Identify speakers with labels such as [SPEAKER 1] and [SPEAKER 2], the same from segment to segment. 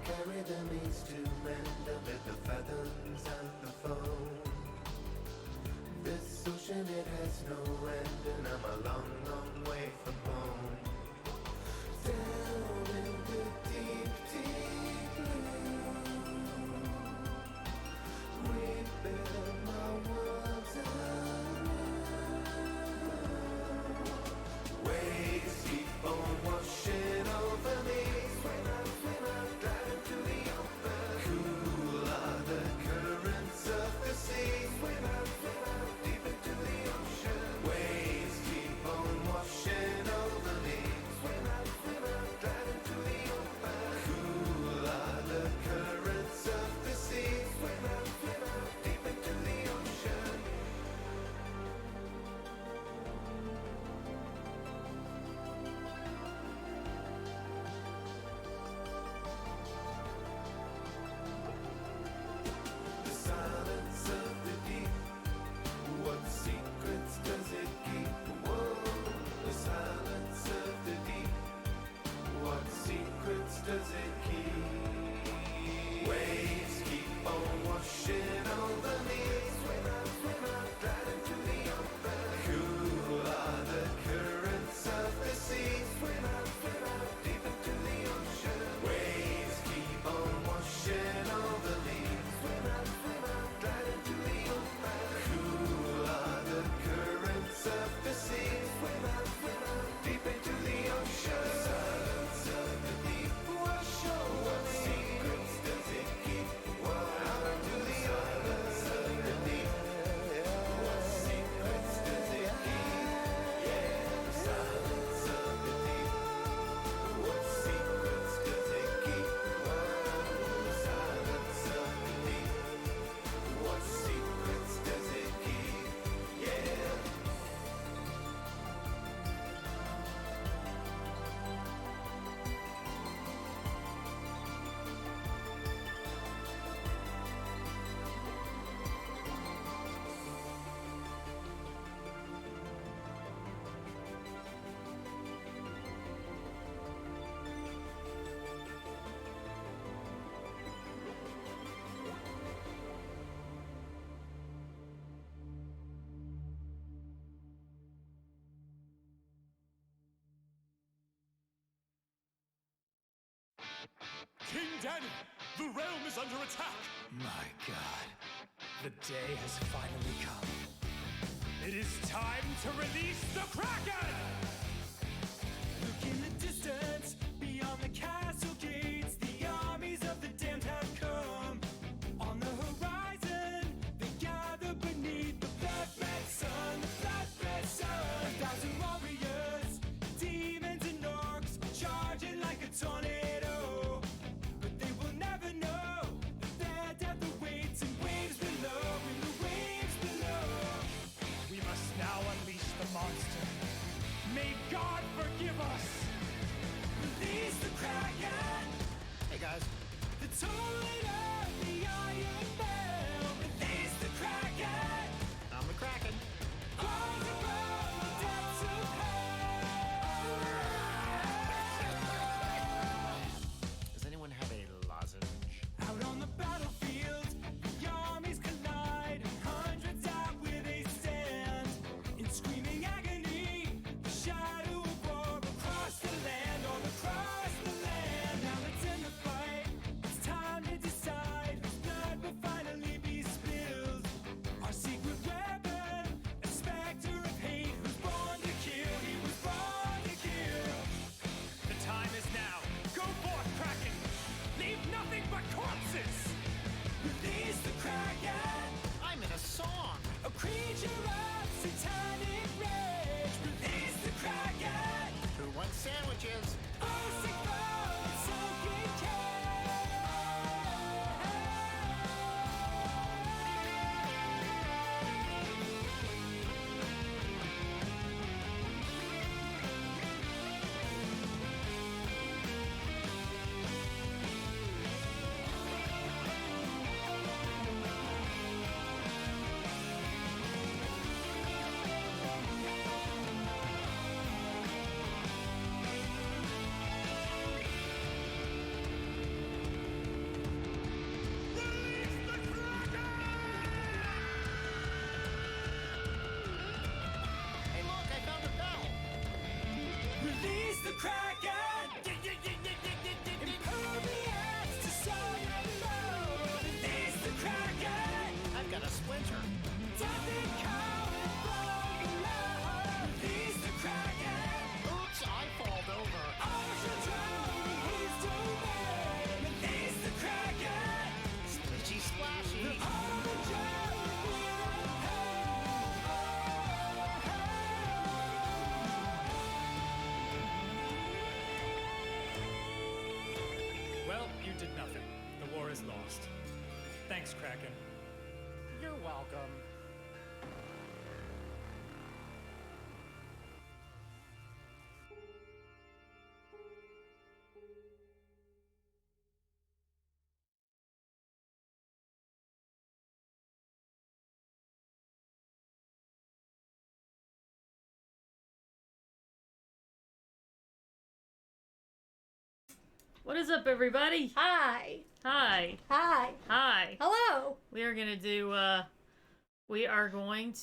[SPEAKER 1] carry the means to mend amid the fathoms and the foam. This ocean, it has no end, and I'm a long, long way from home. Down in the deep, deep blue, rebuild my world's anew. Waves keep on washing over me. Swim out, dive into the open. Cool are the currents of the sea. Swim out, deep into the ocean. Waves keep on washing over me. Swim out, dive into the open. Cool are the currents of the sea. Swim out, deep into the ocean. The silence of the deep, what secrets does it keep? Whoa, the silence of the deep, what secrets does it keep? Waves keep on washing over me. Swim out, dive into the open. Cool are the currents of the sea. Swim out, deep into the ocean. Waves keep on washing over me. Swim out, dive into the open. Cool are the currents of the sea. Swim out, deep into the ocean. Silence of the deep, wash over what secrets does it keep? Out into the silence of the deep, what secrets does it keep? Yeah, the silence of the deep, what secrets does it keep? The silence of the deep, what secrets does it keep? Yeah.
[SPEAKER 2] King Danny, the realm is under attack.
[SPEAKER 3] My god, the day has finally come.
[SPEAKER 2] It is time to release the Kraken!
[SPEAKER 3] Look in the distance, beyond the castle gates, the armies of the damned have come. On the horizon, they gather beneath the blood-red sun, the blood-red sun. 1,000 warriors, demons and orcs, charging like a tornado. But they will never know that their death awaits in waves below, in the waves below.
[SPEAKER 2] We must now unleash the monster. May God forgive us!
[SPEAKER 3] Release the Kraken!
[SPEAKER 4] Hey guys.
[SPEAKER 3] The toilet of the Iron Bell. Release the Kraken!
[SPEAKER 4] I'm the Kraken.
[SPEAKER 3] All above the depths of hell!
[SPEAKER 4] Does anyone have a lozenge?
[SPEAKER 3] Out on the battlefield, the armies collide, and hundreds die where they stand. In screaming agony, the shadow of war across the land, all across the land. Now let's end the fight. It's time to decide.
[SPEAKER 2] you did nothing. The war is lost. Thanks, Kraken.
[SPEAKER 4] You're welcome.
[SPEAKER 5] What is up, everybody?
[SPEAKER 6] Hi.
[SPEAKER 5] Hi.
[SPEAKER 6] Hi.
[SPEAKER 5] Hi.
[SPEAKER 6] Hello.
[SPEAKER 5] We are going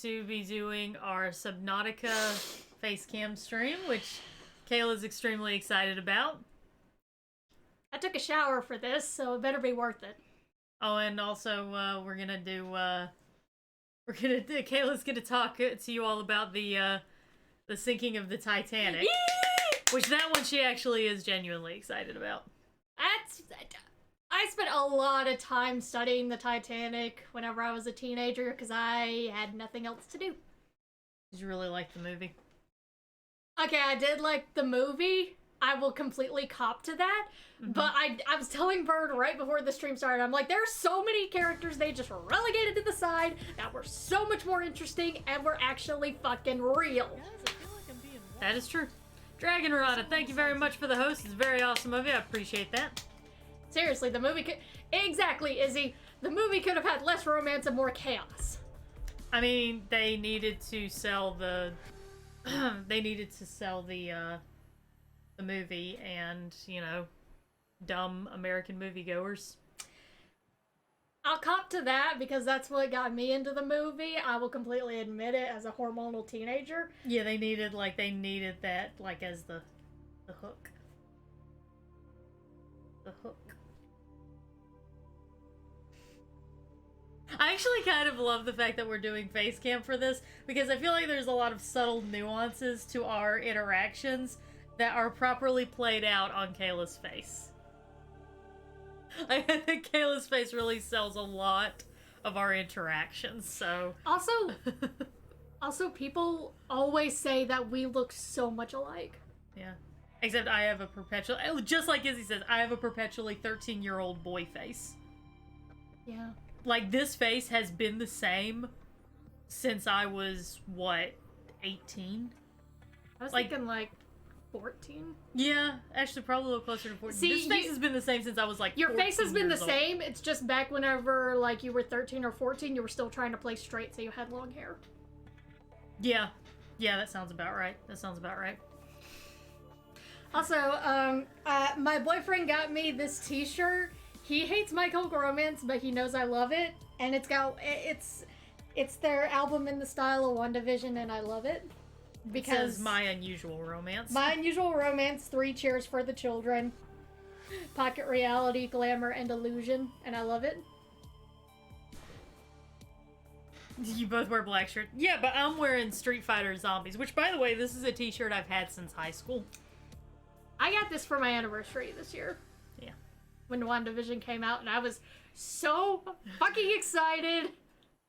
[SPEAKER 5] to be doing our Subnautica Facecam stream, which Kayla's extremely excited about.
[SPEAKER 6] I took a shower for this, so it better be worth it.
[SPEAKER 5] Oh, and also, Kayla's gonna talk to you all about the sinking of the Titanic. Which that one she actually is genuinely excited about.
[SPEAKER 6] I spent a lot of time studying the Titanic whenever I was a teenager because I had nothing else to do.
[SPEAKER 5] Did you really like the movie?
[SPEAKER 6] Okay, I did like the movie. I will completely cop to that.
[SPEAKER 5] Mm-hmm.
[SPEAKER 6] But I was telling Bird right before the stream started, I'm like, there are so many characters they just relegated to the side that were so much more interesting and were actually fucking real.
[SPEAKER 5] That is true. Dragon Rada, thank you very much for the host. It's very awesome of you. I appreciate that.
[SPEAKER 6] Seriously, the movie could... Exactly, Izzy. The movie could have had less romance and more chaos.
[SPEAKER 5] I mean, they needed to sell the... they needed to sell the movie and, you know, dumb American moviegoers.
[SPEAKER 6] I'll cop to that because that's what got me into the movie. I will completely admit it as a hormonal teenager.
[SPEAKER 5] Yeah, they needed that, like, as the hook. The hook. I actually kind of love the fact that we're doing Facecam for this, because I feel like there's a lot of subtle nuances to our interactions that are properly played out on Kayla's face. I think Kayla's face really sells a lot of our interactions, so...
[SPEAKER 6] Also, people always say that we look so much alike.
[SPEAKER 5] Yeah. Except I have a perpetual... Just like Izzy says, I have a perpetually 13-year-old boy face.
[SPEAKER 6] Yeah.
[SPEAKER 5] Like, this face has been the same since I was, what, 18?
[SPEAKER 6] I was thinking, like, 14?
[SPEAKER 5] Yeah, actually probably a little closer to 14.
[SPEAKER 6] See,
[SPEAKER 5] this face has been the same since I was, like,
[SPEAKER 6] your face has been the
[SPEAKER 5] years old.
[SPEAKER 6] same, it's just back whenever, like, you were 13 or 14, you were still trying to play straight, so you had long hair.
[SPEAKER 5] Yeah. Yeah, that sounds about right. That sounds about right.
[SPEAKER 6] Also, my boyfriend got me this t-shirt. He hates My Chemical Romance, but he knows I love it. And it's their album in the style of WandaVision, and I love it. Because
[SPEAKER 5] It says My Unusual Romance.
[SPEAKER 6] My Unusual Romance, 3 Cheers for the Children, Pocket Reality, Glamour, and Illusion, and I love it.
[SPEAKER 5] You both wear black shirts. Yeah, but I'm wearing Street Fighter Zombies, which, by the way, this is a t-shirt I've had since high school.
[SPEAKER 6] I got this for my anniversary this year.
[SPEAKER 5] Yeah.
[SPEAKER 6] When WandaVision came out, and I was so fucking excited.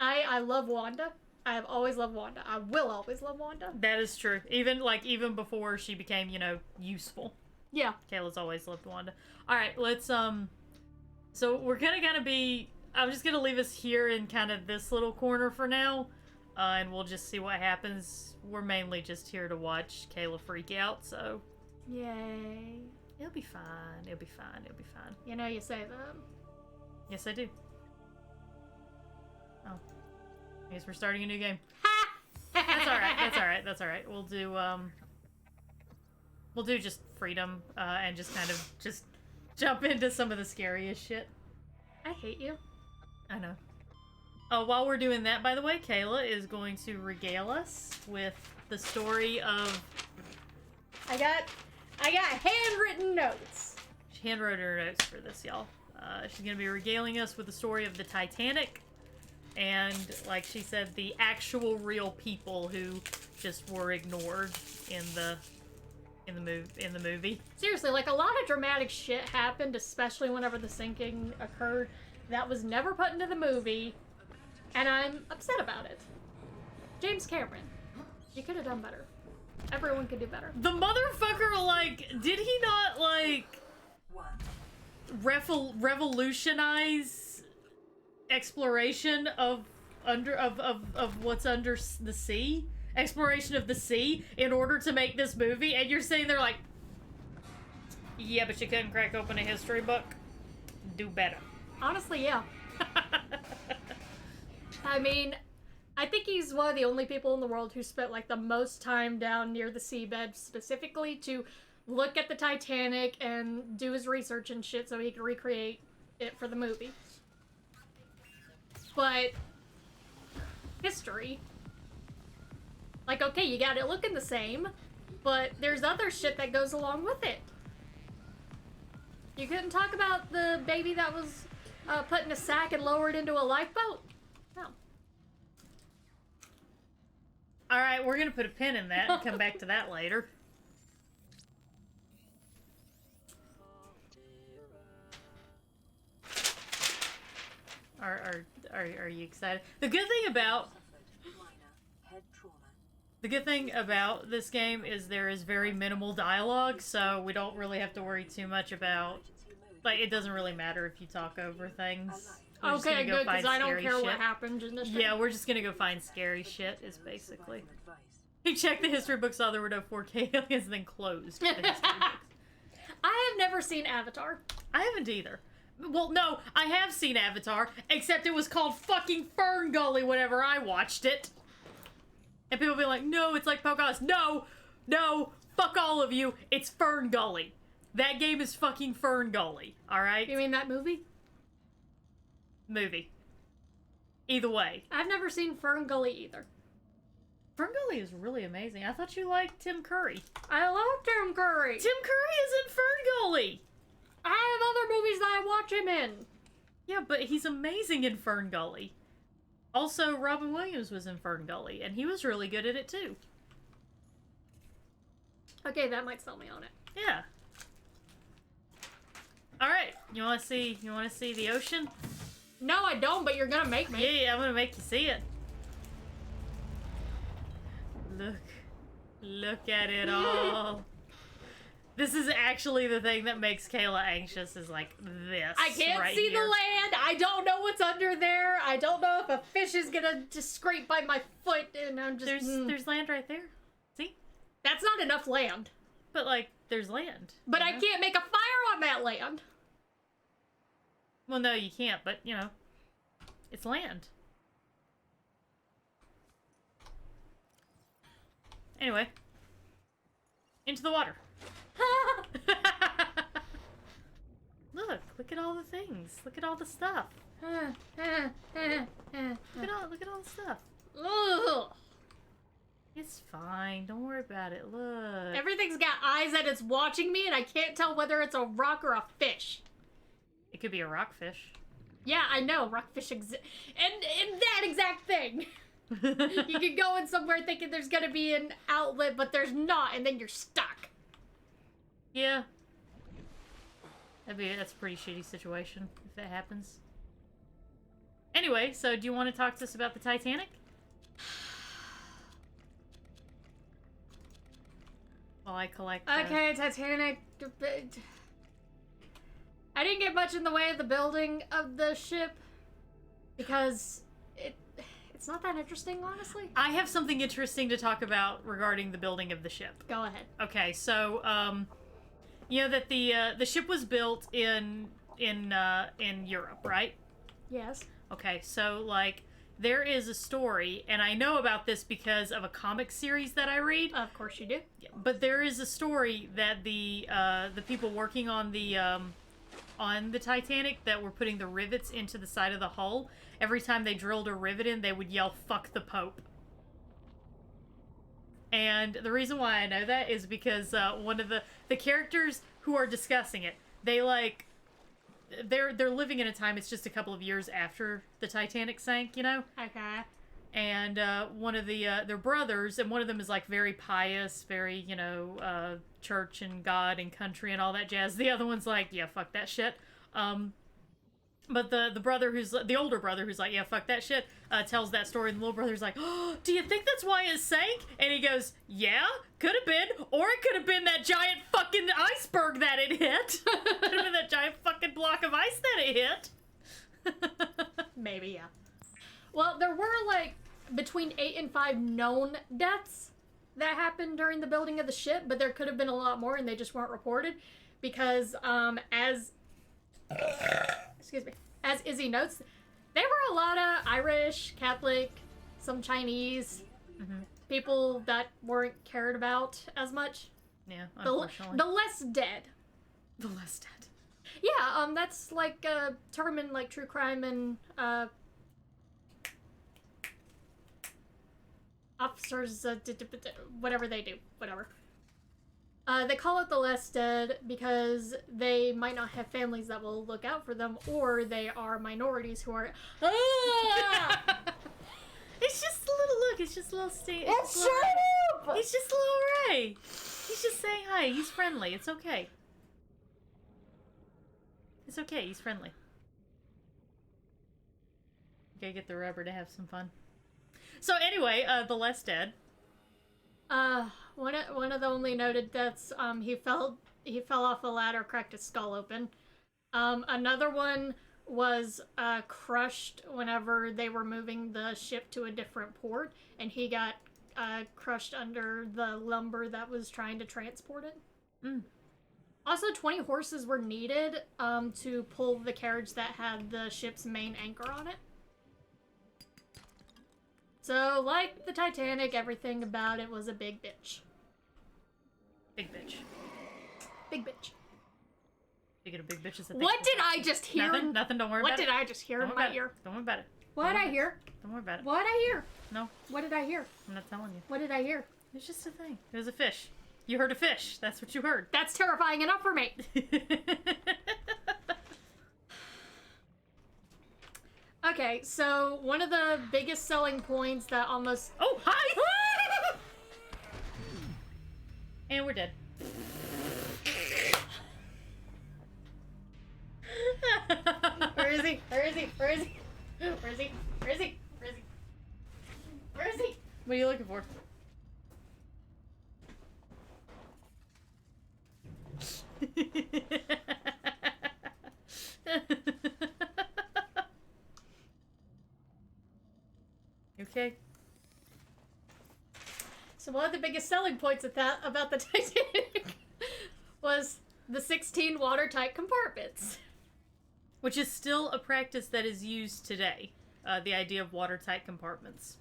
[SPEAKER 6] I love Wanda. I have always loved Wanda. I will always love Wanda.
[SPEAKER 5] That is true. Even before she became, you know, useful.
[SPEAKER 6] Yeah.
[SPEAKER 5] Kayla's always loved Wanda. Alright, let's, so we're gonna be... I'm just gonna leave us here in kind of this little corner for now, and we'll just see what happens. We're mainly just here to watch Kayla freak out, so...
[SPEAKER 6] Yay.
[SPEAKER 5] It'll be fine. It'll be fine. It'll be fine.
[SPEAKER 6] You know you say that.
[SPEAKER 5] Yes, I do. Oh. I guess we're starting a new game. That's alright. That's alright. That's alright. We'll do just freedom, and just kind of just jump into some of the scariest shit.
[SPEAKER 6] I hate you.
[SPEAKER 5] I know. While we're doing that, by the way, Kayla is going to regale us with the story of...
[SPEAKER 6] I got handwritten notes.
[SPEAKER 5] She handwrote her notes for this, y'all. She's gonna be regaling us with the story of the Titanic, and, like she said, the actual real people who just were ignored in the movie.
[SPEAKER 6] Seriously, like, a lot of dramatic shit happened, especially whenever the sinking occurred, that was never put into the movie, and I'm upset about it. James Cameron, you could have done better. Everyone could do better.
[SPEAKER 5] The motherfucker, like, did he not, like... revolutionize exploration of what's under the sea, exploration of the sea, in order to make this movie, and you're sitting there like, yeah, but you couldn't crack open a history book. Do better.
[SPEAKER 6] Honestly, yeah. I mean, I think he's one of the only people in the world who spent like the most time down near the seabed specifically to look at the Titanic and do his research and shit so he could recreate it for the movie. But history, like, okay, you got it looking the same, but there's other shit that goes along with it. You couldn't talk about the baby that was put in a sack and lowered into a lifeboat? No.
[SPEAKER 5] Alright, we're gonna put a pin in that and come back to that later. Are you excited? The good thing about this game is there is very minimal dialogue, so we don't really have to worry too much about, like, it doesn't really matter if you talk over things. We're just
[SPEAKER 6] Okay,
[SPEAKER 5] gonna go
[SPEAKER 6] good,
[SPEAKER 5] find
[SPEAKER 6] because I don't
[SPEAKER 5] scary
[SPEAKER 6] care
[SPEAKER 5] shit.
[SPEAKER 6] what happens in this shit.
[SPEAKER 5] Yeah, we're just gonna go find scary shit, is basically. He checked the history book, saw there were no 4K aliens, and then closed the history books.
[SPEAKER 6] I have never seen Avatar.
[SPEAKER 5] I haven't either. Well, no, I have seen Avatar, except it was called fucking Fern Gully whenever I watched it. And people be like, no, it's like Pocahontas. No, fuck all of you, it's Fern Gully. That game is fucking Fern Gully, alright?
[SPEAKER 6] You mean that movie?
[SPEAKER 5] Movie. Either way.
[SPEAKER 6] I've never seen Fern Gully either.
[SPEAKER 5] Fern Gully is really amazing. I thought you liked Tim Curry.
[SPEAKER 6] I love Tim Curry.
[SPEAKER 5] Tim Curry is in Fern Gully!
[SPEAKER 6] I have other movies that I watch him in.
[SPEAKER 5] Yeah, but he's amazing in Fern Gully. Also, Robin Williams was in Fern Gully, and he was really good at it too.
[SPEAKER 6] Okay, that might sell me on it.
[SPEAKER 5] Yeah. Alright, you wanna see the ocean?
[SPEAKER 6] No, I don't, but you're gonna make me.
[SPEAKER 5] Yeah, I'm gonna make you see it. Look at it all. This is actually the thing that makes Kayla anxious, is like this.
[SPEAKER 6] I can't
[SPEAKER 5] right
[SPEAKER 6] see
[SPEAKER 5] here.
[SPEAKER 6] the land. I don't know what's under there. I don't know if a fish is gonna just scrape by my foot, and I'm just.
[SPEAKER 5] There's land right there. See?
[SPEAKER 6] That's not enough land.
[SPEAKER 5] But like, there's land.
[SPEAKER 6] But
[SPEAKER 5] you
[SPEAKER 6] I
[SPEAKER 5] know?
[SPEAKER 6] can't make a fire on that land.
[SPEAKER 5] Well, no, you can't. But you know, it's land. Anyway, into the water. Look at all the things. Look at all the stuff. Look at all the stuff.
[SPEAKER 6] Ugh.
[SPEAKER 5] It's fine. Don't worry about it. Look.
[SPEAKER 6] Everything's got eyes and it's watching me, and I can't tell whether it's a rock or a fish.
[SPEAKER 5] It could be a rockfish.
[SPEAKER 6] Yeah, I know. Rockfish and that exact thing. You can go in somewhere thinking there's gonna be an outlet, but there's not, and then you're stuck.
[SPEAKER 5] Yeah. That's a pretty shitty situation if that happens. Anyway, so do you want to talk to us about the Titanic? While I collect.
[SPEAKER 6] Okay, Titanic. I didn't get much in the way of the building of the ship because it's not that interesting, honestly.
[SPEAKER 5] I have something interesting to talk about regarding the building of the ship.
[SPEAKER 6] Go ahead.
[SPEAKER 5] Okay, so you know that the ship was built in Europe, right?
[SPEAKER 6] Yes.
[SPEAKER 5] Okay, so like there is a story, and I know about this because of a comic series that I read.
[SPEAKER 6] Of course you do.
[SPEAKER 5] But there is a story that the people working on the Titanic that were putting the rivets into the side of the hull, every time they drilled a rivet in, they would yell "fuck the Pope." And the reason why I know that is because one of the characters who are discussing it, they're living in a time, it's just a couple of years after the Titanic sank, you know?
[SPEAKER 6] Okay.
[SPEAKER 5] And one of their brothers, and one of them is like very pious, very, you know, church and God and country and all that jazz. The other one's like, yeah, fuck that shit. But the brother the older brother who's like, yeah, fuck that shit, tells that story, and the little brother's like, oh, do you think that's why it sank? And he goes, yeah, could have been, or it could have been that giant fucking iceberg that it hit. Could have been that giant fucking block of ice that it hit.
[SPEAKER 6] Maybe, yeah. Well, there were, like, between 8 and 5 known deaths that happened during the building of the ship, but there could have been a lot more and they just weren't reported because, excuse me, as Izzy notes, there were a lot of Irish, Catholic, some Chinese, people that weren't cared about as much.
[SPEAKER 5] Yeah,
[SPEAKER 6] The
[SPEAKER 5] unfortunately.
[SPEAKER 6] less dead.
[SPEAKER 5] The less dead.
[SPEAKER 6] Yeah, that's like a term in like true crime and officers, whatever they do, whatever. They call it the less dead because they might not have families that will look out for them, or they are minorities who are.
[SPEAKER 5] It's just a little look. It's just a little state.
[SPEAKER 6] It's shut up!
[SPEAKER 5] He's just a little Ray. He's just saying hi. He's friendly. It's okay. It's okay. He's friendly. Okay, get the rubber to have some fun. So anyway, the less dead.
[SPEAKER 6] One of the only noted deaths, he fell off a ladder, cracked his skull open. Another one was crushed whenever they were moving the ship to a different port, and he got crushed under the lumber that was trying to transport it. Also, 20 horses were needed to pull the carriage that had the ship's main anchor on it. So, like the Titanic, everything about it was a big bitch.
[SPEAKER 5] Big bitch.
[SPEAKER 6] Big bitch.
[SPEAKER 5] Speaking of big bitches,
[SPEAKER 6] What did I just hear?
[SPEAKER 5] Nothing. Don't worry
[SPEAKER 6] What
[SPEAKER 5] about it.
[SPEAKER 6] did I just hear in my ear?
[SPEAKER 5] Don't worry about it.
[SPEAKER 6] What did I hear?
[SPEAKER 5] Don't worry about it.
[SPEAKER 6] What did I hear?
[SPEAKER 5] No,
[SPEAKER 6] What did I hear?
[SPEAKER 5] I'm not telling you.
[SPEAKER 6] What did I hear?
[SPEAKER 5] It's just a thing. It was a fish. You heard a fish. That's what you heard.
[SPEAKER 6] That's terrifying enough for me. Okay, so one of the biggest selling points that almost...
[SPEAKER 5] Oh, hi! And we're dead.
[SPEAKER 6] Where is he? Where is he? Where is he? Where is he? Where is he? Where is he? Where is he?
[SPEAKER 5] What are you looking for? Okay.
[SPEAKER 6] So one of the biggest selling points about the Titanic was the 16 watertight compartments.
[SPEAKER 5] Which is still a practice that is used today. The idea of watertight compartments.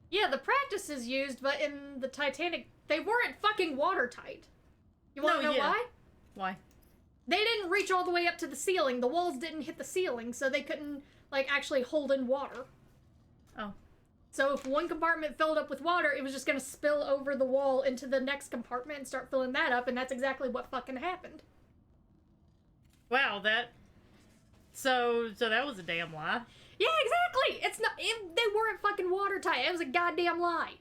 [SPEAKER 6] Yeah, the practice is used, but in the Titanic, they weren't fucking watertight. You wanna know why?
[SPEAKER 5] Why?
[SPEAKER 6] They didn't reach all the way up to the ceiling. The walls didn't hit the ceiling, so they couldn't, like, actually hold in water.
[SPEAKER 5] Oh.
[SPEAKER 6] So if one compartment filled up with water, it was just gonna spill over the wall into the next compartment and start filling that up, and that's exactly what fucking happened.
[SPEAKER 5] Wow, So that was a damn lie.
[SPEAKER 6] Yeah, exactly! They weren't fucking watertight. It was a goddamn lie.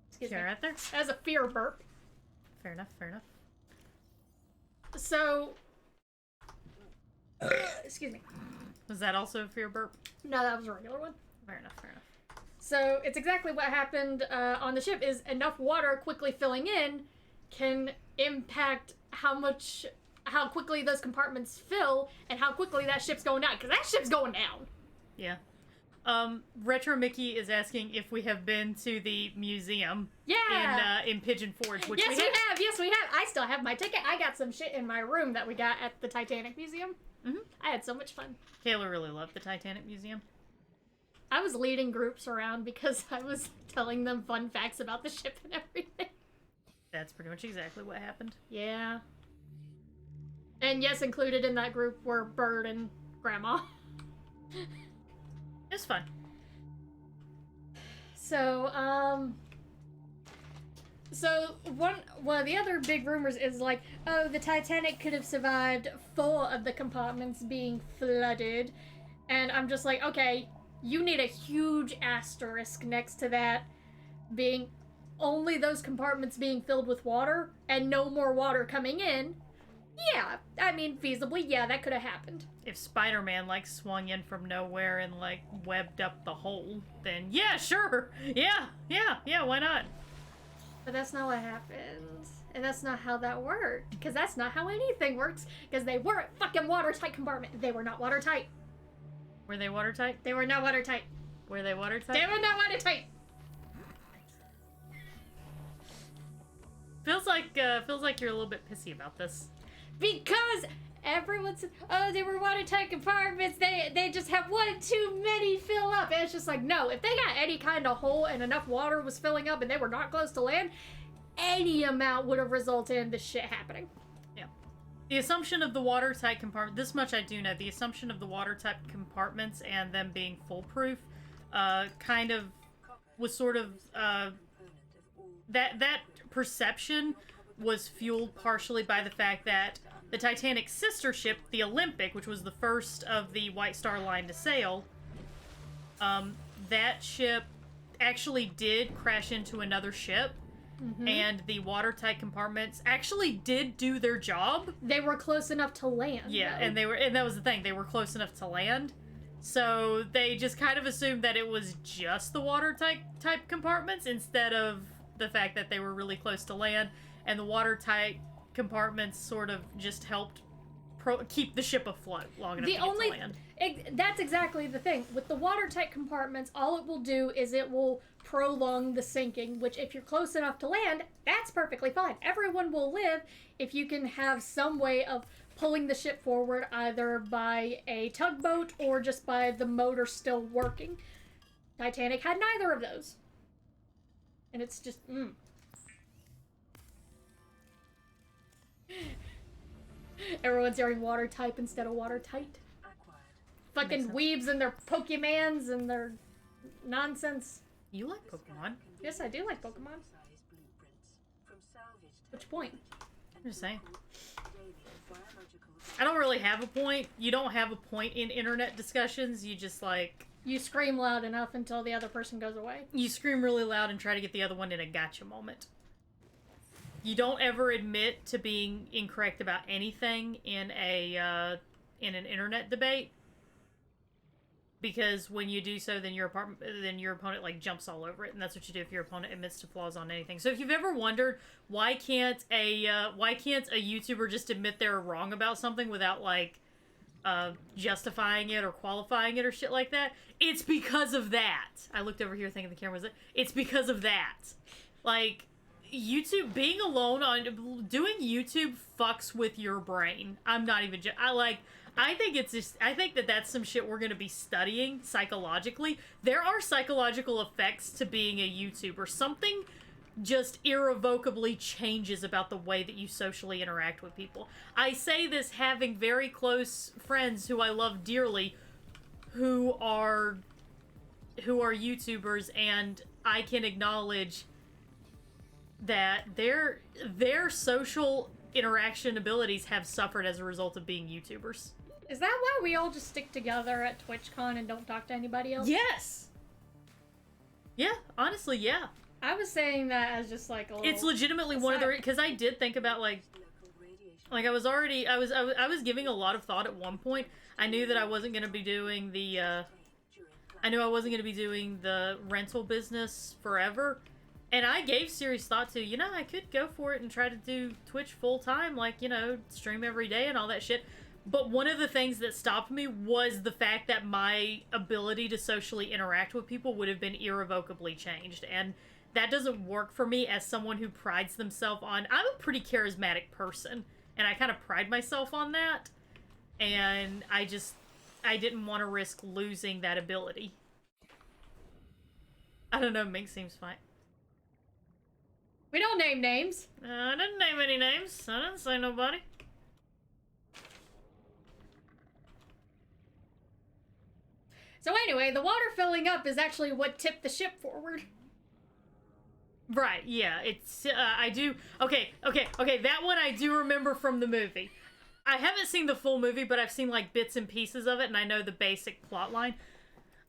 [SPEAKER 6] Excuse me.
[SPEAKER 5] Right there.
[SPEAKER 6] That was a fear burp.
[SPEAKER 5] Fair enough.
[SPEAKER 6] So... excuse me.
[SPEAKER 5] Was that also a fear burp?
[SPEAKER 6] No, that was a regular one.
[SPEAKER 5] Fair enough.
[SPEAKER 6] So it's exactly what happened on the ship. Is enough water quickly filling in can impact how quickly those compartments fill and how quickly that ship's going down. Because that ship's going down.
[SPEAKER 5] Yeah. Retro Mickey is asking if we have been to the museum.
[SPEAKER 6] Yeah.
[SPEAKER 5] In Pigeon Forge, which
[SPEAKER 6] Yes, we have. Yes, we have. I still have my ticket. I got some shit in my room that we got at the Titanic Museum.
[SPEAKER 5] Mhm.
[SPEAKER 6] I had so much fun.
[SPEAKER 5] Kayla really loved the Titanic Museum.
[SPEAKER 6] I was leading groups around because I was telling them fun facts about the ship and everything.
[SPEAKER 5] That's pretty much exactly what happened.
[SPEAKER 6] Yeah. And yes, included in that group were Bird and Grandma.
[SPEAKER 5] It's fun.
[SPEAKER 6] So one of the other big rumors is like, oh, the Titanic could have survived 4 of the compartments being flooded. And I'm just like, okay, you need a huge asterisk next to that being only those compartments being filled with water and no more water coming in. Yeah, I mean, feasibly, yeah, that could have happened.
[SPEAKER 5] If Spider-Man, swung in from nowhere and, webbed up the hole, then yeah, sure. Yeah, why not?
[SPEAKER 6] But that's not what happened. And that's not how that worked. Because that's not how anything works. Because they weren't fucking watertight compartment. They were not watertight.
[SPEAKER 5] Were they watertight?
[SPEAKER 6] They were not watertight.
[SPEAKER 5] Were they watertight?
[SPEAKER 6] They were not watertight.
[SPEAKER 5] Feels like you're a little bit pissy about this.
[SPEAKER 6] Because everyone said, oh, they were watertight compartments. They just have one too many fill up. And it's just like, no, if they got any kind of hole and enough water was filling up and they were not close to land, any amount would have resulted in this shit happening.
[SPEAKER 5] Yeah. The assumption of the watertight compartment, this much I do know, the assumption of the watertight compartments and them being foolproof kind of was sort of, that perception was fueled partially by the fact that the Titanic's sister ship, the Olympic, which was the first of the White Star Line to sail, that ship actually did crash into another ship, and the watertight compartments actually did do their job.
[SPEAKER 6] They were close enough to land.
[SPEAKER 5] Yeah,
[SPEAKER 6] though.
[SPEAKER 5] and that was the thing, they were close enough to land. So they just kind of assumed that it was just the watertight type compartments instead of the fact that they were really close to land, and the watertight compartments sort of just helped keep the ship afloat long enough to get to land.
[SPEAKER 6] That's exactly the thing. With the watertight compartments, all it will do is it will prolong the sinking, which if you're close enough to land, that's perfectly fine. Everyone will live if you can have some way of pulling the ship forward, either by a tugboat or just by the motor still working. Titanic had neither of those. And it's just, Everyone's hearing water type instead of watertight. Fucking weebs and their Pokemans and their nonsense.
[SPEAKER 5] You like Pokemon?
[SPEAKER 6] Yes, I do like Pokemon. Which point?
[SPEAKER 5] I'm just saying. I don't really have a point. You don't have a point in internet discussions. You just like...
[SPEAKER 6] You scream loud enough until the other person goes away.
[SPEAKER 5] You scream really loud and try to get the other one in a gotcha moment. You don't ever admit to being incorrect about anything in an internet debate, because when you do so, then your opponent like jumps all over it, and that's what you do if your opponent admits to flaws on anything. So if you've ever wondered why can't a YouTuber just admit they're wrong about something without like justifying it or qualifying it or shit like that, it's because of that. I looked over here thinking the camera was it. It's because of that. Like, YouTube, being alone on doing YouTube fucks with your brain. I'm not even I think that that's some shit we're going to be studying psychologically. There are psychological effects to being a YouTuber. Something just irrevocably changes about the way that you socially interact with people. I say this having very close friends who I love dearly who are YouTubers, and I can acknowledge that their social interaction abilities have suffered as a result of being YouTubers.
[SPEAKER 6] Is that why we all just stick together at TwitchCon and don't talk to anybody else?
[SPEAKER 5] Yes! Yeah, honestly, yeah.
[SPEAKER 6] I was saying that as just like a little...
[SPEAKER 5] It's legitimately one of the... Because I did think about, like I was giving a lot of thought at one point. I knew that I wasn't going to be doing the, I knew I wasn't going to be doing the rental business forever. And I gave serious thought to, I could go for it and try to do Twitch full-time, like, stream every day and all that shit. But one of the things that stopped me was the fact that my ability to socially interact with people would have been irrevocably changed. And that doesn't work for me as someone who prides themselves on... I'm a pretty charismatic person, and I kind of pride myself on that. And I didn't want to risk losing that ability. I don't know, Mink seems fine.
[SPEAKER 6] We don't name names.
[SPEAKER 5] I didn't name any names. I didn't say nobody.
[SPEAKER 6] So anyway, the water filling up is actually what tipped the ship forward.
[SPEAKER 5] Right, yeah, it's, I do, okay, that one I do remember from the movie. I haven't seen the full movie, but I've seen, like, bits and pieces of it, and I know the basic plot line.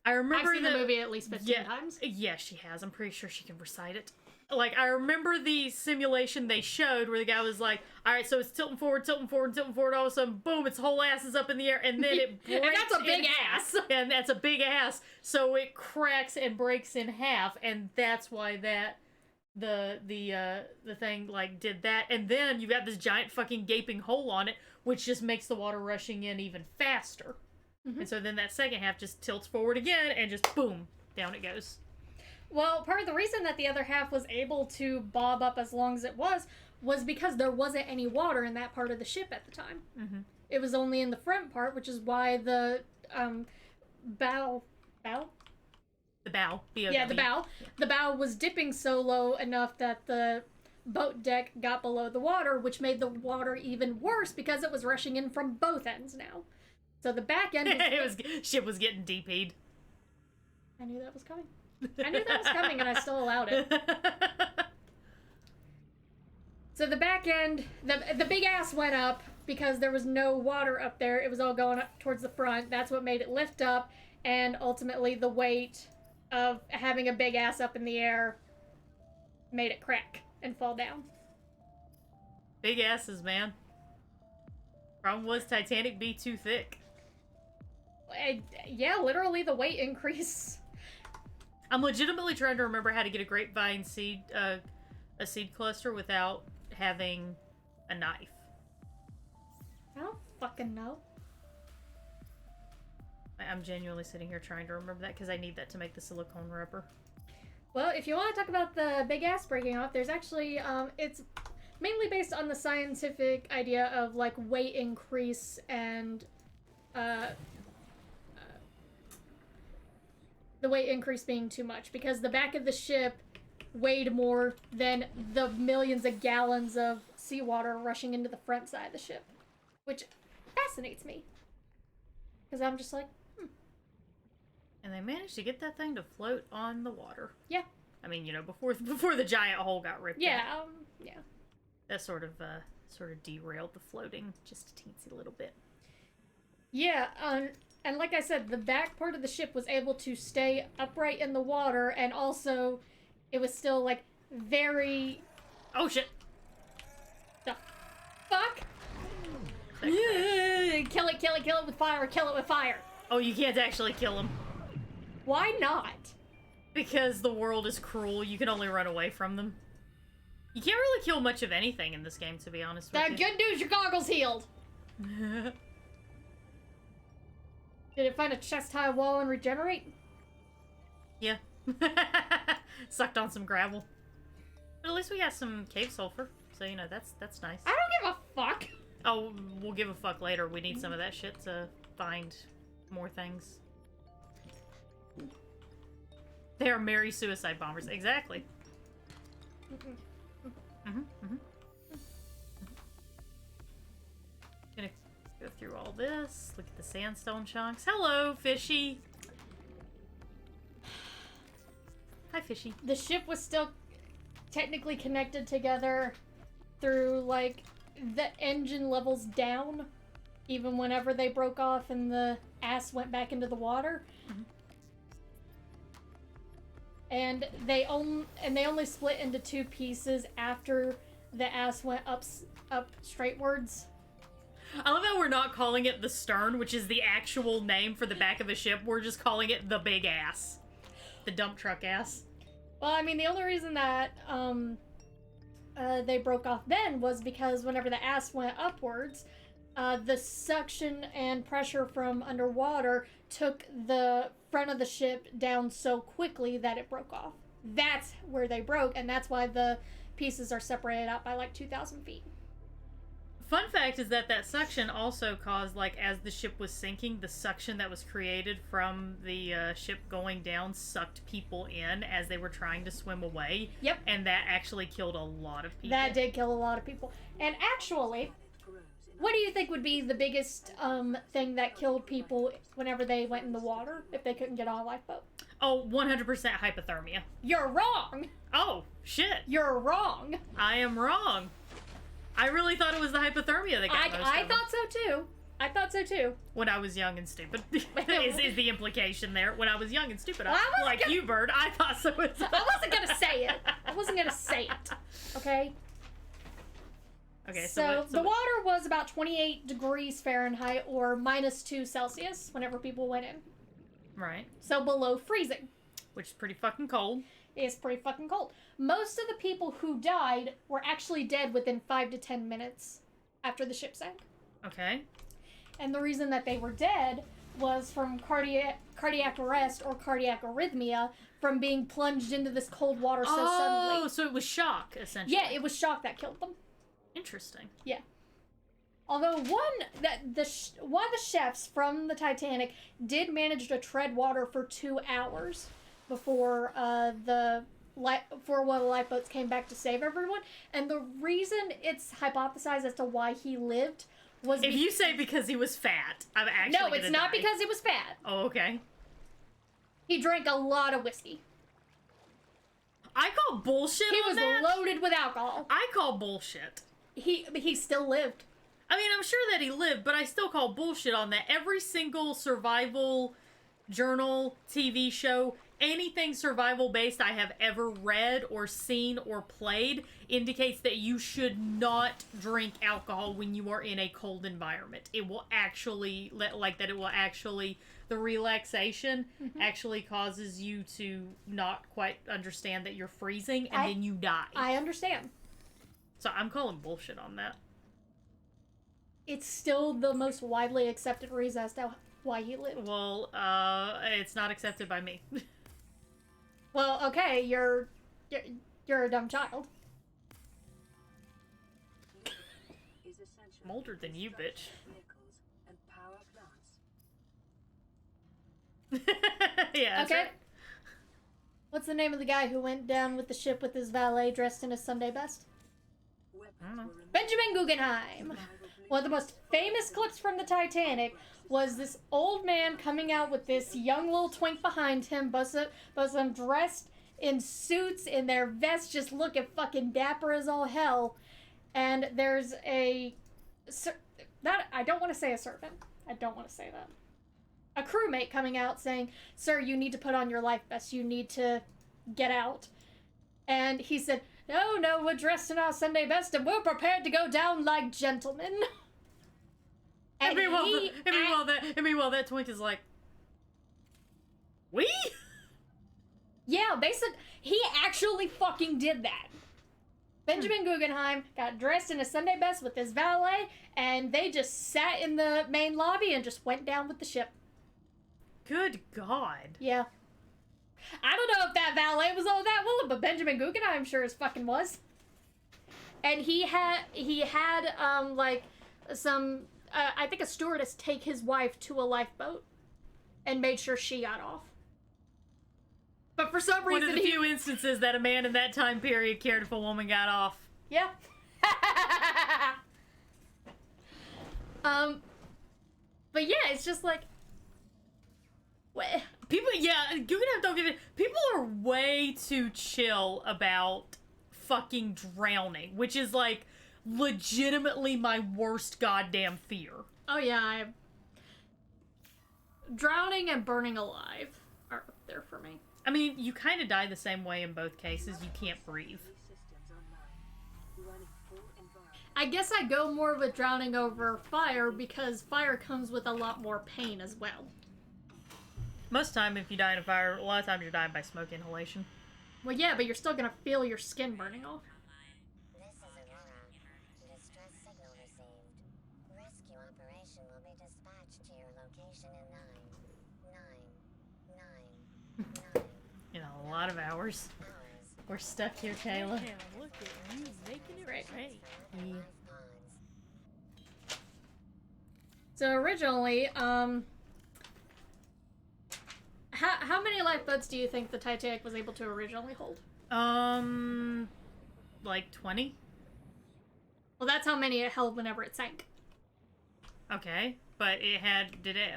[SPEAKER 5] I remember
[SPEAKER 6] I've seen the movie at least 15 times.
[SPEAKER 5] Yeah, she has. I'm pretty sure she can recite it. Like, I remember the simulation they showed where the guy was like, alright, so it's tilting forward, all of a sudden, boom, its whole ass is up in the air, and then it breaks.
[SPEAKER 6] And that's a big ass!
[SPEAKER 5] And that's a big ass, so it cracks and breaks in half, and that's why that the thing like did that, and then you got this giant fucking gaping hole on it, which just makes the water rushing in even faster. And so then that second half just tilts forward again, and just boom, down it goes.
[SPEAKER 6] Well, part of the reason that the other half was able to bob up as long as it was because there wasn't any water in that part of the ship at the time. It was only in the front part, which is why the bow.
[SPEAKER 5] The bow.
[SPEAKER 6] Yeah, the bow.
[SPEAKER 5] Yeah.
[SPEAKER 6] The bow was dipping so low enough that the boat deck got below the water, which made the water even worse because it was rushing in from both ends now. So the back end
[SPEAKER 5] ship was getting DP'd.
[SPEAKER 6] I knew that was coming. And I still allowed it. So the back end, the big ass went up because there was no water up there. It was all going up towards the front. That's what made it lift up, and ultimately the weight of having a big ass up in the air made it crack and fall down.
[SPEAKER 5] Big asses, man. Problem was Titanic be too thick.
[SPEAKER 6] Yeah, literally the weight increase.
[SPEAKER 5] I'm legitimately trying to remember how to get a grapevine seed, a seed cluster without having a knife.
[SPEAKER 6] I don't fucking know.
[SPEAKER 5] I'm genuinely sitting here trying to remember that because I need that to make the silicone rubber.
[SPEAKER 6] Well, if you want to talk about the big ass breaking off, there's actually, it's mainly based on the scientific idea of, like, weight increase and, the weight increase being too much, because the back of the ship weighed more than the millions of gallons of seawater rushing into the front side of the ship, which fascinates me. Because I'm just like,
[SPEAKER 5] And they managed to get that thing to float on the water.
[SPEAKER 6] Yeah.
[SPEAKER 5] I mean, you know, before the giant hole got ripped
[SPEAKER 6] yeah,
[SPEAKER 5] out.
[SPEAKER 6] yeah.
[SPEAKER 5] That sort of derailed the floating just a teensy little bit.
[SPEAKER 6] Yeah, and like I said, the back part of the ship was able to stay upright in the water, and also it was still, like, very...
[SPEAKER 5] Oh, shit!
[SPEAKER 6] The fuck? Yeah. Kill it with fire.
[SPEAKER 5] Oh, you can't actually kill him.
[SPEAKER 6] Why not?
[SPEAKER 5] Because the world is cruel, you can only run away from them. You can't really kill much of anything in this game, to be honest with you.
[SPEAKER 6] Good news, your goggles healed. Did it find a chest-high wall and regenerate?
[SPEAKER 5] Yeah. Sucked on some gravel. But at least we got some cave sulfur, so, you know, that's nice.
[SPEAKER 6] I don't give a fuck.
[SPEAKER 5] Oh, we'll give a fuck later. We need some of that shit to find more things. They are merry suicide bombers. Exactly. Gonna go through all this. Look at the sandstone chunks. Hello, fishy. Hi, fishy.
[SPEAKER 6] The ship was still technically connected together through, like, the engine levels down, even whenever they broke off and the ass went back into the water. And they only split into two pieces after the ass went up straightwards.
[SPEAKER 5] I love how we're not calling it the stern, which is the actual name for the back of a ship. We're just calling it the big ass. The dump truck ass.
[SPEAKER 6] Well, I mean, the only reason that they broke off then was because whenever the ass went upwards, the suction and pressure from underwater took the front of the ship down so quickly that it broke off. That's where they broke, and that's why the pieces are separated out by like 2,000 feet.
[SPEAKER 5] Fun fact is that suction also caused, like, as the ship was sinking, the suction that was created from the ship going down sucked people in as they were trying to swim away.
[SPEAKER 6] Yep.
[SPEAKER 5] And that actually killed a lot of people.
[SPEAKER 6] That did kill a lot of people. And actually, what do you think would be the biggest thing that killed people whenever they went in the water if they couldn't get on a lifeboat?
[SPEAKER 5] Oh, 100% hypothermia.
[SPEAKER 6] You're wrong!
[SPEAKER 5] Oh, shit.
[SPEAKER 6] You're wrong!
[SPEAKER 5] I am wrong. I really thought it was the hypothermia that got most
[SPEAKER 6] I
[SPEAKER 5] of them.
[SPEAKER 6] thought so too. I thought so too.
[SPEAKER 5] When I was young and stupid. is the implication there. When I was young and stupid,
[SPEAKER 6] Well, I
[SPEAKER 5] like you, Bird, I thought so as well.
[SPEAKER 6] I wasn't gonna say it. Okay?
[SPEAKER 5] Okay,
[SPEAKER 6] So the water was about 28 degrees Fahrenheit or -2 Celsius whenever people went in.
[SPEAKER 5] Right.
[SPEAKER 6] So below freezing.
[SPEAKER 5] Which is pretty fucking cold.
[SPEAKER 6] It's pretty fucking cold. Most of the people who died were actually dead within 5 to 10 minutes after the ship sank.
[SPEAKER 5] Okay.
[SPEAKER 6] And the reason that they were dead was from cardiac arrest or cardiac arrhythmia from being plunged into this cold water so suddenly.
[SPEAKER 5] Oh, so it was shock, essentially.
[SPEAKER 6] Yeah, it was shock that killed them.
[SPEAKER 5] Interesting.
[SPEAKER 6] Yeah. Although one of the chefs from the Titanic did manage to tread water for 2 hours before one of the lifeboats came back to save everyone, and the reason it's hypothesized as to why he lived was
[SPEAKER 5] if you say because he was fat, I'm actually
[SPEAKER 6] no, it's not because he was fat.
[SPEAKER 5] Oh, okay.
[SPEAKER 6] He drank a lot of whiskey.
[SPEAKER 5] I call bullshit
[SPEAKER 6] He
[SPEAKER 5] on
[SPEAKER 6] was
[SPEAKER 5] that.
[SPEAKER 6] loaded with alcohol.
[SPEAKER 5] I call bullshit.
[SPEAKER 6] He still lived.
[SPEAKER 5] I mean, I'm sure that he lived, but I still call bullshit on that. Every single survival journal, TV show, anything survival based I have ever read or seen or played indicates that you should not drink alcohol when you are in a cold environment. It will actually, the relaxation actually causes you to not quite understand that you're freezing and then you die.
[SPEAKER 6] I understand.
[SPEAKER 5] So I'm calling bullshit on that.
[SPEAKER 6] It's still the most widely accepted reason as to why he lived.
[SPEAKER 5] Well, it's not accepted by me.
[SPEAKER 6] Well, okay, you're a dumb child.
[SPEAKER 5] I'm older than you, bitch. Yeah. That's
[SPEAKER 6] Okay.
[SPEAKER 5] right.
[SPEAKER 6] What's the name of the guy who went down with the ship with his valet dressed in his Sunday best?
[SPEAKER 5] I don't know.
[SPEAKER 6] Benjamin Guggenheim. One of the most famous clips from the Titanic was this old man coming out with this young little twink behind him, both of them dressed in suits, in their vests, just looking fucking dapper as all hell. And there's I don't want to say a servant. I don't want to say that. A crewmate coming out saying, "Sir, you need to put on your life vest. You need to get out." And he said, No, we're dressed in our Sunday best and we're prepared to go down like gentlemen."
[SPEAKER 5] And meanwhile, that twink is like, we?
[SPEAKER 6] Yeah, they said he actually fucking did that. Benjamin Guggenheim got dressed in a Sunday best with his valet, and they just sat in the main lobby and just went down with the ship.
[SPEAKER 5] Good God.
[SPEAKER 6] Yeah. I don't know if that valet was all that willing, but Benjamin Guggenheim sure as fucking was. And he had I think a stewardess take his wife to a lifeboat and made sure she got off. But for some reason,
[SPEAKER 5] one of the few instances that a man in that time period cared if a woman got off.
[SPEAKER 6] Yeah. But yeah, it's just like,
[SPEAKER 5] People, Guggenheim don't give it. People are way too chill about fucking drowning, which is like legitimately my worst goddamn fear.
[SPEAKER 6] oh yeah, drowning and burning alive are up there for me.
[SPEAKER 5] I mean, you kind of die the same way in both cases. You can't breathe.
[SPEAKER 6] I guess I go more with drowning over fire because fire comes with a lot more pain as well.
[SPEAKER 5] Most time, if you die in a fire, a lot of times you're dying by smoke inhalation.
[SPEAKER 6] Well, yeah, but you're still gonna feel your skin burning off.
[SPEAKER 7] This is Aurora. Distress signal received. Rescue operation will be dispatched to your location in 9
[SPEAKER 5] You know, a lot of hours.
[SPEAKER 7] hours.
[SPEAKER 5] We're stuck here, Kayla.
[SPEAKER 8] Look at you making it right.
[SPEAKER 7] For
[SPEAKER 5] Yeah.
[SPEAKER 7] life pods.
[SPEAKER 6] So originally, how many lifeboats do you think the Titanic was able to originally hold?
[SPEAKER 5] Like 20?
[SPEAKER 6] Well, that's how many it held whenever it sank.
[SPEAKER 5] Okay. But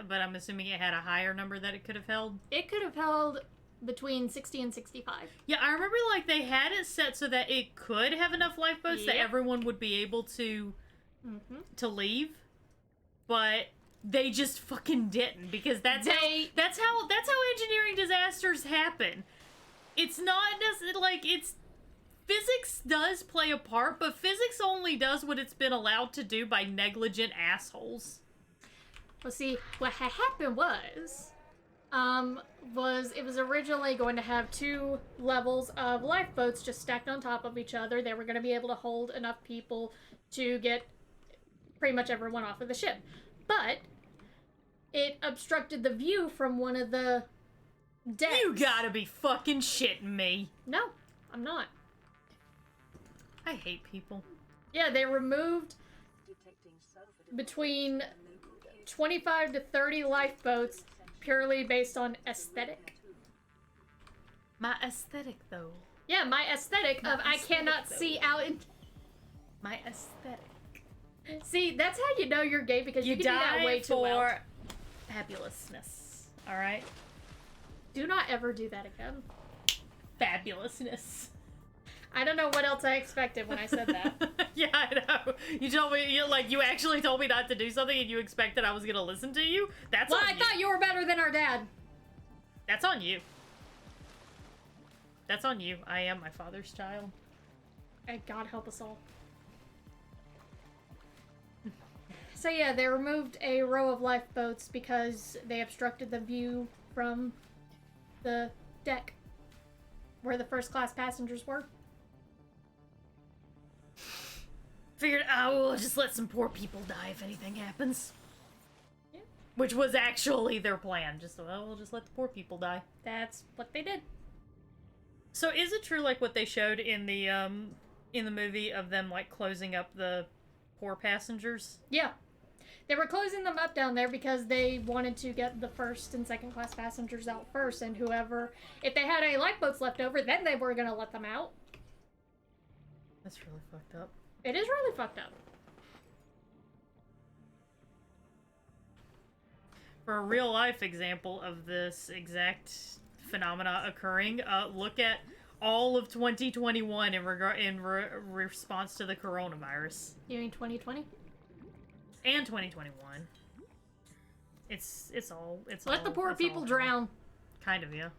[SPEAKER 5] but I'm assuming it had a higher number that it could have held?
[SPEAKER 6] It could have held between 60 and 65.
[SPEAKER 5] Yeah, I remember, like, they had it set so that it could have enough lifeboats that
[SPEAKER 6] Yep.
[SPEAKER 5] everyone would be able to
[SPEAKER 6] Mm-hmm.
[SPEAKER 5] leave, but they just fucking didn't, because that's how engineering disasters happen. It's not necessarily, like, physics does play a part, but physics only does what it's been allowed to do by negligent assholes.
[SPEAKER 6] Well, see, what had happened was it was originally going to have 2 levels of lifeboats just stacked on top of each other. They were going to be able to hold enough people to get pretty much everyone off of the ship. But it obstructed the view from one of the decks.
[SPEAKER 5] You gotta be fucking shitting me.
[SPEAKER 6] No, I'm not.
[SPEAKER 5] I hate people.
[SPEAKER 6] Yeah, they removed between 25 to 30 lifeboats purely based on aesthetic.
[SPEAKER 5] My aesthetic, though.
[SPEAKER 6] Yeah, my aesthetic of I cannot see out in...
[SPEAKER 5] My aesthetic.
[SPEAKER 6] See, that's how you know you're gay, because you can do that way too well.
[SPEAKER 5] for fabulousness. Alright?
[SPEAKER 6] Do not ever do that again.
[SPEAKER 5] Fabulousness.
[SPEAKER 6] I don't know what else I expected when I said that.
[SPEAKER 5] Yeah, I know. You told me, you actually told me not to do something and you expected I was gonna listen to you? That's
[SPEAKER 6] Well,
[SPEAKER 5] on
[SPEAKER 6] I
[SPEAKER 5] you.
[SPEAKER 6] thought you were better than our dad.
[SPEAKER 5] That's on you. That's on you. I am my father's child.
[SPEAKER 6] And God help us all. So yeah, they removed a row of lifeboats because they obstructed the view from the deck where the first class passengers were.
[SPEAKER 5] Figured, we'll just let some poor people die if anything happens.
[SPEAKER 6] Yeah.
[SPEAKER 5] Which was actually their plan. Just, we'll just let the poor people die.
[SPEAKER 6] That's what they did.
[SPEAKER 5] So is it true, like, what they showed in the movie of them, like, closing up the poor passengers?
[SPEAKER 6] Yeah. They were closing them up down there because they wanted to get the first and second class passengers out first, and whoever, if they had any lifeboats left over, then they were gonna let them out.
[SPEAKER 5] That's really fucked up.
[SPEAKER 6] It is really fucked up.
[SPEAKER 5] For a real life example of this exact phenomena occurring, look at all of 2021 in response to the coronavirus.
[SPEAKER 6] You mean 2020?
[SPEAKER 5] And 2021. It's all
[SPEAKER 6] Let the poor
[SPEAKER 5] it's
[SPEAKER 6] people
[SPEAKER 5] all-
[SPEAKER 6] drown.
[SPEAKER 5] Kind of, yeah.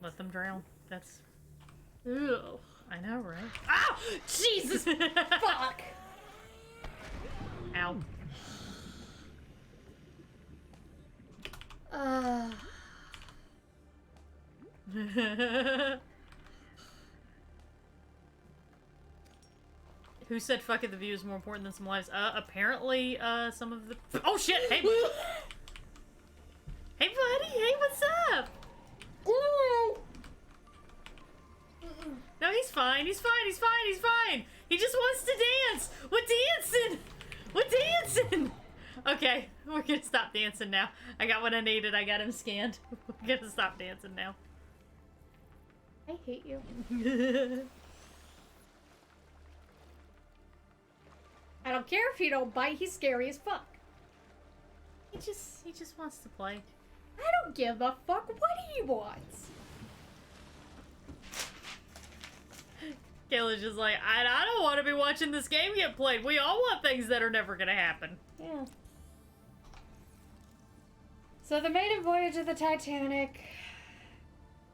[SPEAKER 5] Let them drown. That's...
[SPEAKER 6] Ew.
[SPEAKER 5] I know, right? Ow!
[SPEAKER 6] Jesus! Fuck!
[SPEAKER 5] Ow. Who said fuck it, the view is more important than some lives? Apparently, some of the... Oh, shit! Hey! Hey, buddy! Hey, what's up? No, he's fine. He's fine. He's fine. He's fine. He just wants to dance. We're dancing. We're dancing. Okay, we're gonna stop dancing now. I got what I needed. I got him scanned. We're gonna stop dancing now.
[SPEAKER 6] I hate you. I don't care if he don't bite, he's scary as fuck.
[SPEAKER 5] He just wants to play.
[SPEAKER 6] I don't give a fuck what he wants.
[SPEAKER 5] Kayla's just like, I don't want to be watching this game get played. We all want things that are never gonna happen.
[SPEAKER 6] Yeah. So the maiden voyage of the Titanic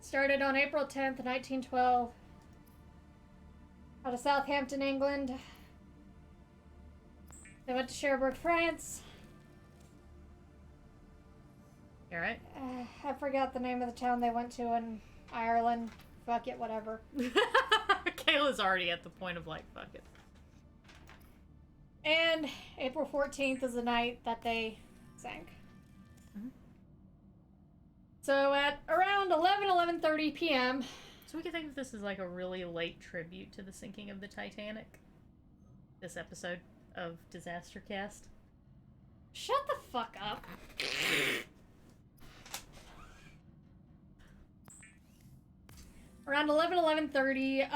[SPEAKER 6] started on April 10th, 1912, out of Southampton, England. They went to Cherbourg, France.
[SPEAKER 5] You alright?
[SPEAKER 6] I forgot the name of the town they went to in Ireland. Fuck it, whatever.
[SPEAKER 5] Kayla's already at the point of like, fuck it.
[SPEAKER 6] And April 14th is the night that they sank.
[SPEAKER 5] Mm-hmm.
[SPEAKER 6] So at around 11:30 p.m.
[SPEAKER 5] So we can think of this as like a really late tribute to the sinking of the Titanic. This episode of DisasterCast.
[SPEAKER 6] Shut the fuck up. Around 11:30,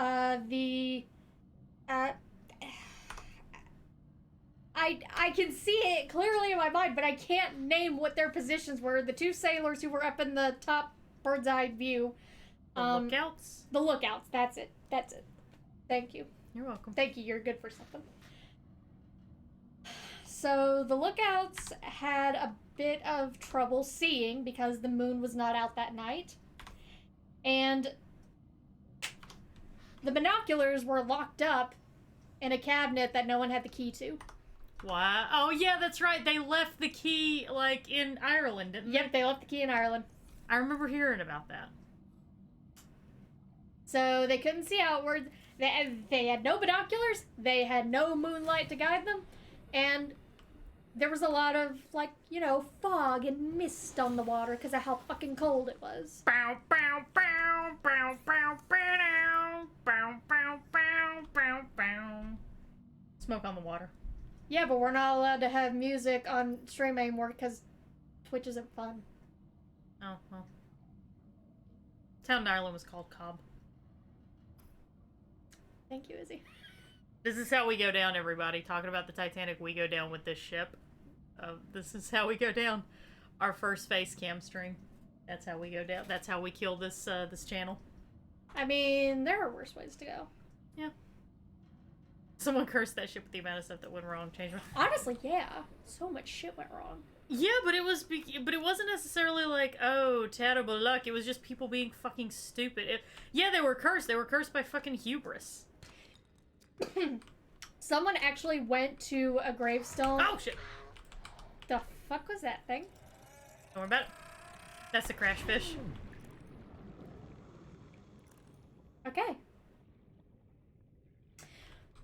[SPEAKER 6] I can see it clearly in my mind, but I can't name what their positions were. The two sailors who were up in the top bird's eye view.
[SPEAKER 5] The lookouts?
[SPEAKER 6] The lookouts, that's it. That's it. Thank you.
[SPEAKER 5] You're welcome.
[SPEAKER 6] Thank you, you're good for something. So the lookouts had a bit of trouble seeing because the moon was not out that night. And the binoculars were locked up in a cabinet that no one had the key to.
[SPEAKER 5] Wow. Oh, yeah, that's right. They left the key, like, in Ireland, didn't
[SPEAKER 6] Yep, they left the key in Ireland.
[SPEAKER 5] I remember hearing about that.
[SPEAKER 6] So they couldn't see outward. They had no binoculars. They had no moonlight to guide them. And there was a lot of, like, you know, fog and mist on the water because of how fucking cold it was.
[SPEAKER 5] Bow, bow, bow, bow, bow, bow, bow, bow, bow, bow, bow. Smoke on the water.
[SPEAKER 6] Yeah, but we're not allowed to have music on stream anymore because Twitch isn't fun.
[SPEAKER 5] Oh, well. Town in Ireland was called Cobb.
[SPEAKER 6] Thank you, Izzy.
[SPEAKER 5] This is how we go down, everybody. Talking about the Titanic, we go down with this ship. This is how we go down. Our first face cam stream. That's how we go down. That's how we kill this this channel.
[SPEAKER 6] I mean, there are worse ways to go.
[SPEAKER 5] Yeah. Someone cursed that ship with the amount of stuff that went wrong. Change.
[SPEAKER 6] Honestly, yeah. So much shit went wrong.
[SPEAKER 5] Yeah, but it wasn't necessarily like, oh, terrible luck. It was just people being fucking stupid. Yeah, they were cursed. They were cursed by fucking hubris.
[SPEAKER 6] Someone actually went to a gravestone.
[SPEAKER 5] Oh shit!
[SPEAKER 6] The fuck was that thing?
[SPEAKER 5] Don't worry about it. That's the crash fish.
[SPEAKER 6] Okay.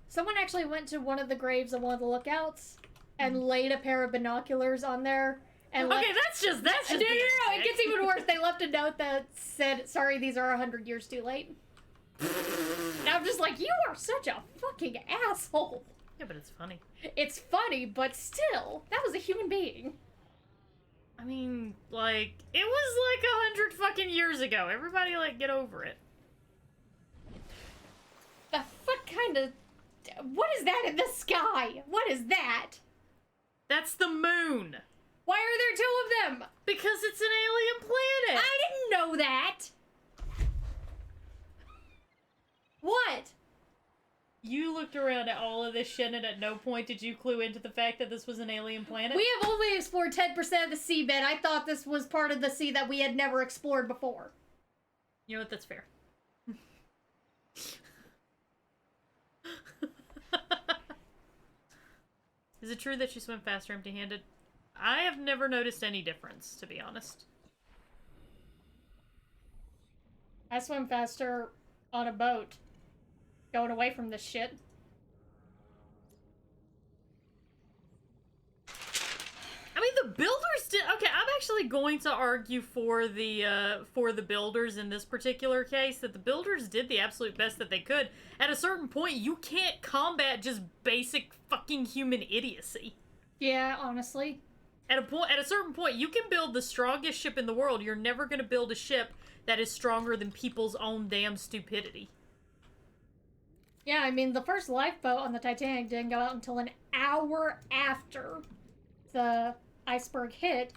[SPEAKER 6] Someone actually went to one of the graves of one of the lookouts and laid a pair of binoculars on there. And
[SPEAKER 5] Okay, that's just
[SPEAKER 6] no,
[SPEAKER 5] being
[SPEAKER 6] it
[SPEAKER 5] sick.
[SPEAKER 6] gets even worse. They left a note that said, "Sorry, these are 100 years too late." And I'm just like, you are such a fucking asshole.
[SPEAKER 5] Yeah, but it's funny.
[SPEAKER 6] It's funny, but still, that was a human being.
[SPEAKER 5] I mean, like, it was like 100 fucking years ago. Everybody, like, get over it.
[SPEAKER 6] The fuck kind of... What is that in the sky? What is that?
[SPEAKER 5] That's the moon.
[SPEAKER 6] Why are there two of them?
[SPEAKER 5] Because it's an alien planet.
[SPEAKER 6] I didn't know that. What?
[SPEAKER 5] You looked around at all of this shit, and at no point did you clue into the fact that this was an alien planet?
[SPEAKER 6] We have only explored 10% of the seabed. I thought this was part of the sea that we had never explored before.
[SPEAKER 5] You know what? That's fair. Is it true that you swim faster empty-handed? I have never noticed any difference, to be honest.
[SPEAKER 6] I swim faster on a boat. Going away from this shit.
[SPEAKER 5] I mean, the builders did... Okay, I'm actually going to argue for the builders in this particular case, that the builders did the absolute best that they could. At a certain point, you can't combat just basic fucking human idiocy.
[SPEAKER 6] Yeah, honestly.
[SPEAKER 5] At a certain point, you can build the strongest ship in the world. You're never going to build a ship that is stronger than people's own damn stupidity.
[SPEAKER 6] Yeah, I mean, the first lifeboat on the Titanic didn't go out until an hour after the iceberg hit,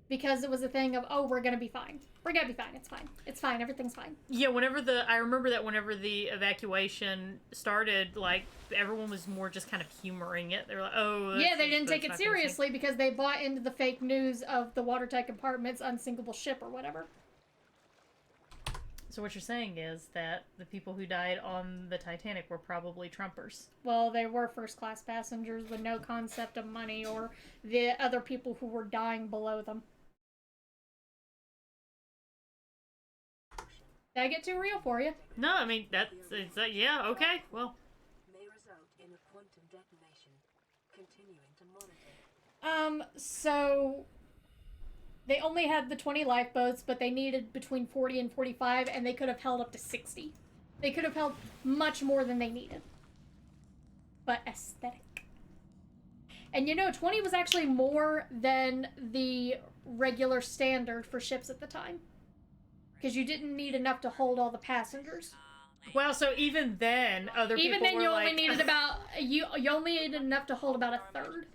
[SPEAKER 6] because it was a thing of, oh, we're gonna be fine. We're gonna be fine. It's fine. It's fine. Everything's fine.
[SPEAKER 5] Yeah, I remember that whenever the evacuation started, like, everyone was more just kind of humoring it. They were like, oh...
[SPEAKER 6] Yeah, they didn't take it seriously because they bought into the fake news of the watertight compartment's unsinkable ship or whatever.
[SPEAKER 5] So what you're saying is that the people who died on the Titanic were probably Trumpers.
[SPEAKER 6] Well, they were first-class passengers with no concept of money or the other people who were dying below them. Did I get too real for you?
[SPEAKER 5] No, I mean, yeah, okay, well.
[SPEAKER 9] May result in a quantum detonation. Continuing to monitor.
[SPEAKER 6] So they only had the 20 lifeboats, but they needed between 40 and 45, and they could have held up to 60. They could have held much more than they needed. But aesthetic. And you know, 20 was actually more than the regular standard for ships at the time. Because you didn't need enough to hold all the passengers.
[SPEAKER 5] Well, so even then, other people
[SPEAKER 6] Even then,
[SPEAKER 5] were
[SPEAKER 6] you
[SPEAKER 5] like...
[SPEAKER 6] only needed about... You only needed enough to hold about a third.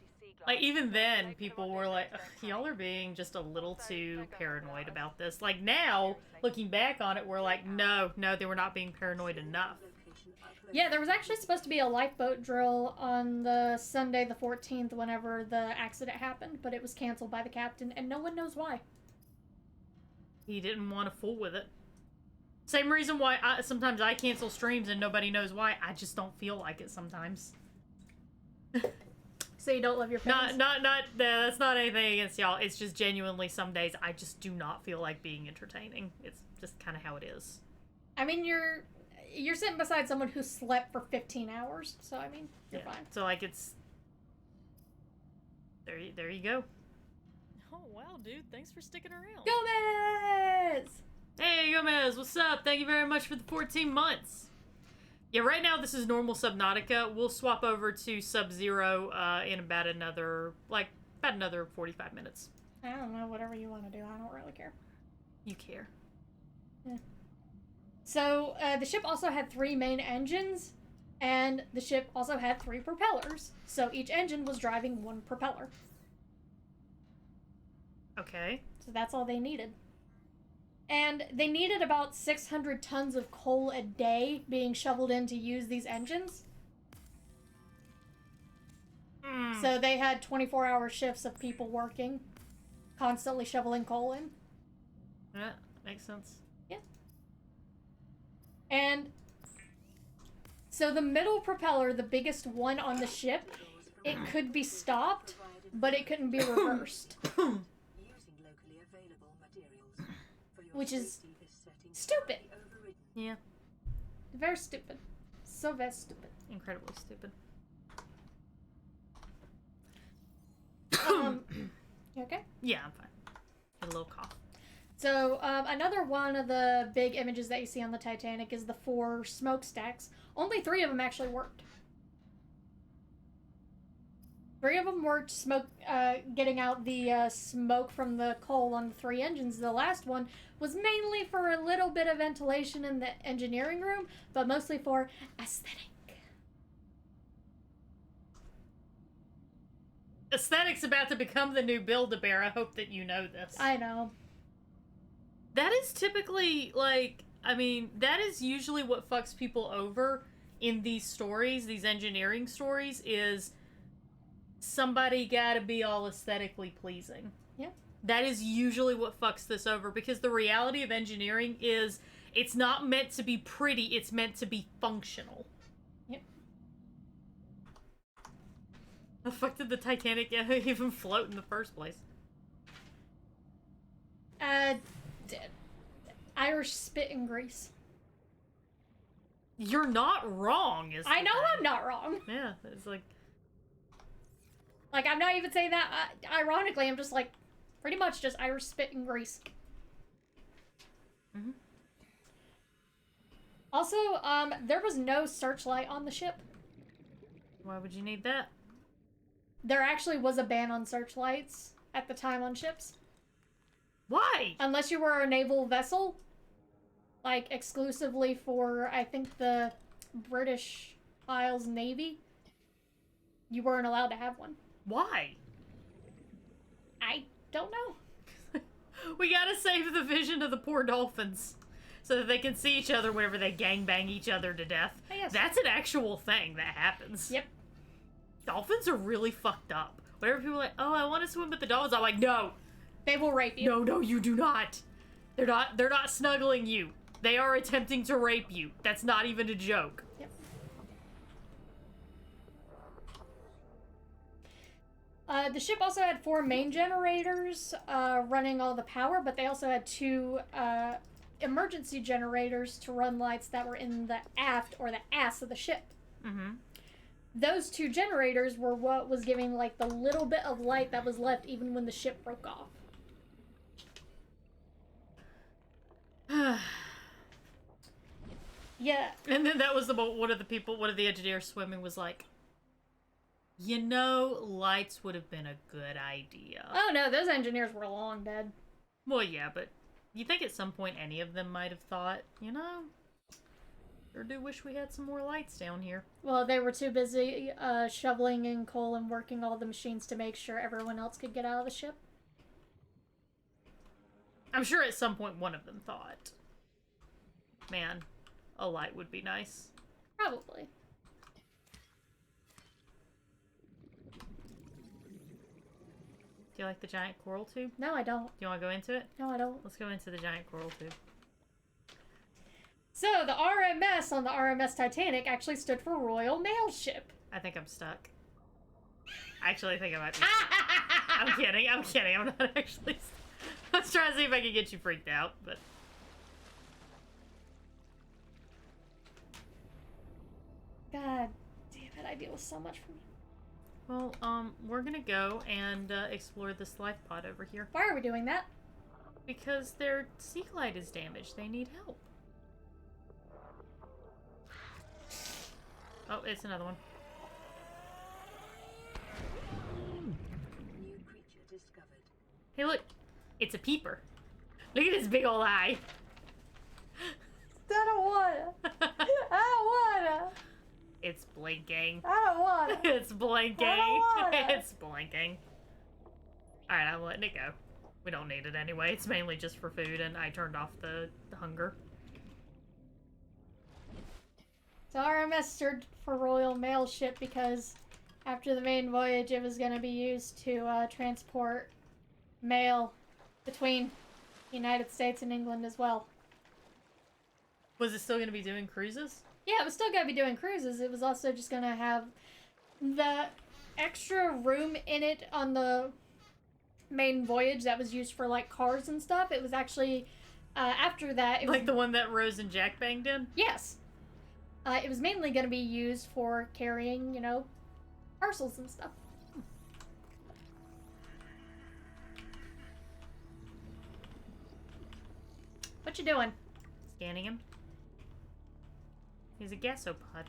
[SPEAKER 5] Like, even then, people were like, y'all are being just a little too paranoid about this. Like, now, looking back on it, we're like, no, they were not being paranoid enough.
[SPEAKER 6] Yeah, there was actually supposed to be a lifeboat drill on the Sunday the 14th whenever the accident happened, but it was canceled by the captain, and no one knows why.
[SPEAKER 5] He didn't want to fool with it. Same reason why sometimes I cancel streams and nobody knows why. I just don't feel like it sometimes.
[SPEAKER 6] So you don't love your parents?
[SPEAKER 5] That's not anything against y'all. It's just genuinely some days I just do not feel like being entertaining. It's just kind of how it is.
[SPEAKER 6] I mean, you're sitting beside someone who slept for 15 hours, so I mean, you're fine.
[SPEAKER 5] So like it's there you go.
[SPEAKER 8] Oh, wow, dude. Thanks for sticking around.
[SPEAKER 6] Gomez!
[SPEAKER 5] Hey Gomez, what's up? Thank you very much for the 14 months. Yeah, right now this is normal Subnautica. We'll swap over to Sub-Zero in about another 45 minutes.
[SPEAKER 6] I don't know, whatever you want to do. I don't really care.
[SPEAKER 5] You care.
[SPEAKER 6] Yeah. So, the ship also had 3 main engines, and the ship also had 3 propellers. So each engine was driving 1 propeller.
[SPEAKER 5] Okay.
[SPEAKER 6] So that's all they needed. And they needed about 600 tons of coal a day being shoveled in to use these engines. So they had 24-hour shifts of people working, constantly shoveling coal in.
[SPEAKER 5] Yeah, makes sense.
[SPEAKER 6] Yeah. And so the middle propeller, the biggest one on the ship, it could be stopped, but it couldn't be reversed.
[SPEAKER 9] Using locally available materials. For your
[SPEAKER 6] Which is
[SPEAKER 9] safety, this setting
[SPEAKER 6] stupid.
[SPEAKER 9] cannot be overridden.
[SPEAKER 5] Yeah,
[SPEAKER 6] Very stupid. So very stupid.
[SPEAKER 5] incredibly stupid.
[SPEAKER 6] You okay?
[SPEAKER 5] Yeah, I'm fine. Had a little cough.
[SPEAKER 6] So, another one of the big images that you see on the Titanic is the 4 smokestacks. Only 3 of them actually worked. 3 of them worked, getting out the smoke from the coal on the 3 engines. The last one was mainly for a little bit of ventilation in the engineering room, but mostly for aesthetic.
[SPEAKER 5] Aesthetic's about to become the new Build-A-Bear. I hope that you know this.
[SPEAKER 6] I know.
[SPEAKER 5] That is typically, like, I mean, that is usually what fucks people over in these stories, these engineering stories, is somebody gotta be all aesthetically pleasing.
[SPEAKER 6] Yeah.
[SPEAKER 5] That is usually what fucks this over, because the reality of engineering is it's not meant to be pretty, it's meant to be functional.
[SPEAKER 6] Yep.
[SPEAKER 5] The fuck did the Titanic even float in the first place?
[SPEAKER 6] Irish spit and grease.
[SPEAKER 5] You're not wrong, is
[SPEAKER 6] I
[SPEAKER 5] the
[SPEAKER 6] know
[SPEAKER 5] thing.
[SPEAKER 6] I'm not wrong.
[SPEAKER 5] Yeah, it's like...
[SPEAKER 6] Like, I'm not even saying that ironically. I'm just like, pretty much just Irish spit and grease.
[SPEAKER 5] Mm-hmm.
[SPEAKER 6] Also, there was no searchlight on the ship.
[SPEAKER 5] Why would you need that?
[SPEAKER 6] There actually was a ban on searchlights at the time on ships.
[SPEAKER 5] Why?
[SPEAKER 6] Unless you were a naval vessel. Like, exclusively for, I think, the British Isles Navy. You weren't allowed to have one.
[SPEAKER 5] Why?
[SPEAKER 6] I don't know.
[SPEAKER 5] We gotta save the vision of the poor dolphins. So that they can see each other whenever they gangbang each other to death.
[SPEAKER 6] I guess.
[SPEAKER 5] That's an actual thing that happens.
[SPEAKER 6] Yep.
[SPEAKER 5] Dolphins are really fucked up. Whenever people are like, oh, I want to swim with the dolphins, I'm like, no.
[SPEAKER 6] They will rape you.
[SPEAKER 5] No, you do not. They're not snuggling you. They are attempting to rape you. That's not even a joke.
[SPEAKER 6] Yep. The ship also had 4 main generators running all the power, but they also had 2 emergency generators to run lights that were in the aft or the ass of the ship.
[SPEAKER 5] Mm-hmm.
[SPEAKER 6] Those 2 generators were what was giving, like, the little bit of light that was left even when the ship broke off. Yeah.
[SPEAKER 5] And then that was one of the engineers swimming was like, you know, lights would have been a good idea.
[SPEAKER 6] Oh no, those engineers were long dead.
[SPEAKER 5] Well, yeah, but you think at some point any of them might have thought, you know, sure do wish we had some more lights down here.
[SPEAKER 6] Well, they were too busy shoveling in coal and working all the machines to make sure everyone else could get out of the ship.
[SPEAKER 5] I'm sure at some point one of them thought, man, a light would be nice.
[SPEAKER 6] Probably.
[SPEAKER 5] Do you like the giant coral tube?
[SPEAKER 6] No, I don't.
[SPEAKER 5] Do you want to go into it?
[SPEAKER 6] No, I don't.
[SPEAKER 5] Let's go into the giant coral tube.
[SPEAKER 6] So, the RMS on the RMS Titanic actually stood for Royal Mail Ship.
[SPEAKER 5] I think I'm stuck. Actually, I think I might be. I'm kidding. I'm kidding. I'm not actually. I was trying to see if I could get you freaked out, but.
[SPEAKER 6] God damn it, I deal with so much from you.
[SPEAKER 5] Well, we're gonna go and explore this life pod over here.
[SPEAKER 6] Why are we doing that?
[SPEAKER 5] Because their sea glide is damaged. They need help. Oh, it's another one.
[SPEAKER 9] New creature discovered.
[SPEAKER 5] Hey, look. It's a peeper. Look at his big old eye.
[SPEAKER 6] I don't wanna. I don't wanna.
[SPEAKER 5] It's blinking.
[SPEAKER 6] I don't wanna.
[SPEAKER 5] It's blinking.
[SPEAKER 6] I don't wanna.
[SPEAKER 5] It's blinking. Alright, I'm letting it go. We don't need it anyway. It's mainly just for food, and I turned off the hunger.
[SPEAKER 6] So RMS stood for Royal Mail Ship because after the main voyage it was going to be used to transport mail between the United States and England as well.
[SPEAKER 5] Was it still going to be doing cruises?
[SPEAKER 6] Yeah, it was still going to be doing cruises. It was also just going to have the extra room in it on the main voyage that was used for like cars and stuff. It was actually after that it
[SPEAKER 5] Like
[SPEAKER 6] was,
[SPEAKER 5] the one that Rose and Jack banged in?
[SPEAKER 6] yes. It was mainly going to be used for carrying, you know, parcels and stuff. What you doing?
[SPEAKER 5] Scanning him. He's a gasopod.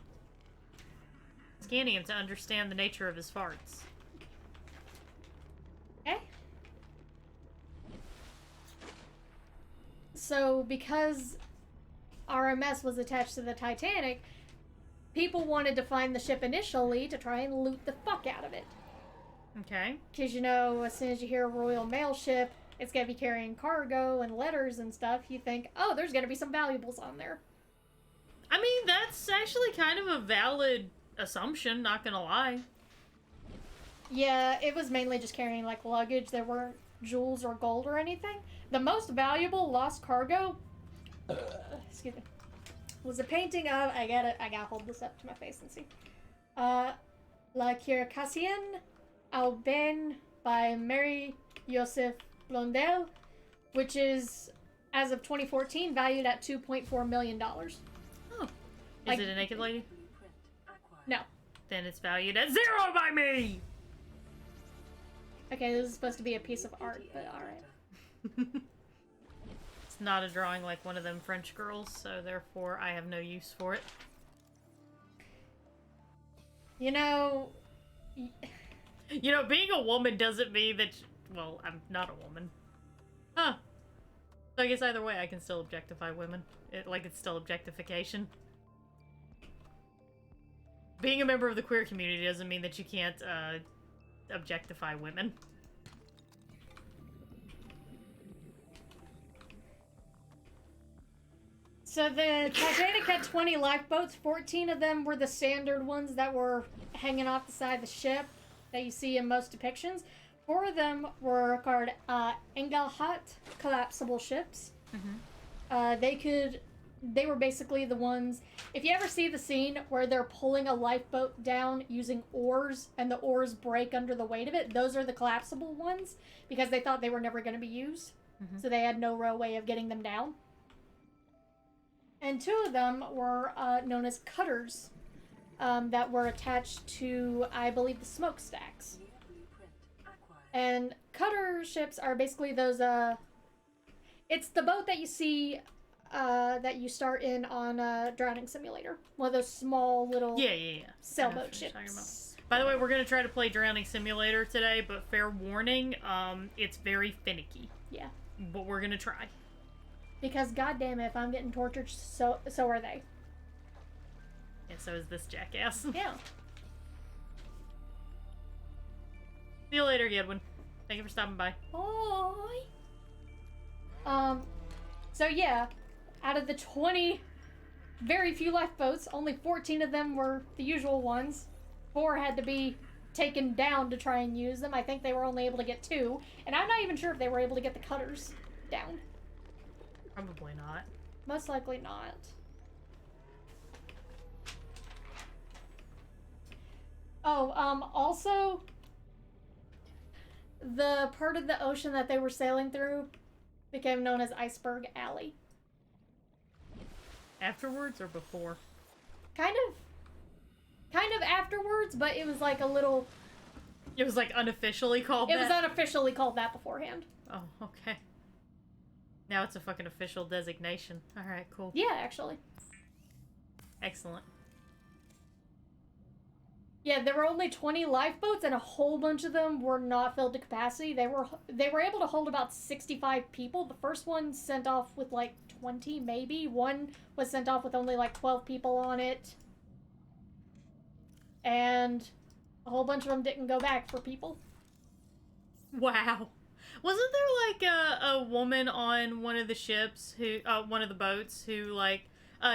[SPEAKER 5] Scanning him to understand the nature of his farts.
[SPEAKER 6] Okay. So, because RMS was attached to the Titanic, people wanted to find the ship initially to try and loot the fuck out of it.
[SPEAKER 5] Okay.
[SPEAKER 6] Because, you know, as soon as you hear a Royal Mail ship, it's going to be carrying cargo and letters and stuff, you think, oh, there's going to be some valuables on there.
[SPEAKER 5] I mean, that's actually kind of a valid assumption, not gonna lie.
[SPEAKER 6] Yeah, it was mainly just carrying, like, luggage. There weren't jewels or gold or anything. The most valuable lost cargo, excuse me, was a painting of, I gotta hold this up to my face and see, La Circassienne au Bain by Mary Joseph Blondel, which is, as of 2014, valued at $2.4 million.
[SPEAKER 5] Oh.
[SPEAKER 6] Like-
[SPEAKER 5] Is it a naked lady?
[SPEAKER 9] Blueprint acquired.
[SPEAKER 6] No.
[SPEAKER 5] Then it's valued at 0 by me!
[SPEAKER 6] Okay, this is supposed to be a piece of art, but alright.
[SPEAKER 5] It's not a drawing like one of them French girls, so therefore I have no use for it.
[SPEAKER 6] You know,
[SPEAKER 5] You know, being a woman doesn't mean that... Well, I'm not a woman. Huh. So I guess either way I can still objectify women. It's still objectification. Being a member of the queer community doesn't mean that you can't, objectify women.
[SPEAKER 6] so the Titanic had 20 lifeboats. 14 of them were the standard ones that were hanging off the side of the ship that you see in most depictions. 4 of them were called Engelhut collapsible ships. They were basically the ones, if you ever see the scene where they're pulling a lifeboat down using oars and the oars break under the weight of it, those are the collapsible ones because they thought they were never going to be used. So they had no real way of getting them down. And 2 of them were known as cutters that were attached to, I believe, the smokestacks.
[SPEAKER 9] New blueprint acquired.
[SPEAKER 6] And cutter ships are basically those, it's the boat that you see, that you start in on Drowning Simulator. One of those small little
[SPEAKER 5] Yeah. I know
[SPEAKER 6] sailboat
[SPEAKER 5] what you're talking about.
[SPEAKER 6] ships.
[SPEAKER 5] By the way, we're gonna try to play Drowning Simulator today, but fair warning, it's very finicky.
[SPEAKER 6] Yeah.
[SPEAKER 5] But we're gonna try.
[SPEAKER 6] Because goddamn it, if I'm getting tortured, so are they.
[SPEAKER 5] And so is this jackass.
[SPEAKER 6] Yeah.
[SPEAKER 5] See you later, Gedwin. Thank you for stopping by.
[SPEAKER 6] Bye. So yeah, out of the 20 very few lifeboats, only 14 of them were the usual ones. 4 had to be taken down to try and use them. I think they were only able to get 2, and I'm not even sure if they were able to get the cutters down.
[SPEAKER 5] Probably not.
[SPEAKER 6] Most likely not. Oh, also, the part of the ocean that they were sailing through became known as Iceberg Alley.
[SPEAKER 5] Afterwards or before?
[SPEAKER 6] Kind of afterwards, but it was like a little...
[SPEAKER 5] It was like unofficially called that?
[SPEAKER 6] It was unofficially called that beforehand.
[SPEAKER 5] Oh, okay. Now it's a fucking official designation. Alright, cool.
[SPEAKER 6] Yeah, actually.
[SPEAKER 5] Excellent.
[SPEAKER 6] Yeah, there were only 20 lifeboats, and a whole bunch of them were not filled to capacity. They were able to hold about 65 people. The first one sent off with like 20, maybe. One was sent off with only like 12 people on it. And a whole bunch of them didn't go back for people.
[SPEAKER 5] Wow. Wasn't there like a woman on one of the ships who, one of the boats who like,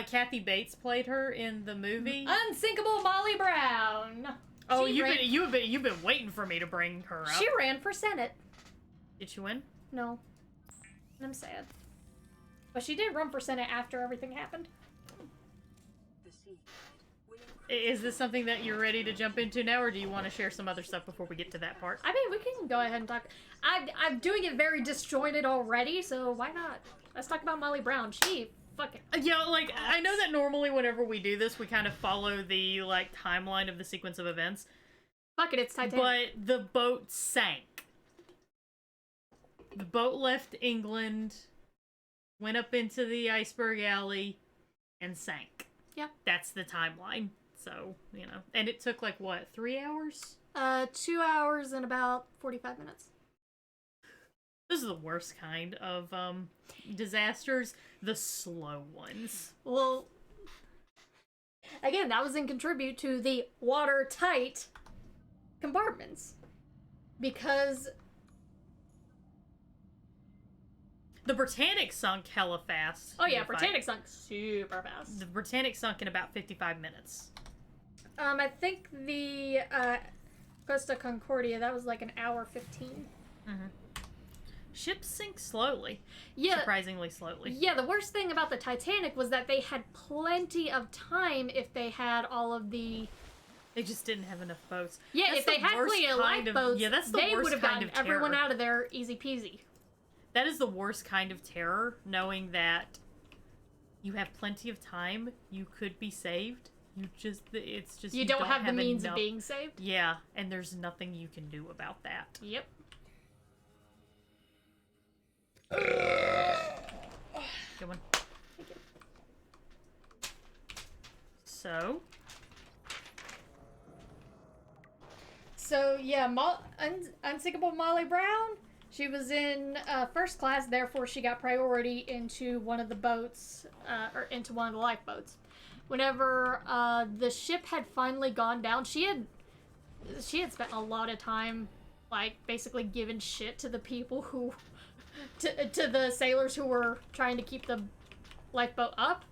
[SPEAKER 5] Kathy Bates played her in the movie?
[SPEAKER 6] Unsinkable Molly Brown.
[SPEAKER 5] Oh, you've been waiting for me to bring her up.
[SPEAKER 6] She ran for Senate.
[SPEAKER 5] Did she win?
[SPEAKER 6] No. I'm sad. But she did run for Senate after everything happened.
[SPEAKER 9] The sea will increase.
[SPEAKER 5] Is this something that you're ready to jump into now, or do you want to share some other stuff before we get to that part?
[SPEAKER 6] I mean, we can go ahead and talk. I'm doing it very disjointed already, so why not? Let's talk about Molly Brown. She fucking...
[SPEAKER 5] Yeah, like, I know that normally whenever we do this, we kind of follow the, like, timeline of the sequence of events.
[SPEAKER 6] Fuck it, it's Titanic.
[SPEAKER 5] But the boat sank. The boat left England, went up into the iceberg alley, and sank.
[SPEAKER 6] Yeah.
[SPEAKER 5] That's the timeline. So, you know. And it took, like, what, 3 hours?
[SPEAKER 6] 2 hours and about 45 minutes.
[SPEAKER 5] This is the worst kind of, disasters. The slow ones.
[SPEAKER 6] Well, again, that was in contribute to the watertight compartments. Because...
[SPEAKER 5] The Britannic sunk hella fast.
[SPEAKER 6] Oh yeah, Britannic sunk super fast.
[SPEAKER 5] The Britannic sunk in about 55 minutes.
[SPEAKER 6] I think the, Costa Concordia, that was like an hour 15.
[SPEAKER 5] Mm-hmm. Ships sink slowly.
[SPEAKER 6] Yeah.
[SPEAKER 5] Surprisingly slowly.
[SPEAKER 6] Yeah, the worst thing about the Titanic was that they had plenty of time if they had all of the...
[SPEAKER 5] They just didn't have enough boats.
[SPEAKER 6] Yeah,
[SPEAKER 5] That's
[SPEAKER 6] if they had plenty of lifeboats,
[SPEAKER 5] yeah, that's the
[SPEAKER 6] they
[SPEAKER 5] worst
[SPEAKER 6] would have
[SPEAKER 5] kind
[SPEAKER 6] gotten
[SPEAKER 5] of terror.
[SPEAKER 6] everyone out of there easy peasy.
[SPEAKER 5] That is the worst kind of terror, knowing that you have plenty of time, you could be saved, it's just...
[SPEAKER 6] You don't have the means
[SPEAKER 5] enough...
[SPEAKER 6] of being saved?
[SPEAKER 5] Yeah, and there's nothing you can do about that.
[SPEAKER 6] Yep.
[SPEAKER 5] Good one. So
[SPEAKER 6] yeah, Unsinkable Molly Brown, she was in first class, therefore she got priority into one of the boats, or into one of the lifeboats. Whenever the ship had finally gone down, she had spent a lot of time, like, basically giving shit to the people who... to the sailors who were trying to keep the lifeboat up.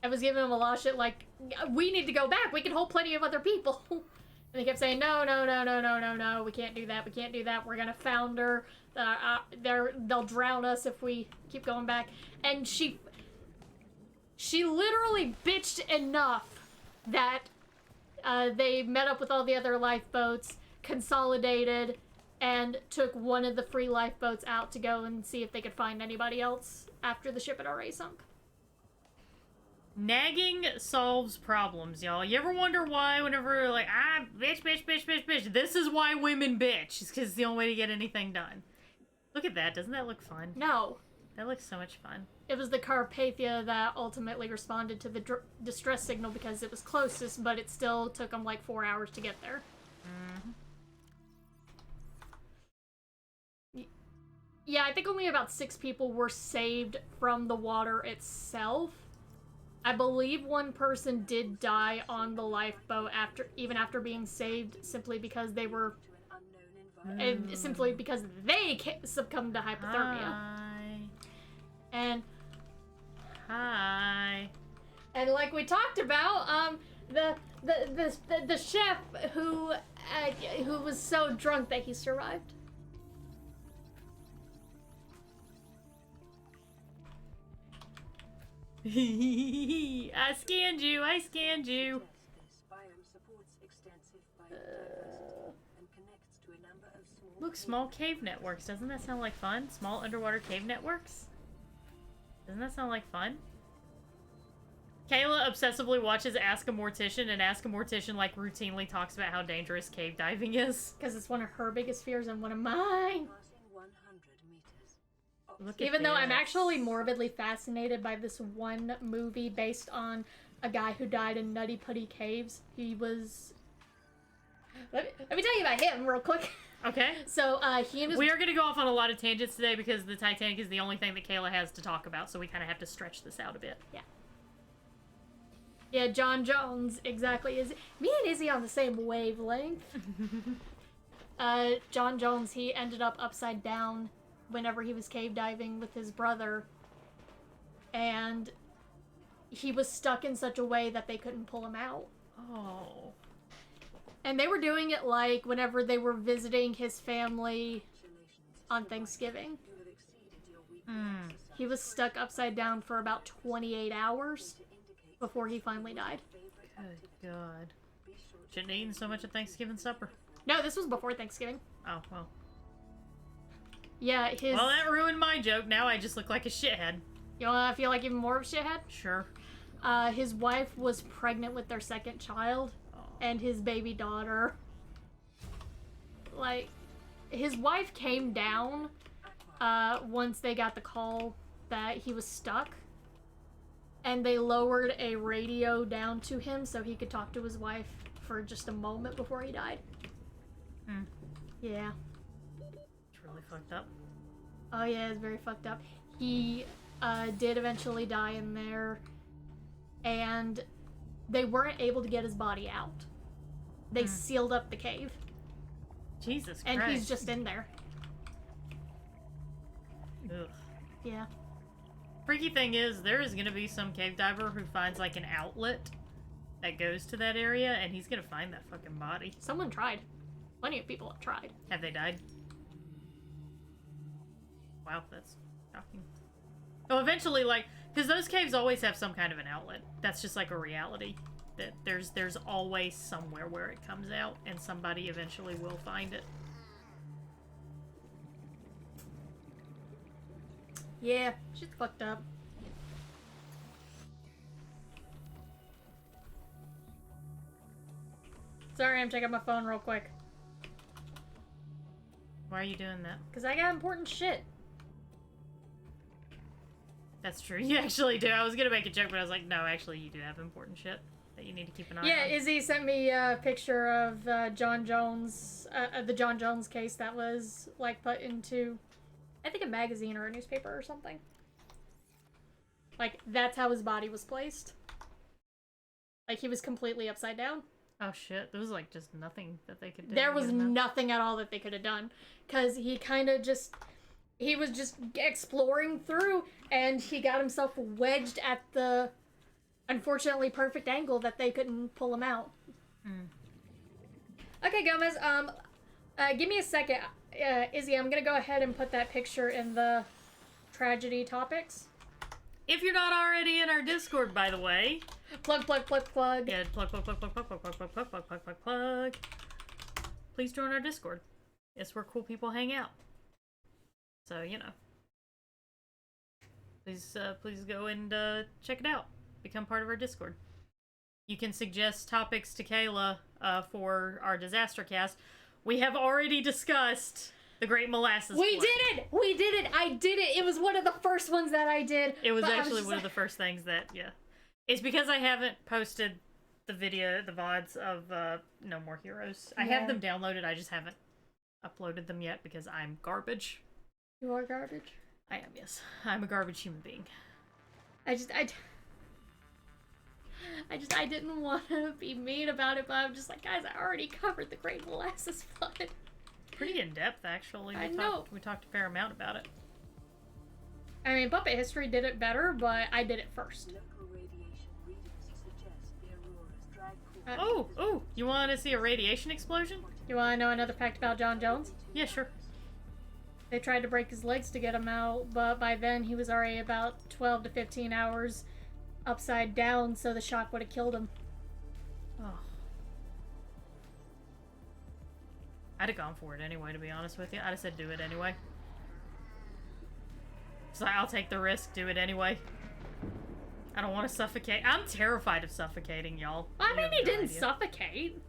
[SPEAKER 6] I was giving them a lot of shit like, we need to go back, we can hold plenty of other people. And they kept saying, no, we can't do that, we're gonna founder, they'll drown us if we keep going back. And she literally bitched enough that they met up with all the other lifeboats, consolidated, and took one of the free lifeboats out to go and see if they could find anybody else after the ship had already sunk.
[SPEAKER 5] nagging solves problems, y'all. You ever wonder why whenever you're like, bitch, this is why women bitch. It's because it's the only way to get anything done. Look at that. Doesn't that look fun?
[SPEAKER 6] No.
[SPEAKER 5] That looks so much fun.
[SPEAKER 6] It was the Carpathia that ultimately responded to the distress signal because it was closest, but it still took them like 4 hours to get there.
[SPEAKER 5] Mm-hmm.
[SPEAKER 6] Yeah, I think only about 6 people were saved from the water itself. I believe one person did die on the lifeboat even after being saved, simply because they were, simply because they succumbed to hypothermia.
[SPEAKER 5] Hi.
[SPEAKER 6] And like we talked about, the chef who was so drunk that he survived.
[SPEAKER 5] I scanned you.
[SPEAKER 9] This biome supports extensive biodiversity and connects to a number of small
[SPEAKER 5] Look, small cave networks. Doesn't that sound like fun? Small underwater cave networks? Doesn't that sound like fun? Kayla obsessively watches Ask a Mortician, and Ask a Mortician, like, routinely talks about how dangerous cave diving is.
[SPEAKER 6] Because it's one of her biggest fears and one of mine.
[SPEAKER 9] passing 100 meters.
[SPEAKER 5] Look at
[SPEAKER 6] Even though I'm
[SPEAKER 5] this.
[SPEAKER 6] actually morbidly fascinated by this one movie based on a guy who died in Nutty Putty Caves. He was... Let me tell you about him real quick.
[SPEAKER 5] Okay.
[SPEAKER 6] So, he and his...
[SPEAKER 5] We are going to go off on a lot of tangents today because the Titanic is the only thing that Kayla has to talk about, so we kind of have to stretch this out a bit.
[SPEAKER 6] Yeah. Yeah, John Jones, exactly. Me and Izzy on the same wavelength. John Jones, he ended up upside down whenever he was cave diving with his brother. And he was stuck in such a way that they couldn't pull him out.
[SPEAKER 5] Oh.
[SPEAKER 6] And they were doing it, like, whenever they were visiting his family on Thanksgiving.
[SPEAKER 9] You have exceeded your weekly exercise.
[SPEAKER 6] He was stuck upside down for about 28 hours before he finally died.
[SPEAKER 5] Good God. Shouldn't have eaten so much at Thanksgiving supper.
[SPEAKER 6] No, this was before Thanksgiving.
[SPEAKER 5] Oh, well.
[SPEAKER 6] Yeah, his...
[SPEAKER 5] Well, that ruined my joke. Now I just look like a shithead.
[SPEAKER 6] You wanna feel like even more of a shithead?
[SPEAKER 5] Sure.
[SPEAKER 6] His wife was pregnant with their second child, and his baby daughter. Like, his wife came down, once they got the call that he was stuck, and they lowered a radio down to him so he could talk to his wife for just a moment before he died. Yeah.
[SPEAKER 5] It's really fucked up.
[SPEAKER 6] Oh yeah, it's very fucked up. He did eventually die in there, and they weren't able to get his body out. They sealed up the cave,
[SPEAKER 5] Jesus Christ.
[SPEAKER 6] and he's just in there.
[SPEAKER 5] Ugh.
[SPEAKER 6] Yeah.
[SPEAKER 5] Freaky thing is, there is going to be some cave diver who finds, like, an outlet that goes to that area, and he's going to find that fucking body.
[SPEAKER 6] Someone tried. Plenty of people have tried.
[SPEAKER 5] Have they died? Wow, that's shocking. Oh, eventually, like, because those caves always have some kind of an outlet. That's just like a reality. That there's always somewhere where it comes out, and somebody eventually will find it.
[SPEAKER 6] Yeah, shit's fucked up. Sorry, I'm checking my phone real quick.
[SPEAKER 5] Why are you doing that?
[SPEAKER 6] Because I got important shit.
[SPEAKER 5] That's true. You actually do. I was gonna make a joke, but I was like, no, actually, you do have important shit that you need to keep an eye
[SPEAKER 6] Yeah,
[SPEAKER 5] on.
[SPEAKER 6] Izzy sent me a picture of John Jones, the John Jones case that was, like, put into, I think, a magazine or a newspaper or something. Like, that's how his body was placed. Like, he was completely upside down.
[SPEAKER 5] Oh shit, there was like just nothing that they could do.
[SPEAKER 6] There was
[SPEAKER 5] to get him out.
[SPEAKER 6] nothing at all that they could have done. Because he kind of just... He was just exploring through, and he got himself wedged at the unfortunately perfect angle that they couldn't pull him out. Okay, Gomez, give me a second. Izzy, I'm gonna go ahead and put that picture in the tragedy topics.
[SPEAKER 5] If you're not already in our Discord, by the way.
[SPEAKER 6] Plug, plug, plug, plug.
[SPEAKER 5] Yeah, plug. Please join our Discord. It's where cool people hang out. So, you know. Please go and check it out. Become part of our Discord. You can suggest topics to Kayla for our DisasterCast. We have already discussed the Great Molasses
[SPEAKER 6] We
[SPEAKER 5] Flood.
[SPEAKER 6] did it! We did it! I did it! It was one of the first ones that I did.
[SPEAKER 5] It was
[SPEAKER 6] but I
[SPEAKER 5] actually
[SPEAKER 6] just
[SPEAKER 5] one of the first things that, yeah. It's because I haven't posted the VODs of No More Heroes. I have
[SPEAKER 6] Yeah.
[SPEAKER 5] them downloaded, I just haven't uploaded them yet because I'm garbage.
[SPEAKER 6] You are garbage.
[SPEAKER 5] I am, yes. I'm a garbage human being.
[SPEAKER 6] I didn't want to be mean about it, but I'm just like, guys, I already covered the Great Molasses Flood.
[SPEAKER 5] Pretty in-depth, actually.
[SPEAKER 6] I know.
[SPEAKER 5] We talked a fair amount about it.
[SPEAKER 6] I mean, Puppet History did it better, but I did it first.
[SPEAKER 9] Local radiation readings suggest the Aurora's drag force
[SPEAKER 5] Oh, you want to see a radiation explosion?
[SPEAKER 6] You want to know another fact about John Jones?
[SPEAKER 5] Yeah, sure.
[SPEAKER 6] They tried to break his legs to get him out, but by then he was already about 12 to 15 hours upside down, so the shock would have killed him.
[SPEAKER 5] Oh. I'd have gone for it anyway, to be honest with you. I'd have said do it anyway. So I'll take the risk, do it anyway. I don't want to suffocate. I'm terrified of suffocating, y'all.
[SPEAKER 6] I
[SPEAKER 5] You
[SPEAKER 6] mean,
[SPEAKER 5] have
[SPEAKER 6] he
[SPEAKER 5] no
[SPEAKER 6] didn't
[SPEAKER 5] idea.
[SPEAKER 6] suffocate.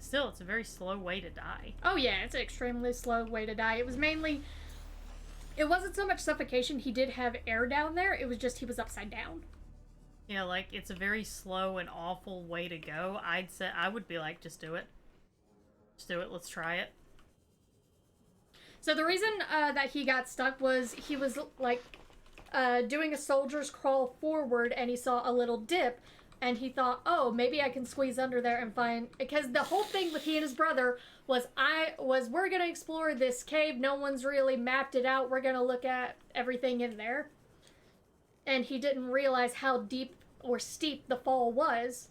[SPEAKER 5] Still, it's a very slow way to die.
[SPEAKER 6] Oh yeah, it's an extremely slow way to die. It was mainly... It wasn't so much suffocation, he did have air down there, it was just he was upside down.
[SPEAKER 5] Yeah, like, it's a very slow and awful way to go. I'd say, I would be like, just do it. Just do it, let's try it.
[SPEAKER 6] So the reason that he got stuck was he was, like, doing a soldier's crawl forward and he saw a little dip and he thought, oh, maybe I can squeeze under there and find... Because the whole thing with he and his brother was, we're gonna explore this cave, no one's really mapped it out, we're gonna look at everything in there. And he didn't realize how deep or steep the fall was.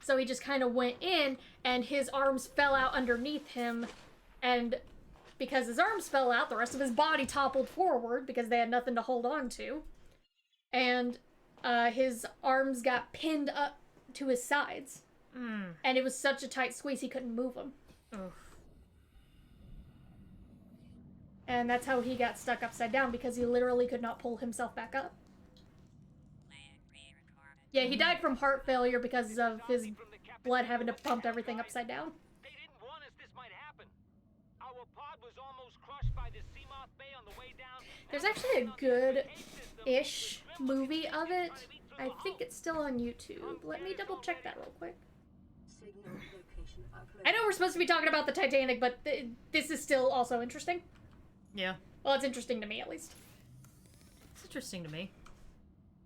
[SPEAKER 6] So he just kind of went in and his arms fell out underneath him, and because his arms fell out, the rest of his body toppled forward because they had nothing to hold on to. And his arms got pinned up to his sides. And it was such a tight squeeze he couldn't move them.
[SPEAKER 5] Oof.
[SPEAKER 6] And that's how he got stuck upside down, because he literally could not pull himself back up. Yeah, he died from heart failure because of his blood having to pump everything upside down.
[SPEAKER 10] They didn't warn us this might happen. Our pod was almost crushed by the Seamoth Bay on the way down.
[SPEAKER 6] There's actually a good-ish movie of it. I think it's still on YouTube. Let me double check that real quick.
[SPEAKER 9] Signal location uploaded.
[SPEAKER 6] I know we're supposed to be talking about the Titanic, but this is still also interesting.
[SPEAKER 5] Yeah.
[SPEAKER 6] Well, it's interesting to me, at least.
[SPEAKER 5] It's interesting to me.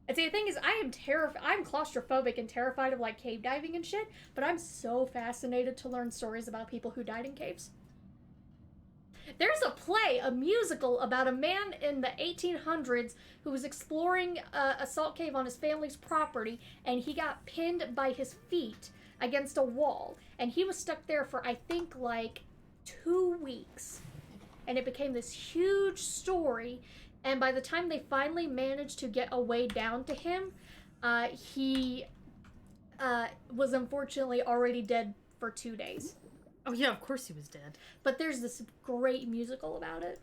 [SPEAKER 6] And see, the thing is, I'm claustrophobic and terrified of, like, cave diving and shit, but I'm so fascinated to learn stories about people who died in caves. There's a play, a musical, about a man in the 1800s who was exploring a salt cave on his family's property, and he got pinned by his feet against a wall, and he was stuck there for, I think, like, 2 weeks. And it became this huge story, and by the time they finally managed to get a way down to him, he was unfortunately already dead for 2 days.
[SPEAKER 5] Oh yeah, of course he was dead.
[SPEAKER 6] But there's this great musical about it.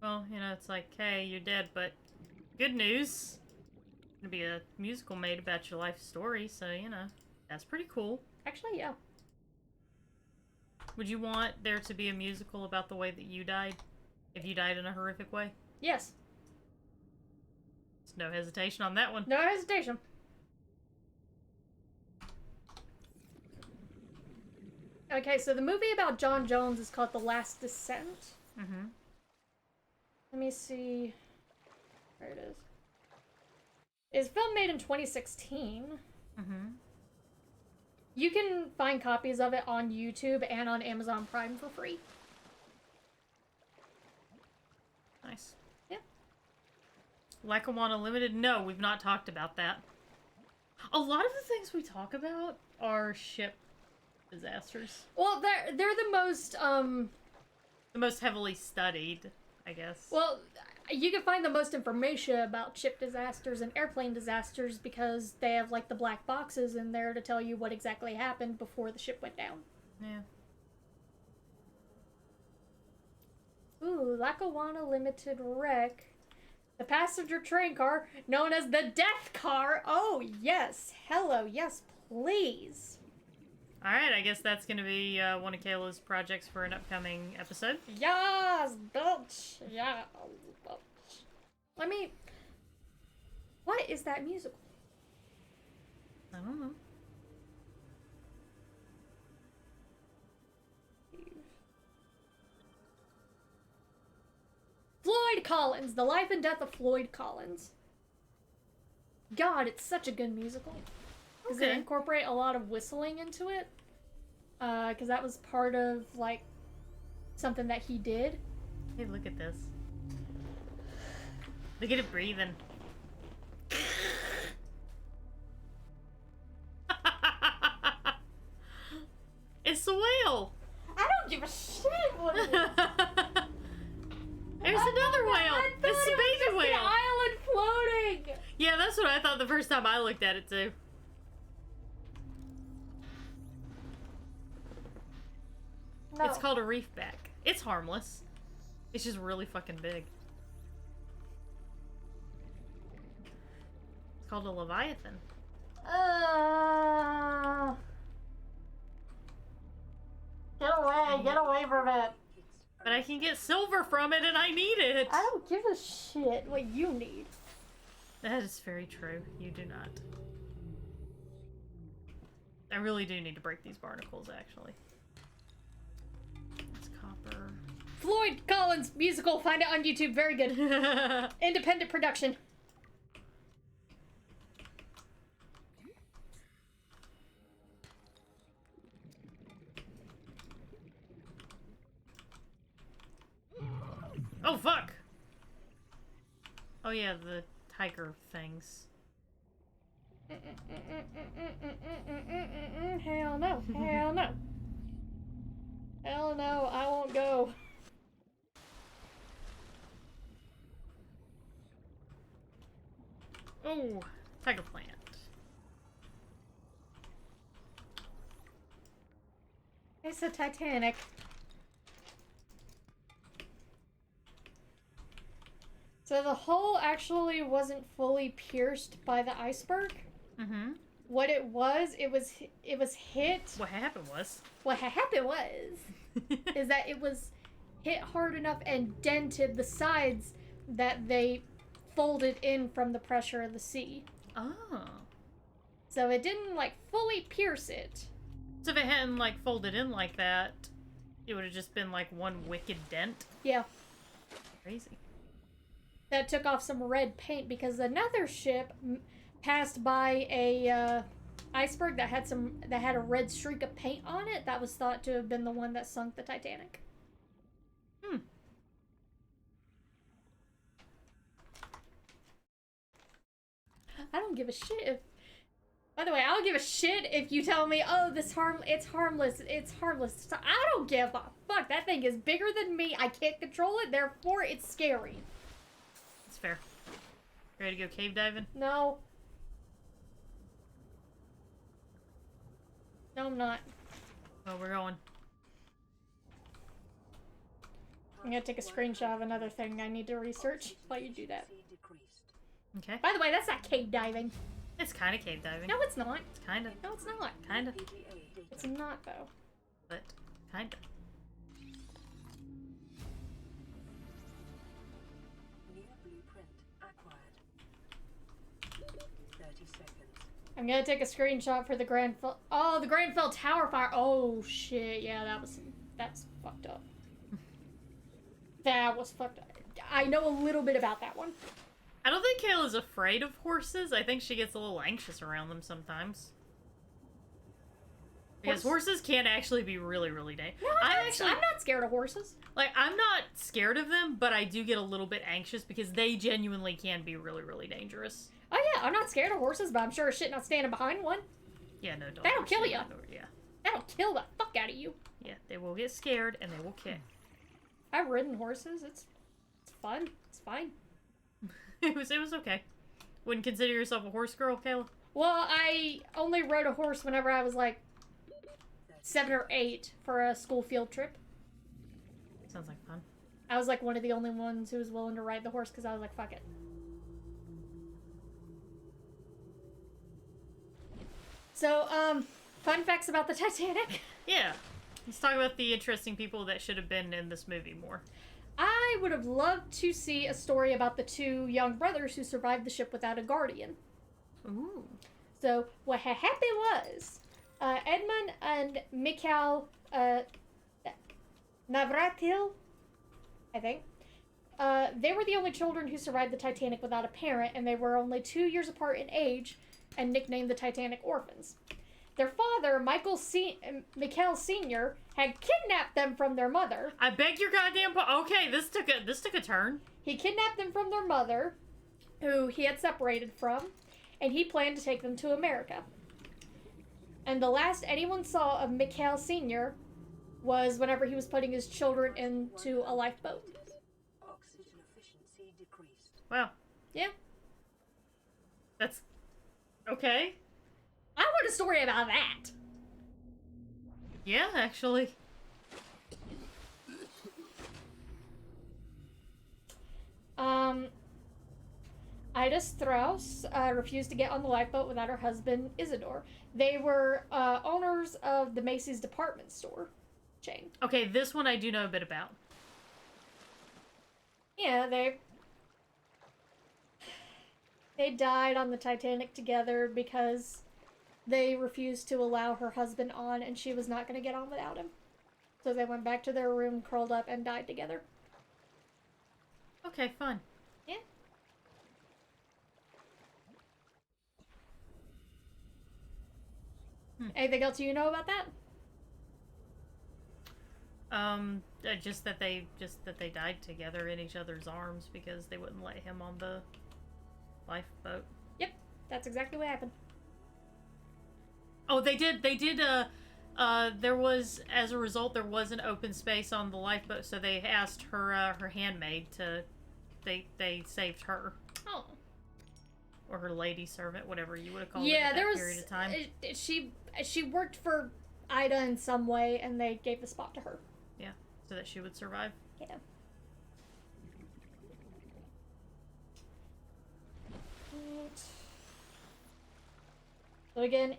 [SPEAKER 5] Well, you know, it's like, hey, you're dead, but good news. There's gonna be a musical made about your life story, so, you know, that's pretty cool.
[SPEAKER 6] Actually, yeah.
[SPEAKER 5] Would you want there to be a musical about the way that you died? If you died in a horrific way?
[SPEAKER 6] Yes.
[SPEAKER 5] There's no hesitation on that one.
[SPEAKER 6] No hesitation. Okay, so the movie about John Jones is called The Last Descent.
[SPEAKER 5] Mm-hmm.
[SPEAKER 6] Let me see. There it is. It's a film made in 2016.
[SPEAKER 5] Mm-hmm.
[SPEAKER 6] You can find copies of it on YouTube and on Amazon Prime for free.
[SPEAKER 5] Nice.
[SPEAKER 6] Yeah.
[SPEAKER 5] Lackawanna Limited? No, we've not talked about that. A lot of the things we talk about are ship disasters.
[SPEAKER 6] Well, they're the most
[SPEAKER 5] heavily studied, I guess.
[SPEAKER 6] well, you can find the most information about ship disasters and airplane disasters because they have, like, the black boxes in there to tell you what exactly happened before the ship went down.
[SPEAKER 5] Yeah.
[SPEAKER 6] Ooh, Lackawanna Limited wreck. The passenger train car, known as the Death Car. Oh, yes. Hello, yes, please.
[SPEAKER 5] Alright, I guess that's gonna be one of Kayla's projects for an upcoming episode.
[SPEAKER 6] Yes, bitch. Yeah, bitch. What is that musical?
[SPEAKER 5] I don't know.
[SPEAKER 6] Floyd Collins, The Life and Death of Floyd Collins. God, it's such a good musical. Because they
[SPEAKER 5] Okay.
[SPEAKER 6] incorporate a lot of whistling into it. Because that was part of, like, something that he did.
[SPEAKER 5] Hey, look at this. Look at it breathing. It's the whale!
[SPEAKER 6] I don't give a shit what it is.
[SPEAKER 5] There's another whale! It's the baby whale!
[SPEAKER 6] An island floating!
[SPEAKER 5] Yeah, that's what I thought the first time I looked at it too.
[SPEAKER 6] No.
[SPEAKER 5] It's called a reefback. It's harmless. It's just really fucking big. It's called a leviathan.
[SPEAKER 6] Get away from it.
[SPEAKER 5] But I can get silver from it and I need it!
[SPEAKER 6] I don't give a shit what you need.
[SPEAKER 5] That is very true. You do not. I really do need to break these barnacles, actually. It's copper.
[SPEAKER 6] Floyd Collins musical. Find it on YouTube. Very good. Independent production.
[SPEAKER 5] Oh, fuck! Oh yeah, the tiger things.
[SPEAKER 6] Hell no. Hell no. Hell no, I won't go.
[SPEAKER 5] Oh, tiger plant.
[SPEAKER 6] It's the Titanic. So the hull actually wasn't fully pierced by the iceberg.
[SPEAKER 5] Mm-hmm.
[SPEAKER 6] What it was hit.
[SPEAKER 5] What happened was
[SPEAKER 6] Is that it was hit hard enough and dented the sides that they folded in from the pressure of the sea.
[SPEAKER 5] Oh.
[SPEAKER 6] So it didn't like fully pierce it.
[SPEAKER 5] So if it hadn't like folded in like that, it would have just been like one wicked dent.
[SPEAKER 6] Yeah.
[SPEAKER 5] Crazy.
[SPEAKER 6] That took off some red paint because another ship passed by a iceberg that had a red streak of paint on it. That was thought to have been the one that sunk the Titanic.
[SPEAKER 5] Hmm.
[SPEAKER 6] I don't give a shit if. By the way, I'll give a shit if you tell me, oh, it's harmless. So I don't give a fuck. That thing is bigger than me. I can't control it. Therefore, it's scary.
[SPEAKER 5] That's fair. Ready to go cave diving?
[SPEAKER 6] No. No, I'm not.
[SPEAKER 5] Well, we're going.
[SPEAKER 6] I'm gonna take a screenshot of another thing I need to research while you do that.
[SPEAKER 5] Okay.
[SPEAKER 6] By the way, that's not cave diving.
[SPEAKER 5] It's kind of cave diving.
[SPEAKER 6] No, it's not.
[SPEAKER 5] It's kind of.
[SPEAKER 6] No, it's not.
[SPEAKER 5] Kind of.
[SPEAKER 6] It's not, though.
[SPEAKER 5] But kind of.
[SPEAKER 6] I'm gonna take a screenshot for the Grenfell. Oh, the Grenfell Tower fire. Oh shit! Yeah, that's fucked up. That was fucked up. I know a little bit about that one.
[SPEAKER 5] I don't think Kayla's afraid of horses. I think she gets a little anxious around them sometimes. Because horses can actually be really, really dangerous.
[SPEAKER 6] No, I'm not scared of horses.
[SPEAKER 5] Like, I'm not scared of them, but I do get a little bit anxious because they genuinely can be really, really dangerous.
[SPEAKER 6] Oh yeah, I'm not scared of horses, but I'm sure as shit not standing behind one.
[SPEAKER 5] Yeah, no, don't.
[SPEAKER 6] That'll kill you.
[SPEAKER 5] Yeah.
[SPEAKER 6] That'll kill the fuck out of you.
[SPEAKER 5] Yeah, they will get scared and they will kick.
[SPEAKER 6] I've ridden horses. It's fun. It's fine.
[SPEAKER 5] It was okay. Wouldn't consider yourself a horse girl, Kayla?
[SPEAKER 6] Well, I only rode a horse whenever I was like 7 or 8 for a school field trip.
[SPEAKER 5] Sounds like fun.
[SPEAKER 6] I was like one of the only ones who was willing to ride the horse because I was like, fuck it. So, fun facts about the Titanic.
[SPEAKER 5] Yeah. Let's talk about the interesting people that should have been in this movie more.
[SPEAKER 6] I would have loved to see a story about the 2 young brothers who survived the ship without a guardian.
[SPEAKER 5] Ooh.
[SPEAKER 6] So, what had happened was, Edmund and Mikhail Navratil, I think, they were the only children who survived the Titanic without a parent, and they were only 2 years apart in age, and nicknamed the Titanic orphans. Their father, Mikhail Sr., had kidnapped them from their mother.
[SPEAKER 5] I beg your goddamn okay, this took a turn.
[SPEAKER 6] He kidnapped them from their mother, who he had separated from, and he planned to take them to America. And the last anyone saw of Mikhail Sr. was whenever he was putting his children into a lifeboat.
[SPEAKER 9] Oxygen efficiency decreased.
[SPEAKER 5] Wow.
[SPEAKER 6] Yeah.
[SPEAKER 5] That's okay.
[SPEAKER 6] I want a story about that.
[SPEAKER 5] Yeah, actually.
[SPEAKER 6] Ida Strauss refused to get on the lifeboat without her husband, Isidore. They were owners of the Macy's department store chain.
[SPEAKER 5] Okay, this one I do know a bit about.
[SPEAKER 6] Yeah, they died on the Titanic together because they refused to allow her husband on, and she was not going to get on without him. So they went back to their room, curled up, and died together.
[SPEAKER 5] Okay, fun.
[SPEAKER 6] Yeah. Anything else you know about that?
[SPEAKER 5] Just that they died together in each other's arms because they wouldn't let him on the lifeboat.
[SPEAKER 6] Yep, that's exactly what happened.
[SPEAKER 5] Oh, they did, there was, as a result, there was an open space on the lifeboat, so they asked her handmaid to, they saved her.
[SPEAKER 6] Oh.
[SPEAKER 5] Or her lady servant, whatever you would have called it
[SPEAKER 6] Yeah,
[SPEAKER 5] at
[SPEAKER 6] there
[SPEAKER 5] that
[SPEAKER 6] was,
[SPEAKER 5] period of time.
[SPEAKER 6] she worked for Ida in some way, and they gave the spot to her.
[SPEAKER 5] Yeah, so that she would survive.
[SPEAKER 6] Yeah. So again,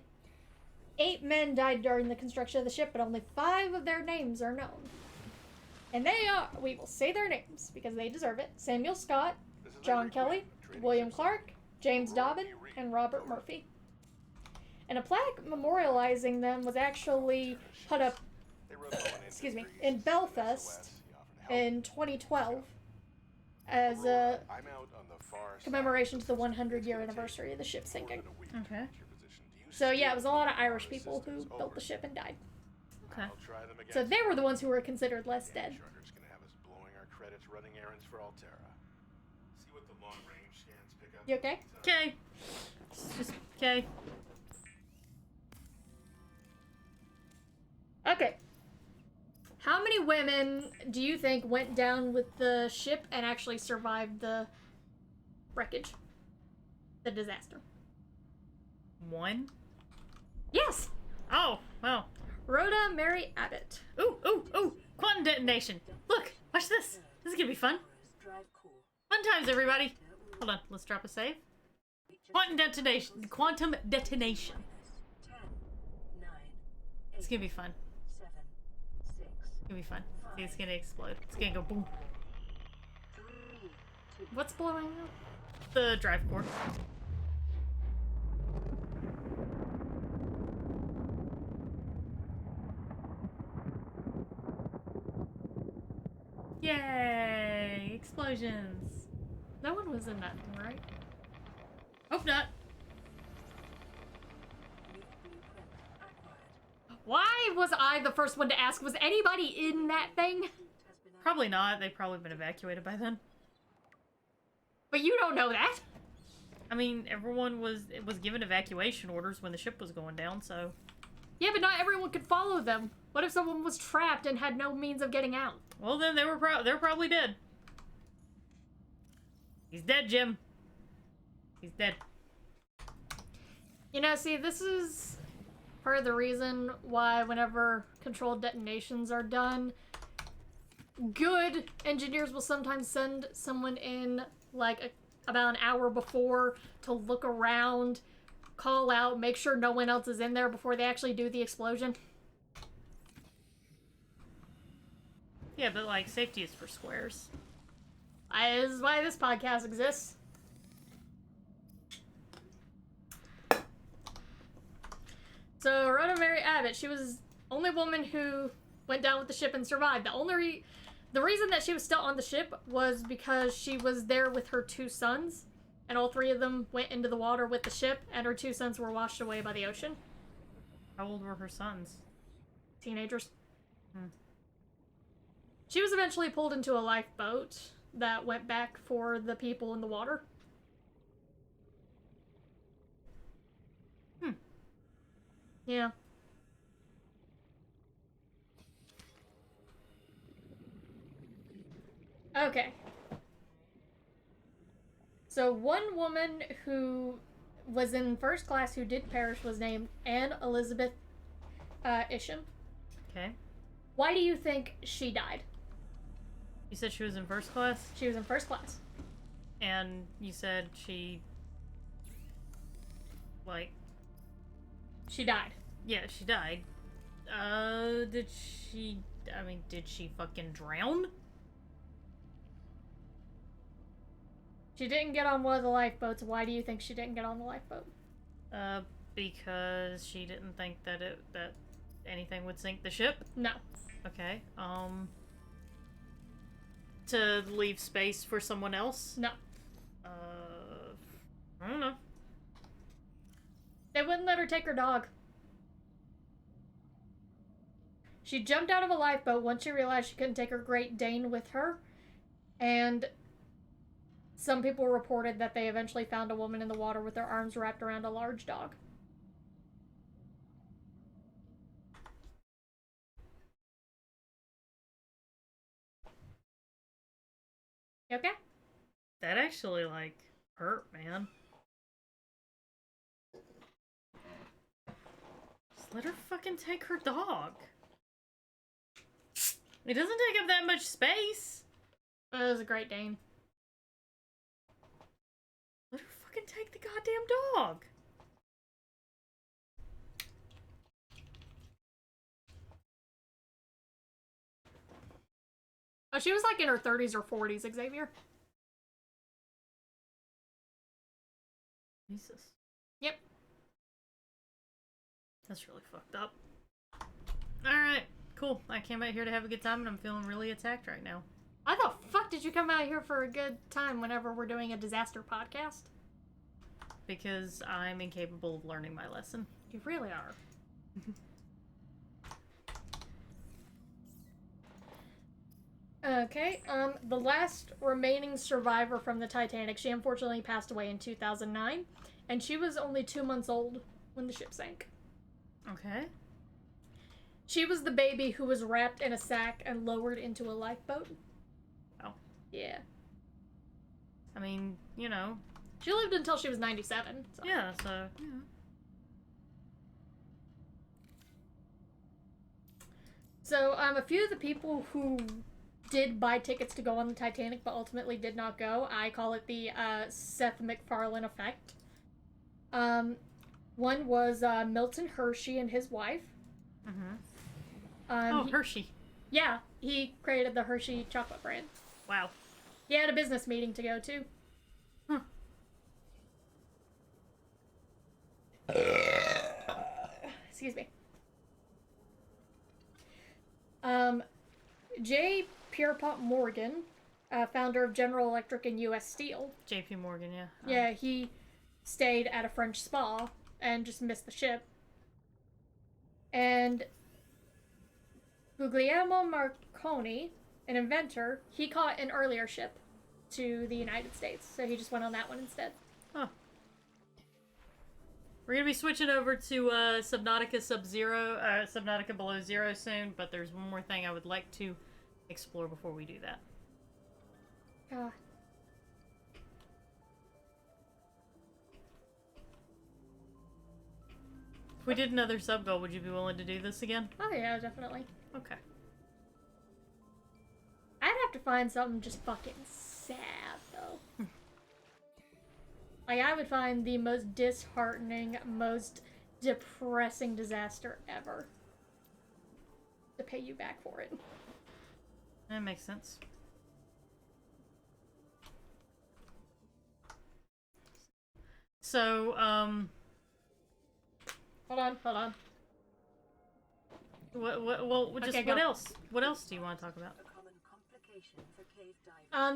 [SPEAKER 6] 8 men died during the construction of the ship, but only 5 of their names are known. And they are, we will say their names because they deserve it: Samuel Scott, John Kelly, William Clark, James Dobbin, and Robert Murphy. And a plaque memorializing them was actually put up, in Belfast in 2012 as a commemoration to the 100-year anniversary of the ship sinking.
[SPEAKER 5] Okay.
[SPEAKER 6] So yeah, it was a lot of Irish people who built the ship and died.
[SPEAKER 5] Okay.
[SPEAKER 6] So they were the ones who were considered less dead.
[SPEAKER 11] Charter's gonna have us blowing our credits running errands for Altera. See what the long range scans pick up.
[SPEAKER 6] You okay?
[SPEAKER 5] Okay. Just, okay.
[SPEAKER 6] Okay. How many women do you think went down with the ship and actually survived the wreckage? The disaster?
[SPEAKER 5] 1?
[SPEAKER 6] Yes!
[SPEAKER 5] Oh, well.
[SPEAKER 6] Rhoda Mary Abbott.
[SPEAKER 5] Ooh, ooh, ooh! Quantum detonation. Look, watch this. This is gonna be fun. Fun times, everybody. Hold on, let's drop a save. Quantum detonation. Quantum detonation. It's gonna be fun. It's gonna be fun. See, it's gonna explode. It's gonna go boom.
[SPEAKER 6] What's blowing up?
[SPEAKER 5] The drive core. Yay! Explosions.
[SPEAKER 6] No one was in that thing, right?
[SPEAKER 5] Hope not.
[SPEAKER 6] Why was I the first one to ask? Was anybody in that thing?
[SPEAKER 5] Probably not. They've probably been evacuated by then.
[SPEAKER 6] But you don't know that.
[SPEAKER 5] I mean, everyone was given evacuation orders when the ship was going down, so...
[SPEAKER 6] Yeah, but not everyone could follow them. What if someone was trapped and had no means of getting out?
[SPEAKER 5] Well, then they're probably dead. He's dead, Jim. He's dead.
[SPEAKER 6] You know, see, this is part of the reason why whenever controlled detonations are done, good engineers will sometimes send someone in, like, about an hour before to look around, call out, make sure no one else is in there before they actually do the explosion.
[SPEAKER 5] Yeah, but, like, safety is for squares.
[SPEAKER 6] This is why this podcast exists. So, Rhoda Mary Abbott, she was the only woman who went down with the ship and survived. The reason that she was still on the ship was because she was there with her 2 sons, and all 3 of them went into the water with the ship, and her 2 sons were washed away by the ocean.
[SPEAKER 5] How old were her sons?
[SPEAKER 6] Teenagers. She was eventually pulled into a lifeboat that went back for the people in the water. Yeah. Okay. So one woman who was in first class who did perish was named Anne Elizabeth Isham.
[SPEAKER 5] Okay.
[SPEAKER 6] Why do you think she died?
[SPEAKER 5] You said she was in first class?
[SPEAKER 6] She was in first class.
[SPEAKER 5] And you said she... like...
[SPEAKER 6] She died.
[SPEAKER 5] Yeah, she died. Did she... I mean, did she fucking drown?
[SPEAKER 6] She didn't get on one of the lifeboats. Why do you think she didn't get on the lifeboat?
[SPEAKER 5] Because she didn't think that that anything would sink the ship?
[SPEAKER 6] No.
[SPEAKER 5] Okay, to leave space for someone else?
[SPEAKER 6] No.
[SPEAKER 5] I don't know.
[SPEAKER 6] They wouldn't let her take her dog. She jumped out of a lifeboat once she realized she couldn't take her Great Dane with her, and some people reported that they eventually found a woman in the water with their arms wrapped around a large dog. You okay?
[SPEAKER 5] That actually, like, hurt, man. Just let her fucking take her dog. It doesn't take up that much space.
[SPEAKER 6] It was a Great Dane.
[SPEAKER 5] Let her fucking take the goddamn dog.
[SPEAKER 6] Oh, she was like in her 30s or 40s, Xavier.
[SPEAKER 5] Jesus.
[SPEAKER 6] Yep.
[SPEAKER 5] That's really fucked up. Alright, cool. I came out here to have a good time and I'm feeling really attacked right now.
[SPEAKER 6] Why the fuck did you come out here for a good time whenever we're doing a disaster podcast?
[SPEAKER 5] Because I'm incapable of learning my lesson.
[SPEAKER 6] You really are. Okay, the last remaining survivor from the Titanic, she unfortunately passed away in 2009, and she was only 2 months old when the ship sank.
[SPEAKER 5] Okay.
[SPEAKER 6] She was the baby who was wrapped in a sack and lowered into a lifeboat.
[SPEAKER 5] Oh.
[SPEAKER 6] Yeah.
[SPEAKER 5] I mean, you know.
[SPEAKER 6] She lived until she was 97. So.
[SPEAKER 5] Yeah, so, yeah.
[SPEAKER 6] So, a few of the people who did buy tickets to go on the Titanic but ultimately did not go, I call it the Seth MacFarlane effect. One was Milton Hershey and his wife.
[SPEAKER 5] Mm-hmm. Hershey.
[SPEAKER 6] Yeah, he created the Hershey chocolate brand.
[SPEAKER 5] Wow.
[SPEAKER 6] He had a business meeting to go to.
[SPEAKER 5] Huh.
[SPEAKER 6] Excuse me. J. Pierpont Morgan, founder of General Electric and U.S. Steel.
[SPEAKER 5] J.P. Morgan, yeah.
[SPEAKER 6] Yeah, he stayed at a French spa and just missed the ship. And Guglielmo Marconi, an inventor, he caught an earlier ship to the United States, so he just went on that one instead.
[SPEAKER 5] Huh. We're gonna be switching over to Subnautica Sub-Zero, Subnautica Below Zero soon, but there's one more thing I would like to explore before we do that. If we did another sub goal, would you be willing to do this again?
[SPEAKER 6] Oh yeah, definitely.
[SPEAKER 5] Okay.
[SPEAKER 6] I'd have to find something just fucking sad, though. Like, I would find the most disheartening, most depressing disaster ever to pay you back for it.
[SPEAKER 5] That makes sense. So,
[SPEAKER 6] Hold on.
[SPEAKER 5] What else? What else do you want to talk about?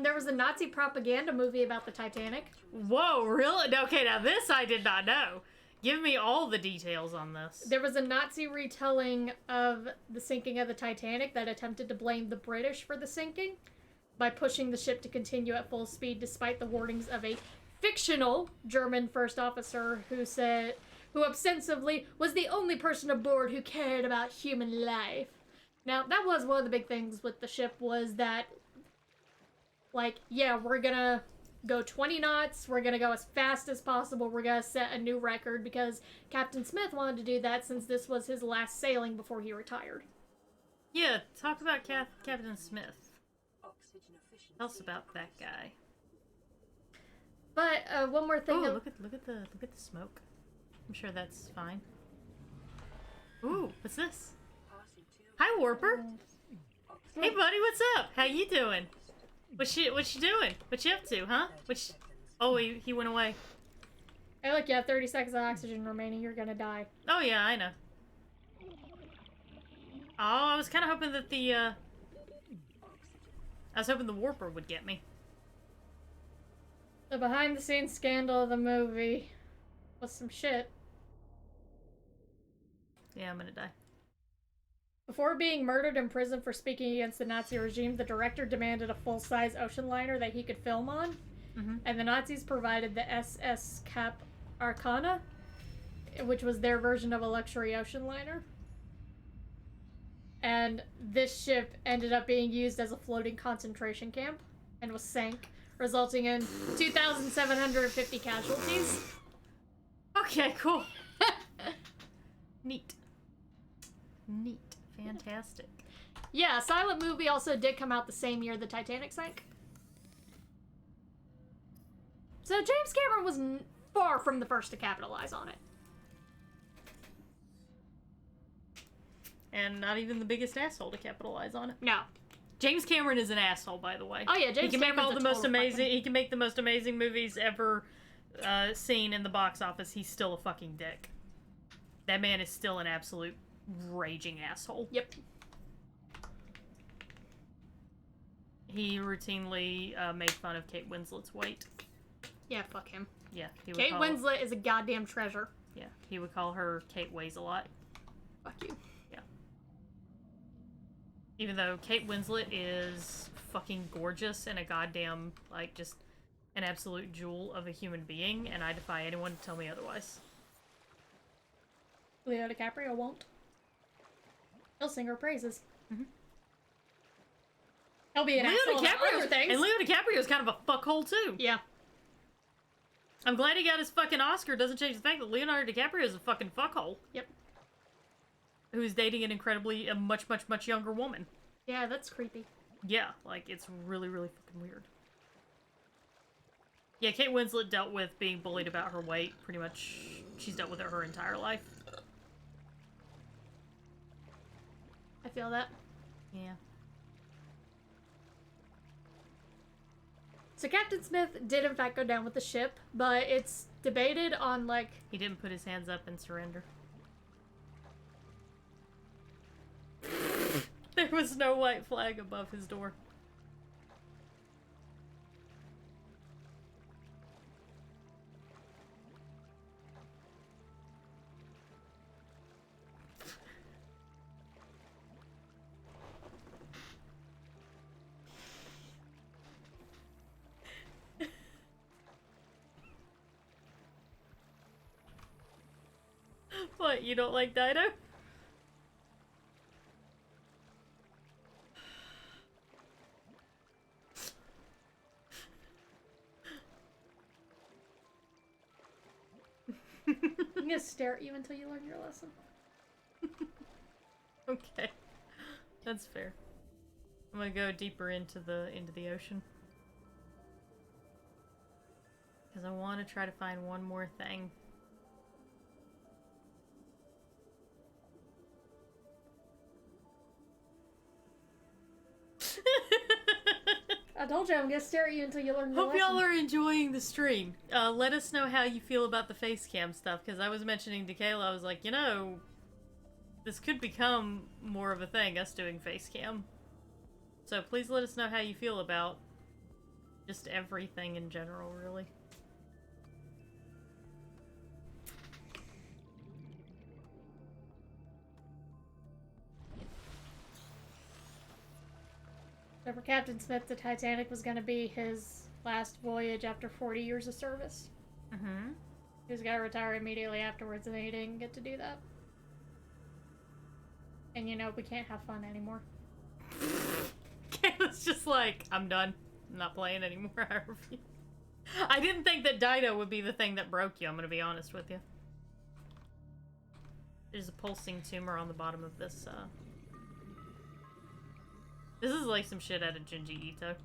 [SPEAKER 6] There was a Nazi propaganda movie about the Titanic.
[SPEAKER 5] Whoa, really? Okay, now this I did not know. Give me all the details on this.
[SPEAKER 6] There was a Nazi retelling of the sinking of the Titanic that attempted to blame the British for the sinking by pushing the ship to continue at full speed despite the warnings of a fictional German first officer who ostensibly was the only person aboard who cared about human life. Now, that was one of the big things with the ship, was that, like, yeah, we're gonna go 20 knots, we're gonna go as fast as possible, we're gonna set a new record, because Captain Smith wanted to do that since this was his last sailing before he retired.
[SPEAKER 5] Yeah, talk about Captain Smith. Tell us about that guy.
[SPEAKER 6] But one more thing.
[SPEAKER 5] Oh, look at the smoke. I'm sure that's fine. Ooh, what's this? Hi, Warper. Hey, buddy, what's up? How you doing? What you doing? What you up to, huh? Oh, he went away.
[SPEAKER 6] Hey, look, you have 30 seconds of oxygen remaining. You're gonna die.
[SPEAKER 5] Oh yeah, I know. Oh, I was kind of hoping that I was hoping the Warper would get me.
[SPEAKER 6] The behind-the-scenes scandal of the movie was some shit.
[SPEAKER 5] Yeah, I'm gonna die.
[SPEAKER 6] Before being murdered in prison for speaking against the Nazi regime, the director demanded a full-size ocean liner that he could film on, and the Nazis provided the SS Cap Arcana, which was their version of a luxury ocean liner. And this ship ended up being used as a floating concentration camp and was sank, resulting in 2,750 casualties.
[SPEAKER 5] Okay, cool. Neat. Fantastic.
[SPEAKER 6] Yeah, a silent movie also did come out the same year the Titanic sank. So James Cameron was far from the first to capitalize on it.
[SPEAKER 5] And not even the biggest asshole to capitalize on it.
[SPEAKER 6] No.
[SPEAKER 5] James Cameron is an asshole, by the way.
[SPEAKER 6] Oh yeah, James Cameron's
[SPEAKER 5] He can make the most amazing movies ever seen in the box office. He's still a fucking dick. That man is still an absolute raging asshole.
[SPEAKER 6] Yep.
[SPEAKER 5] He routinely made fun of Kate Winslet's weight.
[SPEAKER 6] Yeah, fuck him.
[SPEAKER 5] Yeah,
[SPEAKER 6] Kate Winslet is a goddamn treasure.
[SPEAKER 5] Yeah, he would call her Kate weighs a lot.
[SPEAKER 6] Fuck you.
[SPEAKER 5] Yeah. Even though Kate Winslet is fucking gorgeous and a goddamn, like, just an absolute jewel of a human being, and I defy anyone to tell me otherwise.
[SPEAKER 6] Leo DiCaprio won't. He'll sing her praises. He'll be an asshole about other things.
[SPEAKER 5] And Leo DiCaprio's kind of a fuckhole, too.
[SPEAKER 6] Yeah.
[SPEAKER 5] I'm glad he got his fucking Oscar. Doesn't change the fact that Leonardo DiCaprio is a fucking fuckhole.
[SPEAKER 6] Yep.
[SPEAKER 5] Who's dating a much younger woman.
[SPEAKER 6] Yeah, that's creepy.
[SPEAKER 5] Yeah, like, it's really fucking weird. Yeah, Kate Winslet dealt with being bullied about her weight. Pretty much, she's dealt with it her entire life.
[SPEAKER 6] I feel that.
[SPEAKER 5] Yeah.
[SPEAKER 6] So Captain Smith did in fact go down with the ship, but it's debated on, like...
[SPEAKER 5] He didn't put his hands up and surrender. There was no white flag above his door. What, you don't like Dido?
[SPEAKER 6] I'm gonna stare at you until you learn your lesson.
[SPEAKER 5] Okay. That's fair. I'm gonna go deeper into the ocean. Because I want to try to find one more thing.
[SPEAKER 6] I told you I'm gonna stare at you until you learn your
[SPEAKER 5] Hope
[SPEAKER 6] lesson.
[SPEAKER 5] y'all are enjoying the stream. Let us know how you feel about the Facecam stuff, because I was mentioning to Kayla, I was like, you know, this could become more of a thing, us doing Facecam. So please let us know how you feel about just everything in general, really.
[SPEAKER 6] So for Captain Smith, the Titanic was going to be his last voyage after 40 years of service.
[SPEAKER 5] Mm-hmm.
[SPEAKER 6] He was going to retire immediately afterwards, and he didn't get to do that. And you know, we can't have fun anymore.
[SPEAKER 5] Kayla's just like, I'm done. I'm not playing anymore. I refuse. I didn't think that Dido would be the thing that broke you, I'm going to be honest with you. There's a pulsing tumor on the bottom of this, This is like some shit out of Junji Ito.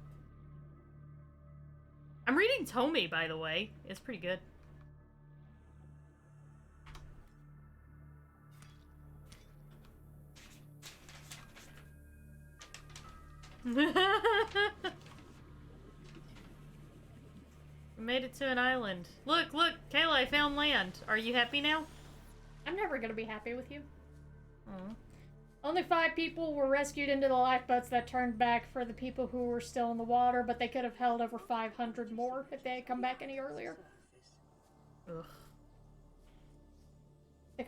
[SPEAKER 5] I'm reading Tomy, by the way. It's pretty good. We made it to an island. Look, Kayla, I found land. Are you happy now?
[SPEAKER 6] I'm never gonna be happy with you.
[SPEAKER 5] Aw.
[SPEAKER 6] Only 5 people were rescued into the lifeboats that turned back for the people who were still in the water, but they could have held over 500 more if they had come back any earlier.
[SPEAKER 5] Ugh.
[SPEAKER 6] The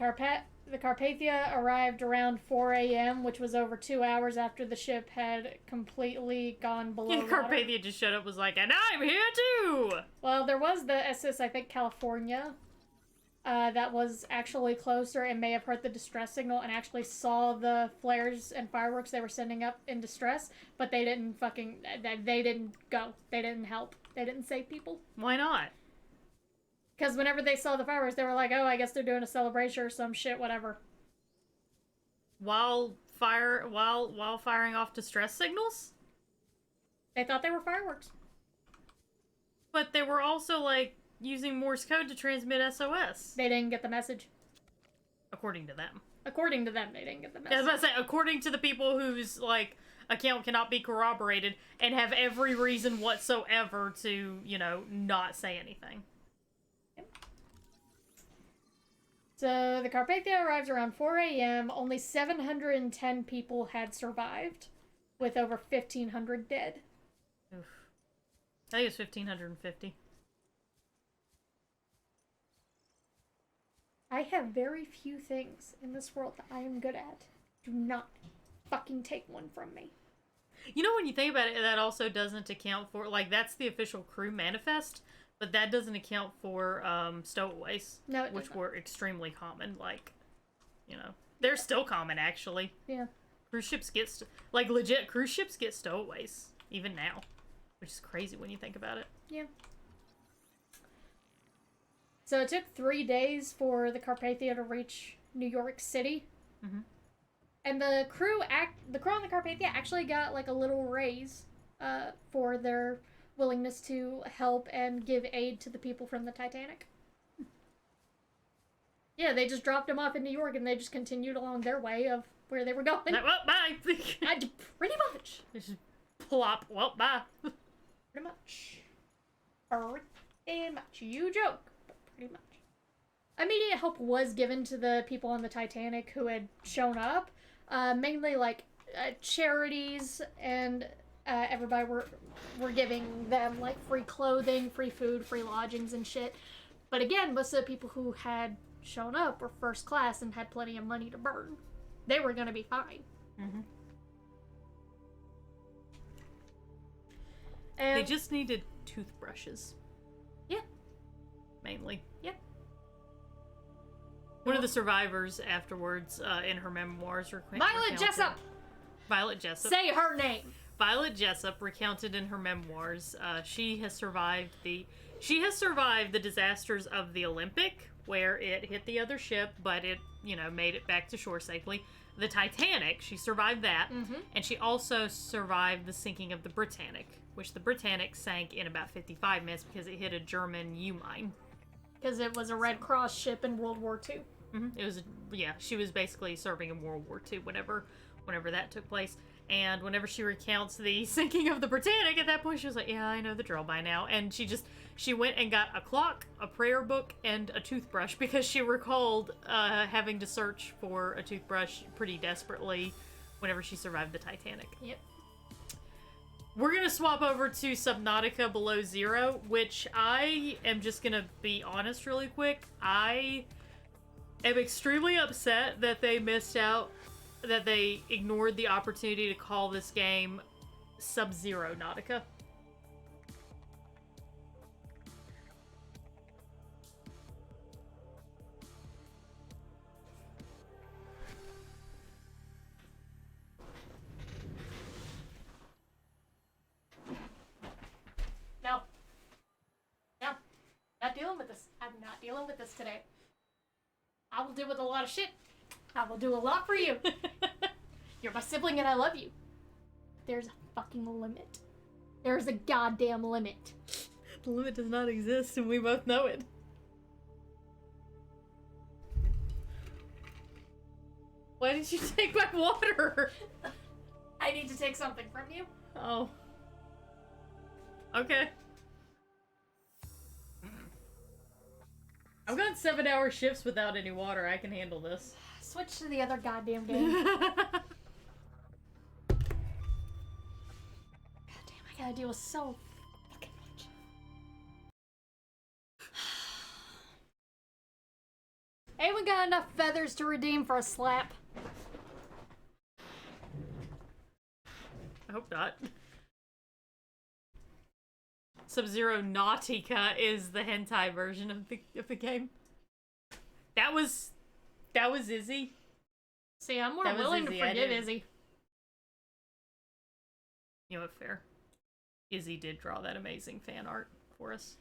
[SPEAKER 6] Carpathia arrived around 4 a.m., which was over 2 hours after the ship had completely gone below water.
[SPEAKER 5] Carpathia just showed up, was like, and I'm here too!
[SPEAKER 6] Well, there was the SS, I think, California, that was actually closer and may have heard the distress signal and actually saw the flares and fireworks they were sending up in distress, but they didn't they didn't go. They didn't help. They didn't save people.
[SPEAKER 5] Why not?
[SPEAKER 6] Because whenever they saw the fireworks, they were like, oh, I guess they're doing a celebration or some shit, whatever.
[SPEAKER 5] While firing off distress signals?
[SPEAKER 6] They thought they were fireworks.
[SPEAKER 5] But they were also, like, using Morse code to transmit SOS.
[SPEAKER 6] They didn't get the message.
[SPEAKER 5] According to them.
[SPEAKER 6] According to them, they didn't get the message.
[SPEAKER 5] Yeah, I was about to say, according to the people whose, like, account cannot be corroborated and have every reason whatsoever to, you know, not say anything.
[SPEAKER 6] So, the Carpathia arrives around 4 a.m. Only 710 people had survived, with over 1,500 dead.
[SPEAKER 5] Oof. I think it's 1,550.
[SPEAKER 6] I have very few things in this world that I am good at. Do not fucking take one from me.
[SPEAKER 5] You know, when you think about it, that also doesn't account for, like, that's the official crew manifest, but that doesn't account for stowaways,
[SPEAKER 6] no, it
[SPEAKER 5] which
[SPEAKER 6] doesn't.
[SPEAKER 5] were extremely common. Like, you know, they're still common, actually.
[SPEAKER 6] Yeah.
[SPEAKER 5] Cruise ships get, like, legit cruise ships get stowaways, even now, which is crazy when you think about it.
[SPEAKER 6] Yeah. So it took 3 days for the Carpathia to reach New York City.
[SPEAKER 5] Mm-hmm.
[SPEAKER 6] And the crew on the Carpathia actually got, like, a little raise for their willingness to help and give aid to the people from the Titanic. Yeah, they just dropped them off in New York and they just continued along their way of where they were going.
[SPEAKER 5] Well, bye!
[SPEAKER 6] Pretty much.
[SPEAKER 5] They just plop, well, bye.
[SPEAKER 6] Pretty much. Pretty much. You joke, but pretty much. Immediate help was given to the people on the Titanic who had shown up. Mainly, like, charities, and everybody were giving them, like, free clothing, free food, free lodgings and shit. But again, most of the people who had shown up were first class and had plenty of money to burn. They were gonna be fine.
[SPEAKER 5] Mm-hmm.
[SPEAKER 6] And
[SPEAKER 5] they just needed toothbrushes.
[SPEAKER 6] Yeah.
[SPEAKER 5] Mainly.
[SPEAKER 6] Yeah.
[SPEAKER 5] One of the survivors afterwards, in her memoirs,
[SPEAKER 6] Violet Jessup!
[SPEAKER 5] Violet Jessup.
[SPEAKER 6] Say her name!
[SPEAKER 5] Violet Jessup recounted in her memoirs, she has survived the disasters of the Olympic, where it hit the other ship, but it, you know, made it back to shore safely. The Titanic, she survived that, and she also survived the sinking of the Britannic, which the Britannic sank in about 55 minutes because it hit a German U-mine.
[SPEAKER 6] Because it was a Red Cross ship in World War II.
[SPEAKER 5] It was, yeah, she was basically serving in World War II whenever that took place. And whenever she recounts the sinking of the Britannic, at that point she was like, yeah, I know the drill by now. And she went and got a clock, a prayer book, and a toothbrush because she recalled having to search for a toothbrush pretty desperately whenever she survived the Titanic.
[SPEAKER 6] Yep.
[SPEAKER 5] We're going to swap over to Subnautica Below Zero, which I am just going to be honest really quick. I am extremely upset that they missed out, that they ignored the opportunity to call this game Sub-Zero Nautica.
[SPEAKER 6] No. Not dealing with this. I'm not dealing with this today. I will deal with a lot of shit. I will do a lot for you. You're my sibling and I love you. There's a fucking limit. There's a goddamn limit.
[SPEAKER 5] The limit does not exist, and we both know it. Why did you take my water?
[SPEAKER 6] I need to take something from you.
[SPEAKER 5] Oh. Okay. I've gone 7-hour shifts without any water. I can handle this.
[SPEAKER 6] Switch to the other goddamn game. God damn, I gotta deal with so fucking much. Anyone got enough feathers to redeem for a slap?
[SPEAKER 5] I hope not. Subnautica is the hentai version of the game. That was Izzy.
[SPEAKER 6] See, I'm more
[SPEAKER 5] That was
[SPEAKER 6] willing to
[SPEAKER 5] Izzy, I
[SPEAKER 6] forgive
[SPEAKER 5] did.
[SPEAKER 6] Izzy.
[SPEAKER 5] You know what, fair. Izzy did draw that amazing fan art for us.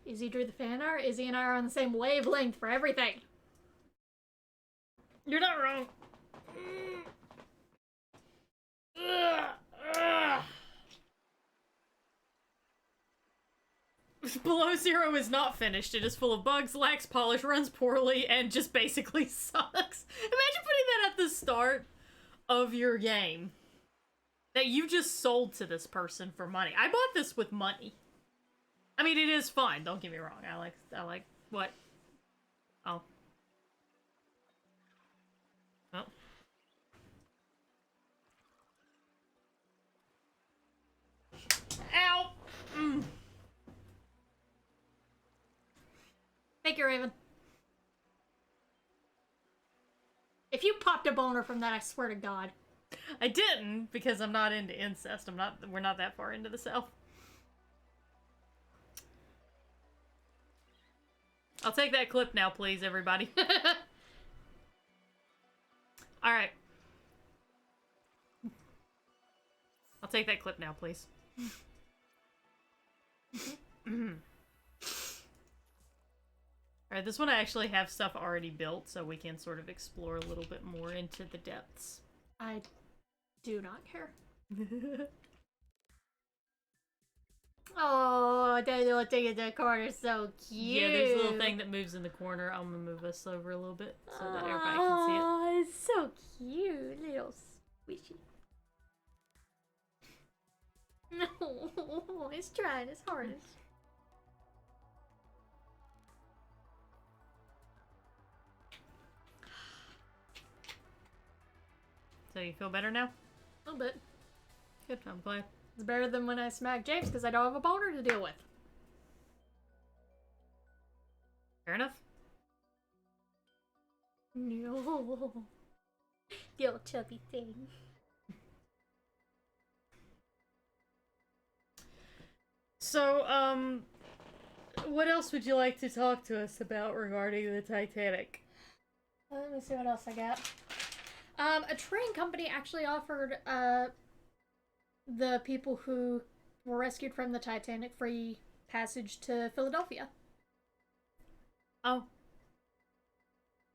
[SPEAKER 6] Izzy drew the fan art. Izzy and I are on the same wavelength for everything.
[SPEAKER 5] You're not wrong. Below Zero is not finished. It is full of bugs, lacks polish, runs poorly, and just basically sucks. Imagine putting that at the start of your game. That you just sold to this person for money. I bought this with money. I mean, it is fun. Don't get me wrong. I like what? Oh. Oh. Ow! Mm.
[SPEAKER 6] Thank you, Raven. If you popped a boner from that, I swear to God.
[SPEAKER 5] I didn't, because I'm not into incest. We're not that far into the South. I'll take that clip now, please, everybody. Alright. I'll take that clip now, please. Alright, this one I actually have stuff already built, so we can sort of explore a little bit more into the depths.
[SPEAKER 6] I do not care. Oh, that little thing in the corner is so cute.
[SPEAKER 5] Yeah, there's a little thing that moves in the corner. I'm gonna move us over a little bit so that everybody can see it.
[SPEAKER 6] Oh, it's so cute. Little squishy. No, it's trying his hardest.
[SPEAKER 5] So you feel better now?
[SPEAKER 6] A little bit.
[SPEAKER 5] Good, I'm glad.
[SPEAKER 6] It's better than when I smacked James because I don't have a boner to deal with.
[SPEAKER 5] Fair enough.
[SPEAKER 6] No. The old chubby thing.
[SPEAKER 5] So, what else would you like to talk to us about regarding the Titanic?
[SPEAKER 6] Let me see what else I got. A train company actually offered, the people who were rescued from the Titanic free passage to Philadelphia.
[SPEAKER 5] Oh.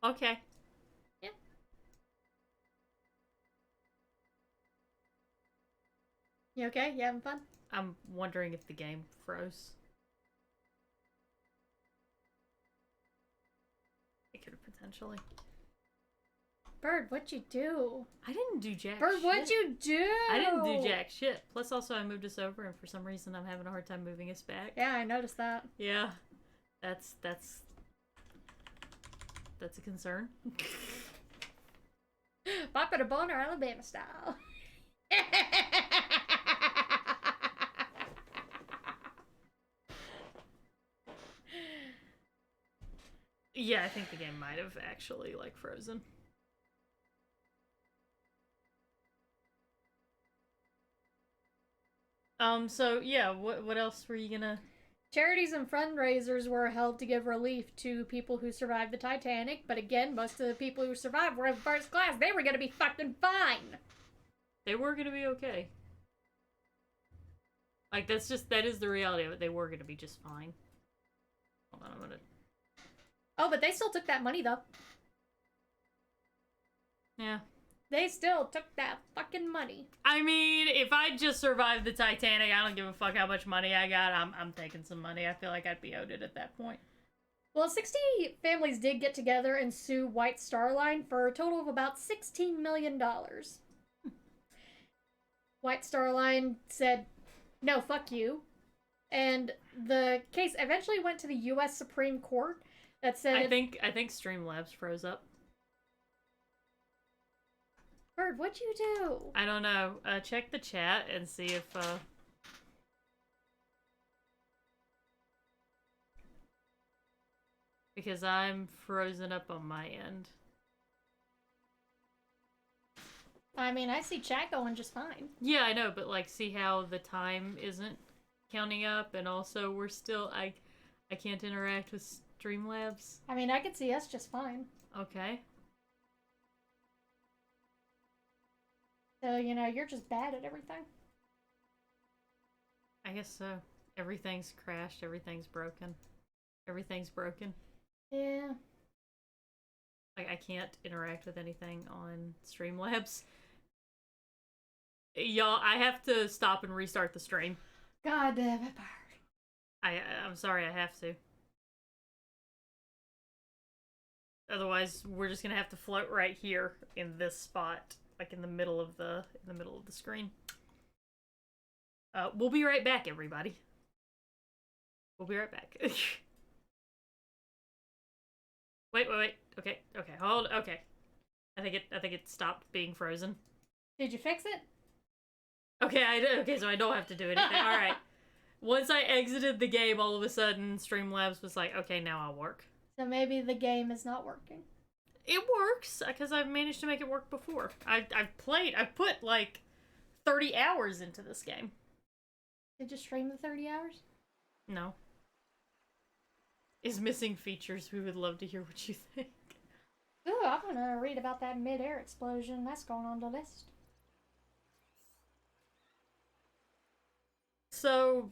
[SPEAKER 5] Okay.
[SPEAKER 6] Yeah. You okay? You having fun?
[SPEAKER 5] I'm wondering if the game froze. It could have potentially.
[SPEAKER 6] Bird, what'd you do?
[SPEAKER 5] I didn't do jack
[SPEAKER 6] Bird,
[SPEAKER 5] shit.
[SPEAKER 6] what'd you do?
[SPEAKER 5] I didn't do jack shit. Plus, also, I moved us over, and for some reason, I'm having a hard time moving us back.
[SPEAKER 6] Yeah, I noticed that.
[SPEAKER 5] Yeah. That's a concern.
[SPEAKER 6] Pop it a boner, Alabama style.
[SPEAKER 5] Yeah, I think the game might have actually, like, frozen. So, yeah, what else were you gonna...
[SPEAKER 6] Charities and fundraisers were held to give relief to people who survived the Titanic, but again, most of the people who survived were in first class. They were gonna be fucking fine!
[SPEAKER 5] They were gonna be okay. Like, that is the reality of it. They were gonna be just fine. Hold on, I'm gonna...
[SPEAKER 6] Oh, but they still took that money, though.
[SPEAKER 5] Yeah.
[SPEAKER 6] they still took that fucking money.
[SPEAKER 5] I mean, if I just survived the Titanic, I don't give a fuck how much money I got. I'm taking some money. I feel like I'd be owed it at that point.
[SPEAKER 6] Well, 60 families did get together and sue White Star Line for a total of about $16 million. White Star Line said, no, fuck you. And the case eventually went to the U.S. Supreme Court that said...
[SPEAKER 5] I think Streamlabs froze up.
[SPEAKER 6] Bird, what'd you do?
[SPEAKER 5] I don't know. Check the chat and see if, because I'm frozen up on my end.
[SPEAKER 6] I mean, I see chat going just fine.
[SPEAKER 5] Yeah, I know, but like, see how the time isn't counting up, and also we're still, I can't interact with Streamlabs.
[SPEAKER 6] I mean, I can see us just fine.
[SPEAKER 5] Okay.
[SPEAKER 6] So, you know, you're just bad at everything.
[SPEAKER 5] I guess so. Everything's crashed, everything's broken. Everything's broken.
[SPEAKER 6] Yeah.
[SPEAKER 5] Like, I can't interact with anything on Streamlabs. Y'all, I have to stop and restart the stream.
[SPEAKER 6] God damn it, Bird.
[SPEAKER 5] I'm sorry, I have to. Otherwise, we're just gonna have to float right here in this spot, like in the middle of the screen. We'll be right back, everybody. We'll be right back. Wait. Okay, hold. Okay, I think it stopped being frozen.
[SPEAKER 6] Did you fix it?
[SPEAKER 5] Okay, so I don't have to do anything. All right. Once I exited the game, all of a sudden, Streamlabs was like, okay, now I'll work.
[SPEAKER 6] So maybe the game is not working.
[SPEAKER 5] It works, because I've managed to make it work before. I've put like 30 hours into this game.
[SPEAKER 6] Did you stream the 30 hours?
[SPEAKER 5] No. Is missing features. We would love to hear what you think.
[SPEAKER 6] Ooh, I'm gonna read about that mid-air explosion. That's going on the list.
[SPEAKER 5] So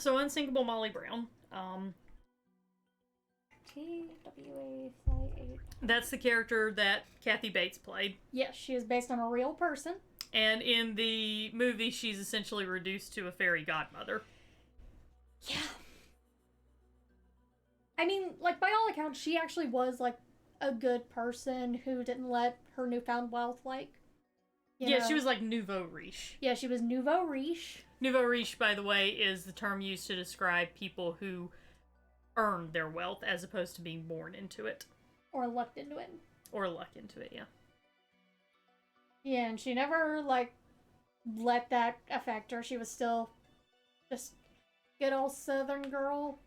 [SPEAKER 5] Unsinkable Molly Brown,
[SPEAKER 6] TWA Flight 8.
[SPEAKER 5] that's the character that Kathy Bates played.
[SPEAKER 6] Yes, she is based on a real person.
[SPEAKER 5] And in the movie, she's essentially reduced to a fairy godmother.
[SPEAKER 6] Yeah. I mean, like, by all accounts, she actually was, like, a good person who didn't let her newfound wealth, like, you know.
[SPEAKER 5] She was like nouveau riche.
[SPEAKER 6] Yeah, she was nouveau riche.
[SPEAKER 5] Nouveau riche, by the way, is the term used to describe people who earn their wealth as opposed to being born into it.
[SPEAKER 6] Or lucked into it.
[SPEAKER 5] Or luck into it, yeah.
[SPEAKER 6] Yeah, and she never, like, let that affect her. She was still just good old Southern girl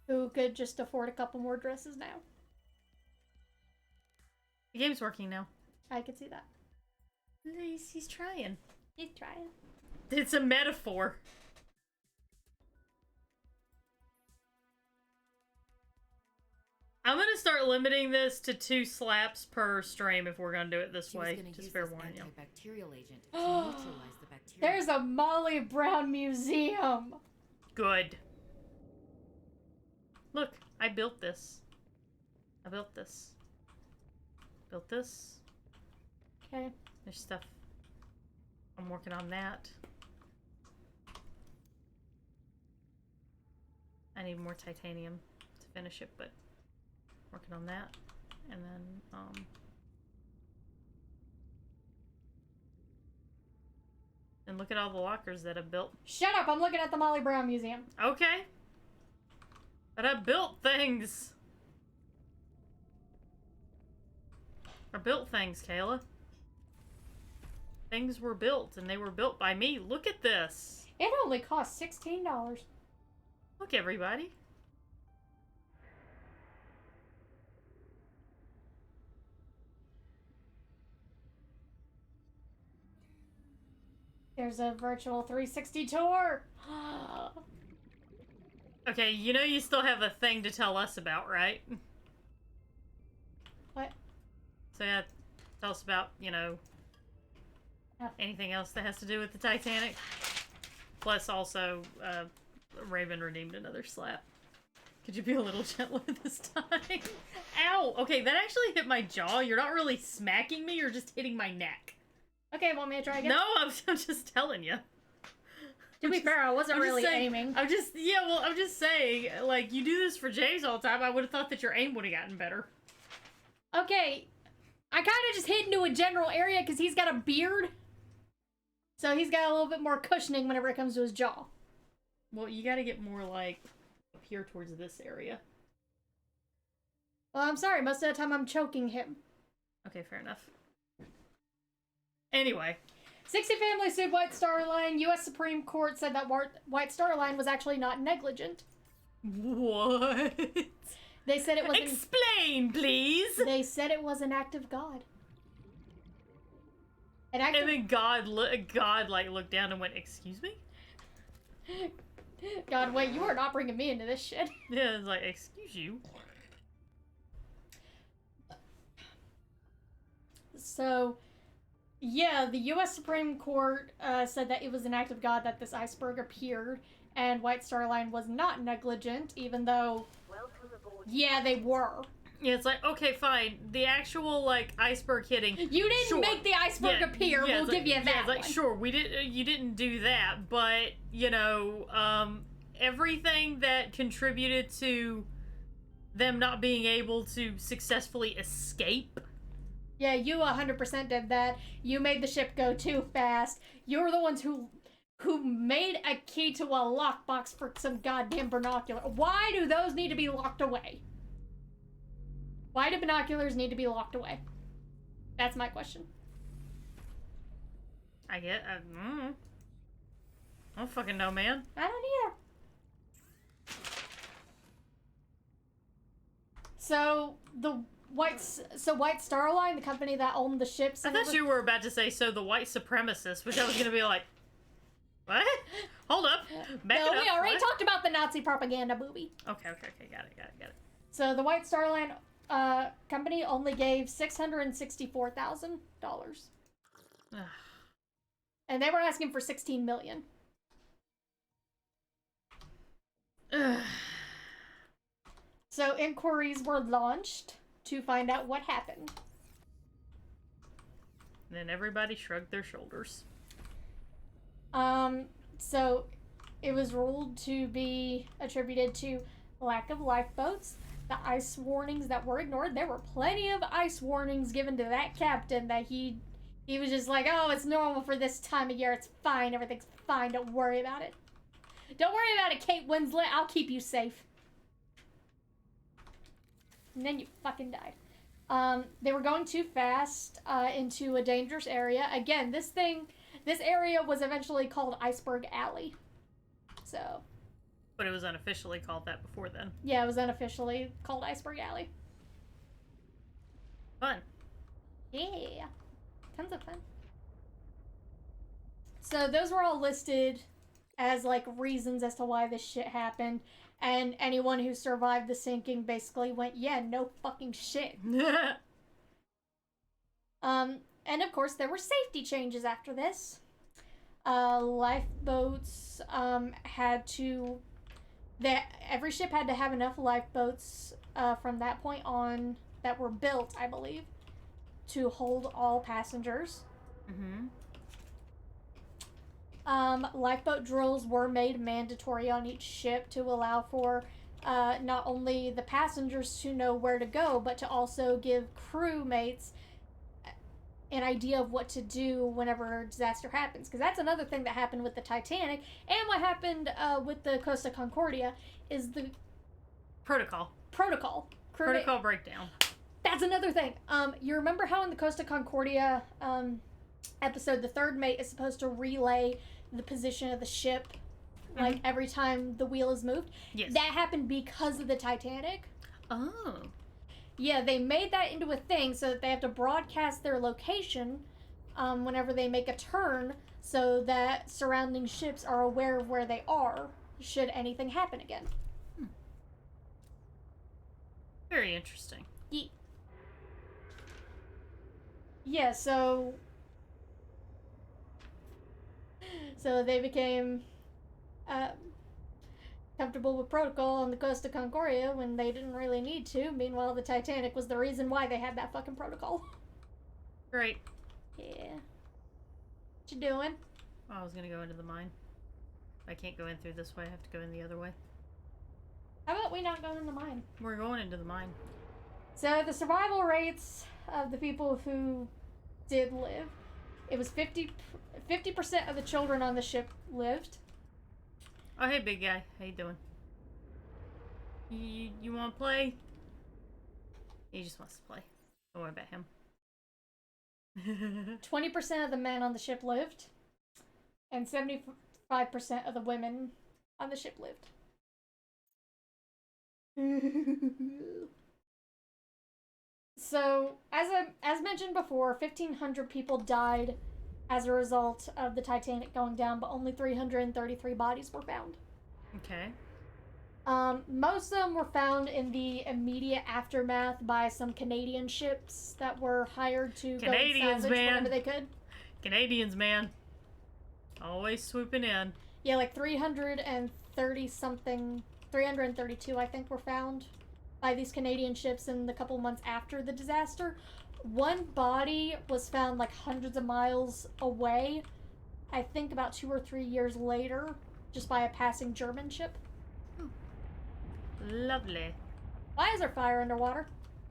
[SPEAKER 6] who could just afford a couple more dresses now.
[SPEAKER 5] The game's working now.
[SPEAKER 6] I could see that.
[SPEAKER 5] He's trying.
[SPEAKER 6] He's trying.
[SPEAKER 5] It's a metaphor. I'm gonna start limiting this to 2 slaps per stream if we're gonna do it this way. Just fair warning you.
[SPEAKER 12] Antibacterial agent to neutralize the bacteria.
[SPEAKER 6] There's a Molly Brown museum.
[SPEAKER 5] Good. Look, I built this. Built this.
[SPEAKER 6] Okay.
[SPEAKER 5] There's stuff. I'm working on that. I need more titanium to finish it, but working on that. And then, and look at all the lockers that I built.
[SPEAKER 6] Shut up, I'm looking at the Molly Brown Museum.
[SPEAKER 5] Okay. But I built things. I built things, Kayla. Things were built, and they were built by me. Look at this.
[SPEAKER 6] It only cost $16.
[SPEAKER 5] Look, everybody.
[SPEAKER 6] There's a virtual 360 tour.
[SPEAKER 5] Okay, you know you still have a thing to tell us about, right?
[SPEAKER 6] What?
[SPEAKER 5] So yeah, tell us about, you know, anything else that has to do with the Titanic. Plus also, Raven redeemed another slap. Could you be a little gentler this time? Ow! Ow! Okay, that actually hit my jaw. You're not really smacking me, you're just hitting my neck.
[SPEAKER 6] Okay, want me to try again?
[SPEAKER 5] No, I'm just telling you.
[SPEAKER 6] To be fair, I wasn't really aiming.
[SPEAKER 5] I'm just saying, like, you do this for James all the time, I would have thought that your aim would have gotten better.
[SPEAKER 6] Okay, I kind of just hit into a general area because he's got a beard. So he's got a little bit more cushioning whenever it comes to his jaw.
[SPEAKER 5] Well, you gotta get more, like, up here towards this area.
[SPEAKER 6] Well, I'm sorry, most of the time I'm choking him.
[SPEAKER 5] Okay, fair enough. Anyway.
[SPEAKER 6] 60 families sued White Star Line. U.S. Supreme Court said that White Star Line was actually not negligent.
[SPEAKER 5] What?
[SPEAKER 6] They said it was
[SPEAKER 5] Explain, please!
[SPEAKER 6] They said it was an act of God.
[SPEAKER 5] And then God, like, looked down and went, excuse me?
[SPEAKER 6] God, wait, you are not bringing me into this shit.
[SPEAKER 5] Yeah, it's like, excuse you.
[SPEAKER 6] So, yeah, the U.S. Supreme Court said that it was an act of God that this iceberg appeared, and White Star Line was not negligent, even though, yeah, they were.
[SPEAKER 5] Yeah, it's like, okay, fine. The actual, like, iceberg hitting.
[SPEAKER 6] You didn't make the iceberg appear. We'll give you that.
[SPEAKER 5] Yeah, it's like, sure, you didn't do that, but, you know, everything that contributed to them not being able to successfully escape.
[SPEAKER 6] Yeah, you 100% did that. You made the ship go too fast. You're the ones who made a key to a lockbox for some goddamn binocular. Why do those need to be locked away? Why do binoculars need to be locked away? That's my question.
[SPEAKER 5] I don't fucking know, man.
[SPEAKER 6] I don't either. So White Star Line, the company that owned the ships.
[SPEAKER 5] I thought you were about to say, so the white supremacists, which I was gonna be like, what? Hold up. Back it up.
[SPEAKER 6] We already talked about the Nazi propaganda movie.
[SPEAKER 5] Okay, got it.
[SPEAKER 6] So the White Star Line company only gave $664,000. And they were asking for $16 million. So inquiries were launched to find out what happened.
[SPEAKER 5] And then everybody shrugged their shoulders.
[SPEAKER 6] So it was ruled to be attributed to lack of lifeboats, the ice warnings that were ignored. There were plenty of ice warnings given to that captain that he was just like, oh, it's normal for this time of year. It's fine. Everything's fine. Don't worry about it. Don't worry about it, Kate Winslet. I'll keep you safe. And then you fucking died. They were going too fast into a dangerous area. Again, this area was eventually called Iceberg Alley. So.
[SPEAKER 5] But it was unofficially called that before then.
[SPEAKER 6] Yeah, it was unofficially called Iceberg Alley.
[SPEAKER 5] Fun.
[SPEAKER 6] Yeah. Tons of fun. So those were all listed as, like, reasons as to why this shit happened. And anyone who survived the sinking basically went, yeah, no fucking shit. And of course, there were safety changes after this. Lifeboats every ship had to have enough lifeboats from that point on that were built, I believe, to hold all passengers. Lifeboat drills were made mandatory on each ship to allow for not only the passengers to know where to go, but to also give crewmates an idea of what to do whenever a disaster happens. Because that's another thing that happened with the Titanic, and what happened with the Costa Concordia is the protocol.
[SPEAKER 5] Protocol breakdown.
[SPEAKER 6] That's another thing. You remember how in the Costa Concordia episode, the third mate is supposed to relay the position of the ship, like, every time the wheel is moved?
[SPEAKER 5] Yes.
[SPEAKER 6] That happened because of the Titanic.
[SPEAKER 5] Oh.
[SPEAKER 6] Yeah, they made that into a thing so that they have to broadcast their location whenever they make a turn so that surrounding ships are aware of where they are should anything happen again.
[SPEAKER 5] Very interesting.
[SPEAKER 6] Yeah, so they became comfortable with protocol on the coast of Concordia when they didn't really need to. Meanwhile, the Titanic was the reason why they had that fucking protocol.
[SPEAKER 5] Great.
[SPEAKER 6] Yeah. What you doing?
[SPEAKER 5] Oh, I was gonna go into the mine. I can't go in through this way. I have to go in the other way.
[SPEAKER 6] How about we not go in the mine?
[SPEAKER 5] We're going into the mine.
[SPEAKER 6] So the survival rates of the people who did live, it was 50% of the children on the ship lived.
[SPEAKER 5] Oh, hey, big guy. How you doing? You want to play? He just wants to play. Don't worry about him.
[SPEAKER 6] 20% of the men on the ship lived, and 75% of the women on the ship lived. So, as mentioned before, 1,500 people died as a result of the Titanic going down, but only 333 bodies were found.
[SPEAKER 5] Okay.
[SPEAKER 6] Most of them were found in the immediate aftermath by some Canadian ships that were hired to go and salvage whatever they could.
[SPEAKER 5] Canadians, man. Always swooping in.
[SPEAKER 6] Yeah, like 332, I think, were found by these Canadian ships in the couple months after the disaster. One body was found like hundreds of miles away, I think about 2 or 3 years later, just by a passing German ship.
[SPEAKER 5] Lovely.
[SPEAKER 6] Why is there fire underwater?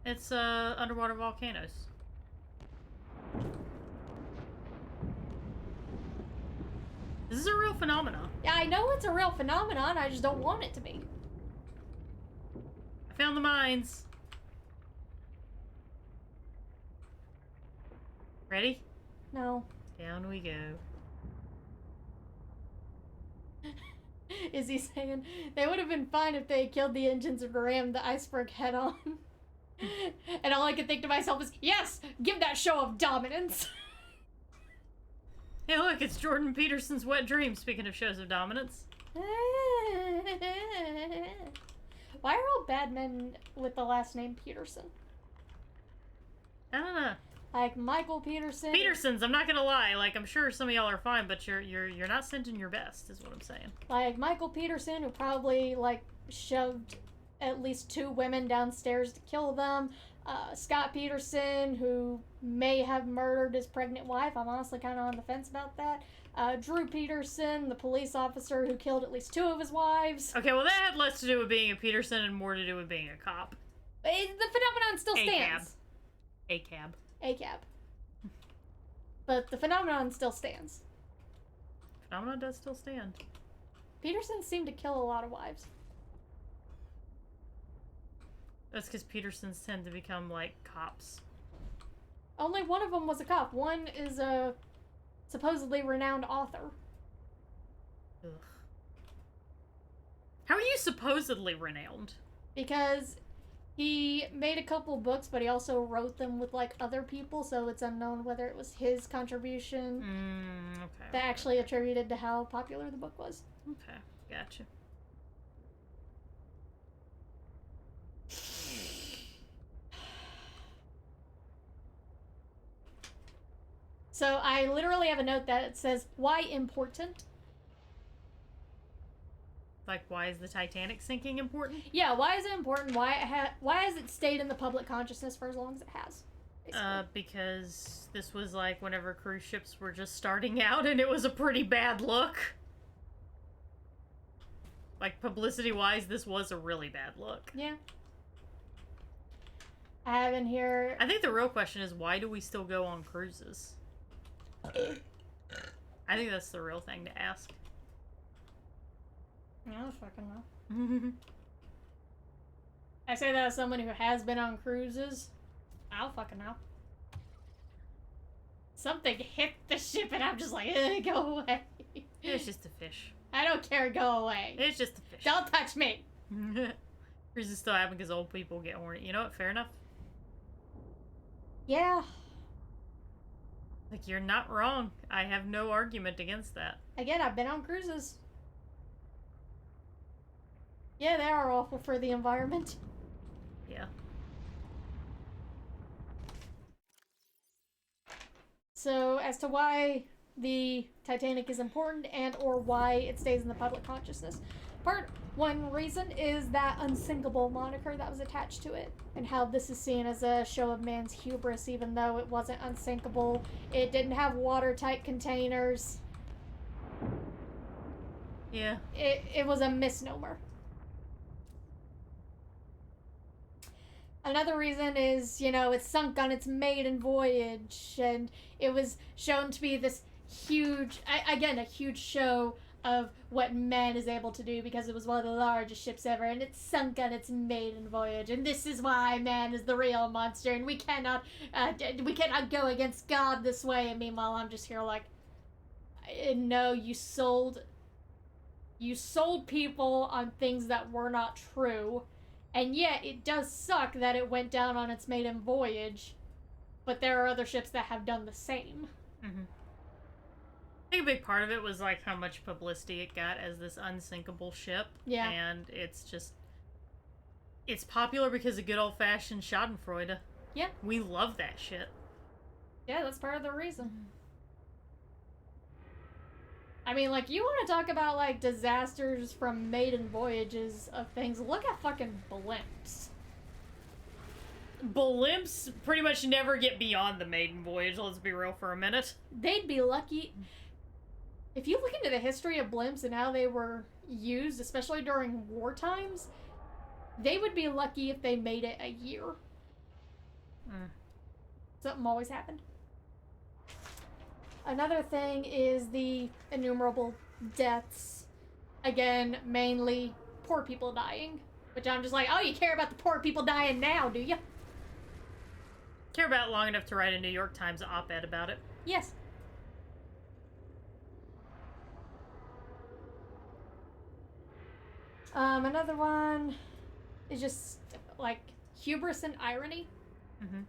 [SPEAKER 5] It's underwater volcanoes. This is a real phenomenon.
[SPEAKER 6] Yeah, I know it's a real phenomenon, I just don't want it to be.
[SPEAKER 5] I found the mines. Ready?
[SPEAKER 6] No.
[SPEAKER 5] Down we go.
[SPEAKER 6] Is he saying they would have been fine if they had killed the engines and rammed the iceberg head on? And all I could think to myself is, yes, give that show of dominance.
[SPEAKER 5] Hey, look, it's Jordan Peterson's Wet Dream, speaking of shows of dominance.
[SPEAKER 6] Why are all bad men with the last name Peterson?
[SPEAKER 5] I don't know.
[SPEAKER 6] Like Michael Peterson.
[SPEAKER 5] Petersons, I'm not gonna lie. Like, I'm sure some of y'all are fine, but you're not sending your best, is what I'm saying.
[SPEAKER 6] Like Michael Peterson, who probably like shoved at least 2 women downstairs to kill them. Scott Peterson, who may have murdered his pregnant wife. I'm honestly kind of on the fence about that. Drew Peterson, the police officer who killed at least 2 of his wives.
[SPEAKER 5] Okay, well that had less to do with being a Peterson and more to do with being a cop.
[SPEAKER 6] The phenomenon still stands.
[SPEAKER 5] A-cab.
[SPEAKER 6] A-cab. But the phenomenon still stands.
[SPEAKER 5] Phenomenon does still stand.
[SPEAKER 6] Peterson seemed to kill a lot of wives.
[SPEAKER 5] That's because Petersons tend to become, like, cops.
[SPEAKER 6] Only one of them was a cop. One is a supposedly renowned author.
[SPEAKER 5] Ugh. How are you supposedly renowned?
[SPEAKER 6] Because he made a couple books, but he also wrote them with, like, other people, so it's unknown whether it was his contribution that actually attributed to how popular the book was.
[SPEAKER 5] Okay, gotcha.
[SPEAKER 6] So I literally have a note that says, why important?
[SPEAKER 5] Like, why is the Titanic sinking important?
[SPEAKER 6] Yeah, why is it important? Why has it stayed in the public consciousness for as long as it has?
[SPEAKER 5] Because this was like whenever cruise ships were just starting out and it was a pretty bad look. Like, publicity-wise, this was a really bad look.
[SPEAKER 6] Yeah. I have in here...
[SPEAKER 5] I think the real question is, why do we still go on cruises? I think that's the real thing to ask.
[SPEAKER 6] I don't fucking know. I say that as someone who has been on cruises. I don't fucking know. Something hit the ship and I'm just like, go away.
[SPEAKER 5] It's just a fish.
[SPEAKER 6] I don't care, go away.
[SPEAKER 5] It's just a fish.
[SPEAKER 6] Don't touch me.
[SPEAKER 5] Cruises still happen because old people get horny. You know what? Fair enough.
[SPEAKER 6] Yeah.
[SPEAKER 5] Like, you're not wrong. I have no argument against that.
[SPEAKER 6] Again, I've been on cruises. Yeah, they are awful for the environment.
[SPEAKER 5] Yeah.
[SPEAKER 6] So, as to why the Titanic is important and or why it stays in the public consciousness. Part One reason is that unsinkable moniker that was attached to it, and how this is seen as a show of man's hubris, even though it wasn't unsinkable. It didn't have watertight containers.
[SPEAKER 5] Yeah.
[SPEAKER 6] It was a misnomer. Another reason is, you know, it sunk on its maiden voyage, and it was shown to be this huge, again, a huge show of what man is able to do because it was one of the largest ships ever, and it sunk on its maiden voyage, and this is why man is the real monster, and we cannot go against God this way. And meanwhile, I'm just here like, no, you sold people on things that were not true, and yet it does suck that it went down on its maiden voyage, but there are other ships that have done the same.
[SPEAKER 5] Mm-hmm. I think a big part of it was like how much publicity it got as this unsinkable ship.
[SPEAKER 6] Yeah.
[SPEAKER 5] And it's popular because of good old-fashioned schadenfreude.
[SPEAKER 6] Yeah.
[SPEAKER 5] We love that shit.
[SPEAKER 6] Yeah, that's part of the reason. I mean, like, you want to talk about, like, disasters from maiden voyages of things, look at fucking blimps.
[SPEAKER 5] Blimps pretty much never get beyond the maiden voyage, let's be real for a minute.
[SPEAKER 6] They'd be lucky. If you look into the history of blimps and how they were used, especially during war times, they would be lucky if they made it a year. Something always happened. Another thing is the innumerable deaths. Again, mainly poor people dying. Which I'm just like, oh, you care about the poor people dying now, do you?
[SPEAKER 5] Care about it long enough to write a New York Times op-ed about it.
[SPEAKER 6] Yes. Another one is just, like, hubris and irony.
[SPEAKER 5] Mm-hmm.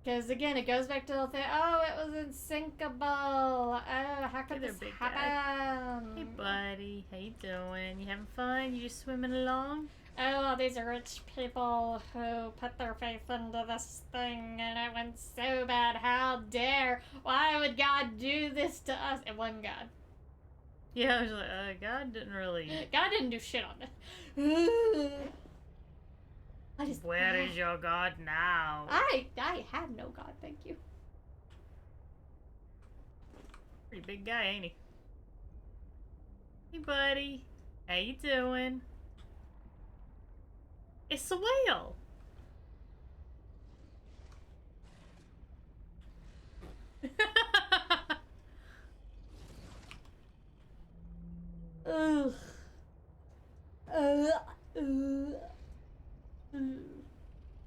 [SPEAKER 6] Because, again, it goes back to the thing, oh, it was unsinkable. Oh, how could this happen?
[SPEAKER 5] Hey, buddy. How you doing? You having fun? You just swimming along?
[SPEAKER 6] Oh, these are rich people who put their faith into this thing, and it went so bad. How dare? Why would God do this to us? It wasn't God.
[SPEAKER 5] Yeah, I was like, God didn't really...
[SPEAKER 6] God didn't do shit on it.
[SPEAKER 5] Where is your God now?
[SPEAKER 6] I have no God, thank you.
[SPEAKER 5] Pretty big guy, ain't he? Hey, buddy. How you doing? It's a whale.
[SPEAKER 6] Ugh.
[SPEAKER 5] You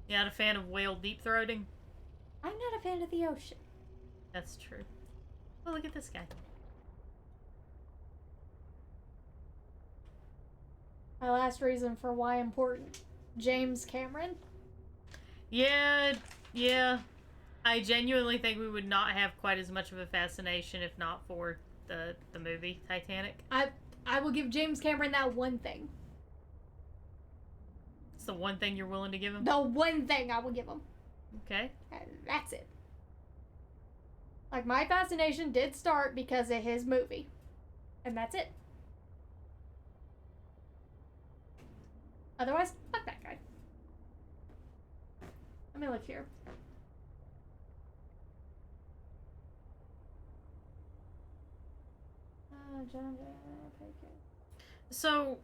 [SPEAKER 5] not a fan of whale deep throating?
[SPEAKER 6] I'm not a fan of the ocean.
[SPEAKER 5] That's true. Oh, look at this guy.
[SPEAKER 6] My last reason for why important. James Cameron.
[SPEAKER 5] Yeah. I genuinely think we would not have quite as much of a fascination if not for the movie Titanic.
[SPEAKER 6] I will give James Cameron that one thing.
[SPEAKER 5] It's the one thing you're willing to give him?
[SPEAKER 6] The one thing I will give him.
[SPEAKER 5] Okay.
[SPEAKER 6] And that's it. Like, my fascination did start because of his movie. And that's it. Otherwise, fuck that guy. Let me look here.
[SPEAKER 5] So,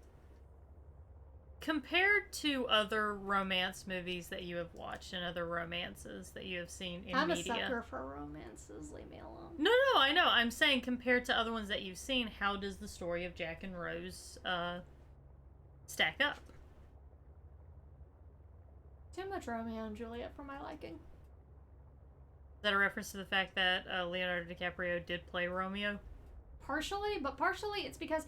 [SPEAKER 5] compared to other romance movies that you have watched and other romances that you have seen in
[SPEAKER 6] I'm
[SPEAKER 5] media...
[SPEAKER 6] a sucker for romances. Leave me alone.
[SPEAKER 5] No, I know. I'm saying compared to other ones that you've seen, how does the story of Jack and Rose stack up?
[SPEAKER 6] Too much Romeo and Juliet for my liking.
[SPEAKER 5] Is that a reference to the fact that Leonardo DiCaprio did play Romeo?
[SPEAKER 6] Partially, but partially it's because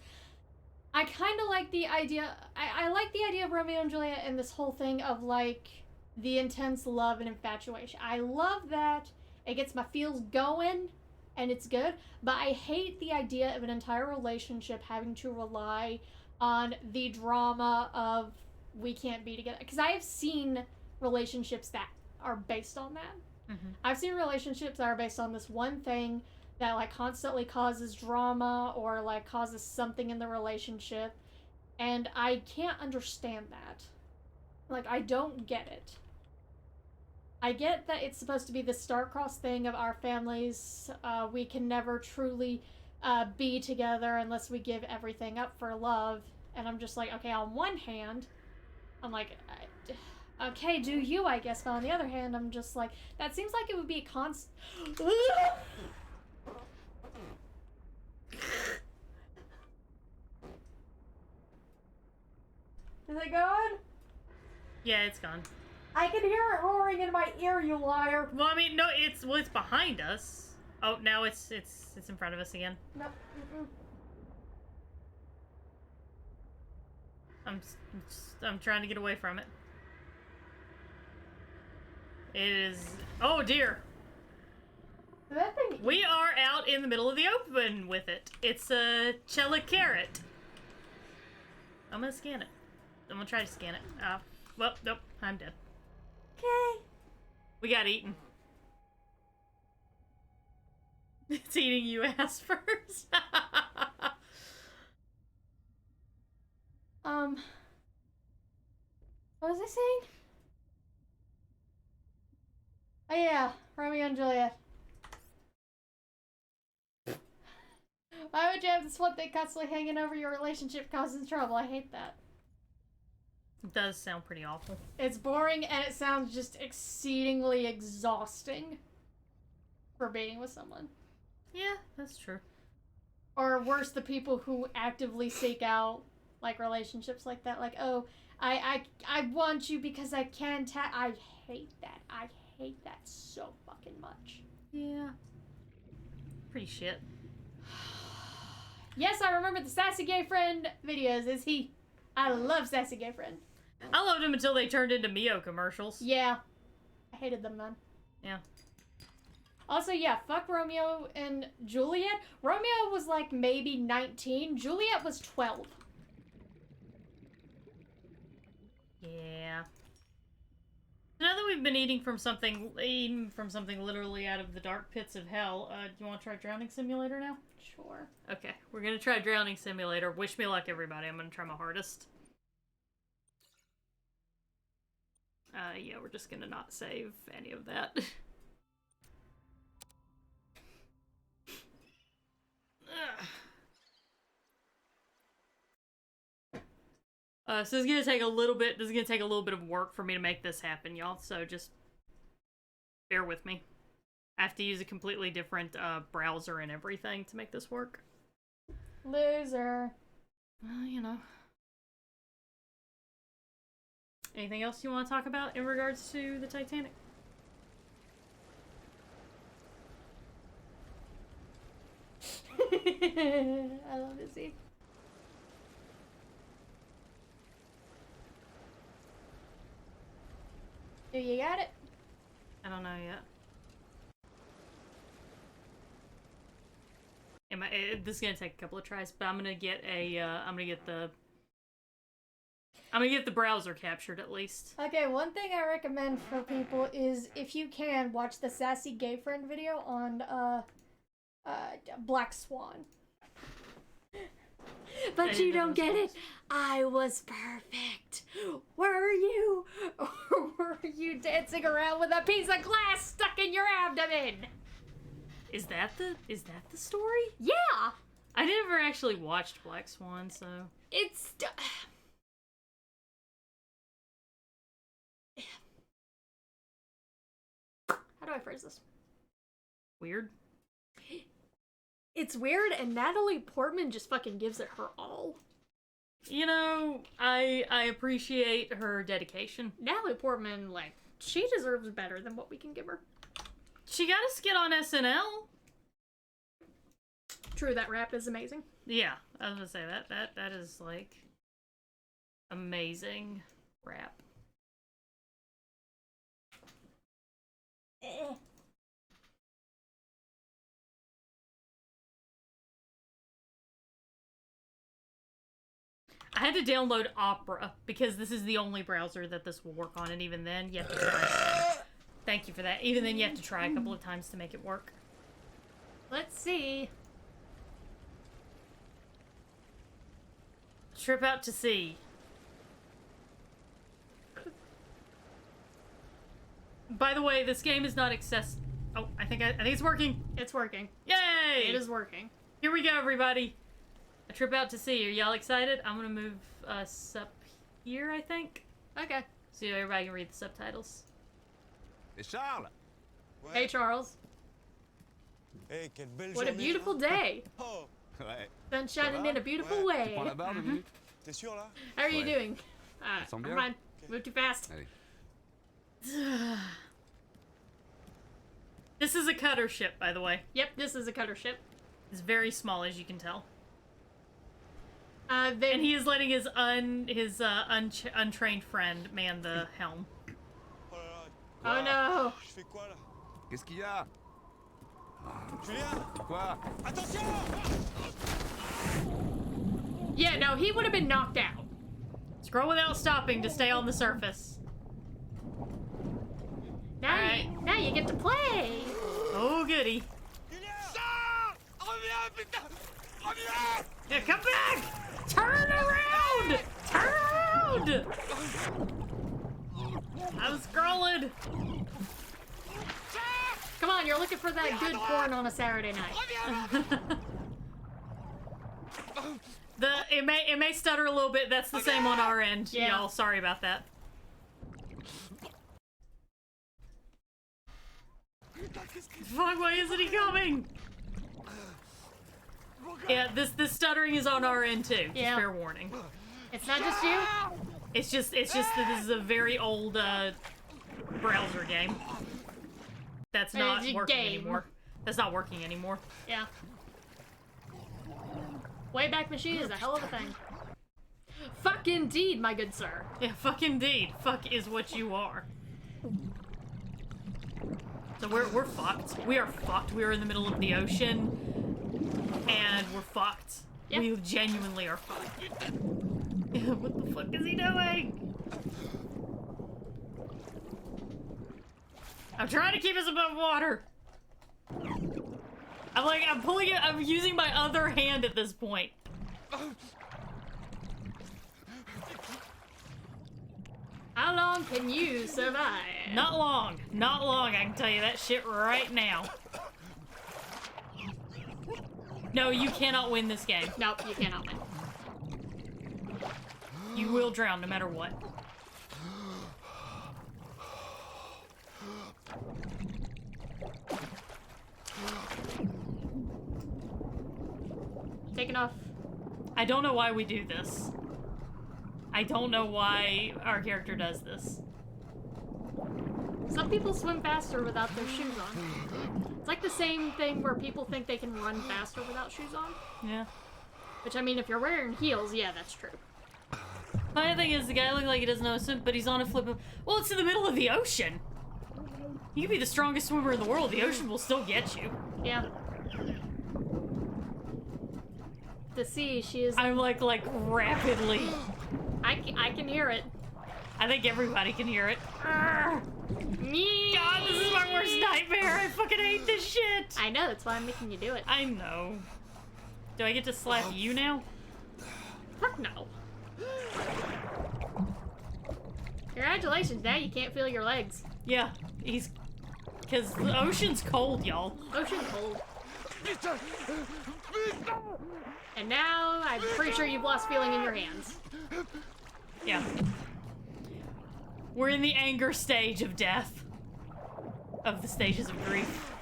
[SPEAKER 6] I kind of like the idea... I like the idea of Romeo and Juliet and this whole thing of, like, the intense love and infatuation. I love that. It gets my feels going, and it's good. But I hate the idea of an entire relationship having to rely on the drama of we can't be together. Because I have seen relationships that are based on that.
[SPEAKER 5] Mm-hmm.
[SPEAKER 6] I've seen relationships that are based on this one thing that like constantly causes drama or like causes something in the relationship, and I can't understand that. Like, I don't get it. I get that it's supposed to be the star-crossed thing of our families. We can never truly be together unless we give everything up for love. And I'm just like, okay, on one hand, I'm like, okay, do you, I guess. But on the other hand, I'm just like, that seems like it would be a constant... Is it gone?
[SPEAKER 5] Yeah, it's gone.
[SPEAKER 6] I can hear it roaring in my ear, you liar.
[SPEAKER 5] Well, I mean, no, it's behind us. Oh, now it's in front of us again.
[SPEAKER 6] Nope.
[SPEAKER 5] I'm trying to get away from it. It is. Oh dear.
[SPEAKER 6] That thing.
[SPEAKER 5] We are out in the middle of the open with it. It's a carrot. I'm gonna scan it. I'm gonna try to scan it. Well, nope. I'm dead.
[SPEAKER 6] Okay.
[SPEAKER 5] We got eaten. It's eating you ass first.
[SPEAKER 6] What was I saying? Oh yeah, Romeo and Juliet. Why would you have this one thing constantly hanging over your relationship causing trouble? I hate that.
[SPEAKER 5] It does sound pretty awful.
[SPEAKER 6] It's boring and it sounds just exceedingly exhausting for being with someone.
[SPEAKER 5] Yeah, that's true.
[SPEAKER 6] Or worse, the people who actively seek out like relationships like that. Like, oh, I want you because I can't. I hate that. I hate that so fucking much.
[SPEAKER 5] Yeah. Pretty shit.
[SPEAKER 6] Yes, I remember the Sassy Gay Friend videos. Is he? I love Sassy Gay Friend.
[SPEAKER 5] I loved him until they turned into Mio commercials.
[SPEAKER 6] Yeah. I hated them then.
[SPEAKER 5] Yeah.
[SPEAKER 6] Also, yeah, fuck Romeo and Juliet. Romeo was like maybe 19. Juliet was 12.
[SPEAKER 5] Yeah. Now that we've been eating from something literally out of the dark pits of hell, do you want to try Drowning Simulator now?
[SPEAKER 6] Sure.
[SPEAKER 5] Okay, we're gonna try Drowning Simulator. Wish me luck, everybody. I'm gonna try my hardest. Yeah, we're just gonna not save any of that. So it's gonna take a little bit. This is gonna take a little bit of work for me to make this happen, y'all. So just bear with me. I have to use a completely different browser and everything to make this work.
[SPEAKER 6] Loser.
[SPEAKER 5] Well, you know. Anything else you want to talk about in regards to the Titanic?
[SPEAKER 6] I love to see. Do you got it?
[SPEAKER 5] I don't know yet. This is gonna take a couple of tries, but I'm gonna get the browser captured at least.
[SPEAKER 6] Okay, one thing I recommend for people is, if you can, watch the Sassy Gay Friend video on Black Swan. But you don't get it. I was perfect. Were you? Or were you dancing around with a piece of glass stuck in your abdomen?
[SPEAKER 5] Is that the story?
[SPEAKER 6] Yeah.
[SPEAKER 5] I never actually watched Black Swan, so
[SPEAKER 6] It's how do I phrase this?
[SPEAKER 5] Weird.
[SPEAKER 6] It's weird, and Natalie Portman just fucking gives it her all.
[SPEAKER 5] You know, I appreciate her dedication.
[SPEAKER 6] Natalie Portman, like, she deserves better than what we can give her.
[SPEAKER 5] She got a skit on SNL.
[SPEAKER 6] True, that rap is amazing.
[SPEAKER 5] Yeah, I was gonna say that is like amazing rap. I had to download Opera because this is the only browser that this will work on, and even then you have to try. Thank you for that. Even then you have to try a couple of times to make it work.
[SPEAKER 6] Let's see.
[SPEAKER 5] Trip out to sea. By the way, this game is not access. Oh, I think it's working.
[SPEAKER 6] It's working.
[SPEAKER 5] Yay!
[SPEAKER 6] It is working.
[SPEAKER 5] Here we go, everybody. A trip out to sea. Are y'all excited? I'm gonna move us up here, I think.
[SPEAKER 6] Okay.
[SPEAKER 5] So everybody can read the subtitles.
[SPEAKER 13] It's Charlotte.
[SPEAKER 6] Hey, Charles.
[SPEAKER 14] Hey, quelle belle
[SPEAKER 6] What a
[SPEAKER 14] journée,
[SPEAKER 6] beautiful
[SPEAKER 14] hein?
[SPEAKER 6] day.
[SPEAKER 14] Oh.
[SPEAKER 13] Ouais.
[SPEAKER 6] Sun shining in a beautiful way.
[SPEAKER 13] Tu prends la barre 2 minutes?
[SPEAKER 14] T'es sûr là?
[SPEAKER 6] How are you
[SPEAKER 13] Ouais.
[SPEAKER 6] doing?
[SPEAKER 13] Semble
[SPEAKER 6] Never
[SPEAKER 13] bien.
[SPEAKER 6] mind. Move too fast.
[SPEAKER 13] Allez.
[SPEAKER 5] This is a cutter ship, by the way.
[SPEAKER 6] Yep, this is a cutter ship.
[SPEAKER 5] It's very small, as you can tell.
[SPEAKER 6] And
[SPEAKER 5] he is letting his untrained friend man the helm.
[SPEAKER 6] Oh no.
[SPEAKER 14] Je fais quoi là?
[SPEAKER 13] Qu'est-ce qu'il y a?
[SPEAKER 14] Julien!
[SPEAKER 13] Quoi?
[SPEAKER 14] Attention!
[SPEAKER 6] Yeah, no, he would have been knocked out.
[SPEAKER 5] Scroll without stopping to stay on the surface.
[SPEAKER 6] Now you get to play.
[SPEAKER 5] Oh, goody. Yeah, come back! Turn around! Turn around! I'm scrolling.
[SPEAKER 6] Come on, you're looking for that good porn on a Saturday night.
[SPEAKER 5] It may stutter a little bit. That's the same on our end,
[SPEAKER 6] Yeah.
[SPEAKER 5] y'all. Sorry about that. Fuck, why isn't he coming? Yeah, this stuttering is on our end too. Just fair warning.
[SPEAKER 6] It's not just you?
[SPEAKER 5] It's just that this is a very old browser game. That's not
[SPEAKER 6] It's a
[SPEAKER 5] working
[SPEAKER 6] game.
[SPEAKER 5] anymore. That's not working anymore.
[SPEAKER 6] Yeah. Wayback Machine is a hell of a thing. Fuck indeed, my good sir.
[SPEAKER 5] Yeah, fuck indeed. Fuck is what you are. So we're fucked. We are fucked. We are in the middle of the ocean, and we're fucked.
[SPEAKER 6] Yep.
[SPEAKER 5] We genuinely are fucked. What the fuck is he doing? I'm trying to keep us above water. I'm pulling it. I'm using my other hand at this point.
[SPEAKER 6] How long can you survive?
[SPEAKER 5] Not long. Not long, I can tell you that shit right now. No, you cannot win this game.
[SPEAKER 6] Nope, you cannot win.
[SPEAKER 5] You will drown no matter what.
[SPEAKER 6] Taking off.
[SPEAKER 5] I don't know why we do this. I don't know why our character does this.
[SPEAKER 6] Some people swim faster without their shoes on. It's like the same thing where people think they can run faster without shoes on.
[SPEAKER 5] Yeah.
[SPEAKER 6] Which, I mean, if you're wearing heels, yeah, that's true.
[SPEAKER 5] My thing is, the guy looks like he doesn't know a swim, but he's on a flip of... Well, it's in the middle of the ocean. You can be the strongest swimmer in the world. The ocean will still get you.
[SPEAKER 6] Yeah. The sea, she is...
[SPEAKER 5] I'm like rapidly...
[SPEAKER 6] I can hear it.
[SPEAKER 5] I think everybody can hear it. God, this is my worst nightmare. I fucking hate this shit.
[SPEAKER 6] I know, that's why I'm making you do it.
[SPEAKER 5] I know. Do I get to slap you now?
[SPEAKER 6] Fuck no. Congratulations, now you can't feel your legs.
[SPEAKER 5] Yeah, he's... Because the ocean's cold, y'all.
[SPEAKER 6] Ocean cold. And now, I'm pretty sure you've lost feeling in your hands.
[SPEAKER 5] Yeah. We're in the anger stage of death. Of the stages of grief.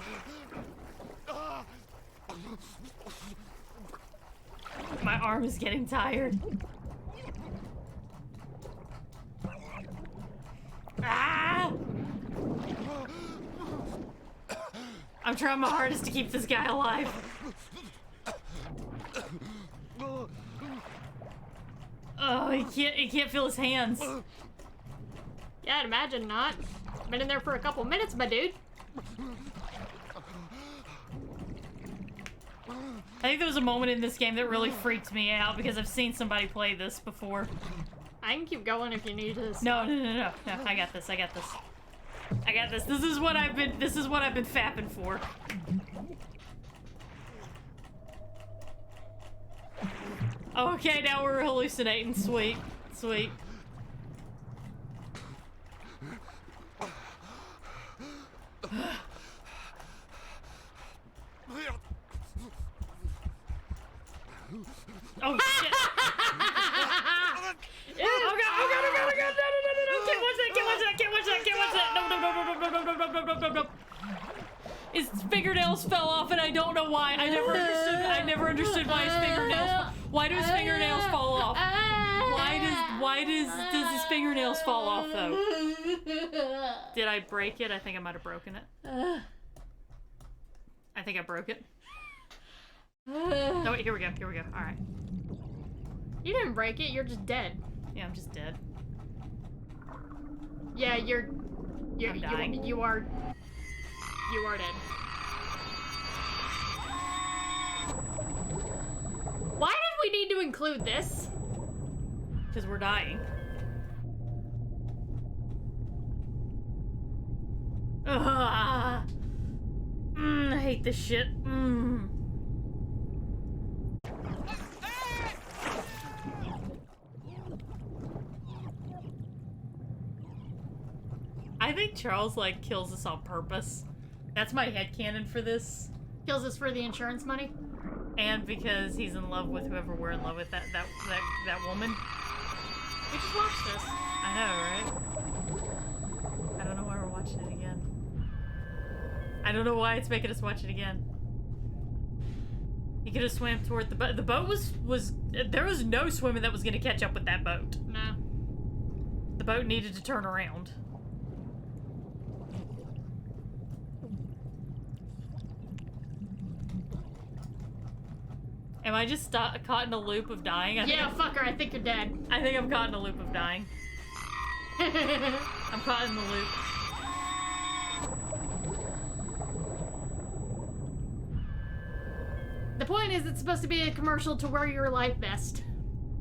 [SPEAKER 5] My arm is getting tired. Ah! I'm trying my hardest to keep this guy alive. Oh, he can't feel his hands.
[SPEAKER 6] Yeah, I'd imagine not. Been in there for a couple minutes, my dude.
[SPEAKER 5] I think there was a moment in this game that really freaked me out because I've seen somebody play this before.
[SPEAKER 6] I can keep going if you need to.
[SPEAKER 5] No, I got this. I got this. This is what I've been fapping for. Okay, now we're hallucinating. Sweet. Sweet. Oh shit! Oh god! Oh god! Oh god! Oh god! No! Can't watch that! Can't watch that! Can't watch that! Can't watch that! No! No! No! No! No! No! No! No! No! No! No! His fingernails fell off, and I don't know why. I never understood. I never understood why his fingernails. Why do his fingernails fall off? Why does his fingernails fall off though? Did I break it? I think I might have broken it. I think I broke it. No, wait, here we go. Here we go. All right.
[SPEAKER 6] You didn't break it. You're just dead.
[SPEAKER 5] Yeah, I'm just dead.
[SPEAKER 6] Yeah, you're
[SPEAKER 5] I'm dying.
[SPEAKER 6] You are dead. Why did we need to include this?
[SPEAKER 5] Because we're dying. Ugh. I hate this shit. I think Charles, like, kills us on purpose. That's my headcanon for this.
[SPEAKER 6] Kills us for the insurance money?
[SPEAKER 5] And because he's in love with whoever we're in love with, that woman.
[SPEAKER 6] We just watched this.
[SPEAKER 5] I know, right? I don't know why we're watching it again. I don't know why it's making us watch it again. He could have swam toward the boat. The boat was there was no swimming that was gonna catch up with that boat.
[SPEAKER 6] No.
[SPEAKER 5] The boat needed to turn around. Am I just caught in a loop of dying?
[SPEAKER 6] Yeah, fucker, I think you're dead.
[SPEAKER 5] I think I'm caught in a loop of dying. I'm caught in the loop.
[SPEAKER 6] The point is, it's supposed to be a commercial to wear your life vest.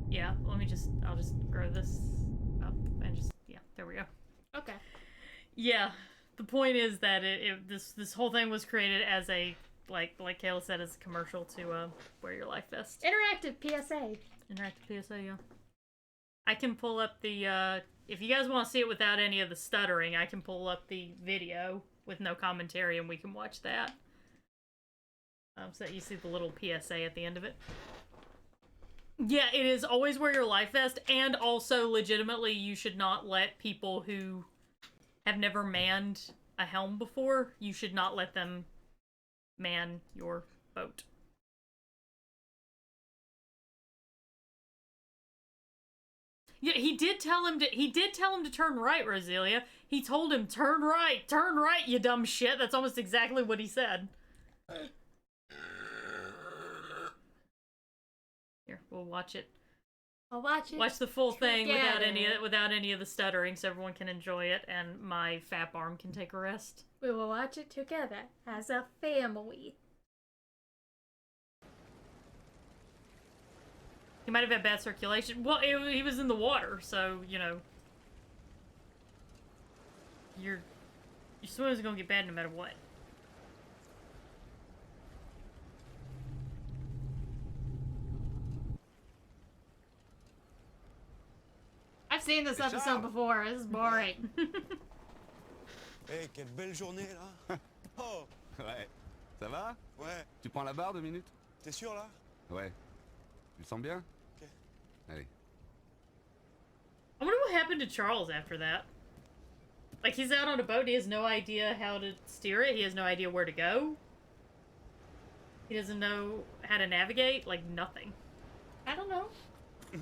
[SPEAKER 5] Yeah, I'll just grow this up and just, yeah, there we go.
[SPEAKER 6] Okay.
[SPEAKER 5] Yeah, the point is that this whole thing was created as a, like Kayla said, as a commercial to wear your life vest.
[SPEAKER 6] Interactive PSA.
[SPEAKER 5] Interactive PSA, yeah. I can pull up the, if you guys want to see it without any of the stuttering, I can pull up the video with no commentary and we can watch that. So that you see the little PSA at the end of it. Yeah, it is always wear your life vest, and also legitimately you should not let people who have never manned a helm before, you should not let them man your boat. Yeah, he did tell him to turn right, Roselia. He told him, turn right, you dumb shit. That's almost exactly what he said. Here, we'll watch it.
[SPEAKER 6] I'll watch it.
[SPEAKER 5] Watch the full thing without any of the stuttering, so everyone can enjoy it, and my fat arm can take a rest.
[SPEAKER 6] We will watch it together as a family.
[SPEAKER 5] He might have had bad circulation. Well, he was in the water, so you know, your swimming's gonna get bad no matter what.
[SPEAKER 6] I've seen this episode before. This is boring.
[SPEAKER 14] Hey, quelle belle journée là. Oh.
[SPEAKER 13] Ouais. Ça va?
[SPEAKER 14] Ouais.
[SPEAKER 13] Tu prends la barre 2 minutes?
[SPEAKER 14] T'es sûr là?
[SPEAKER 13] Ouais. Tu le sens bien?
[SPEAKER 14] Ok.
[SPEAKER 13] Allez.
[SPEAKER 5] I wonder what happened to Charles after that. Like, he's out on a boat and he has no idea how to steer it. He has no idea where to go. He doesn't know how to navigate. Like, nothing.
[SPEAKER 6] I don't know.
[SPEAKER 14] Oh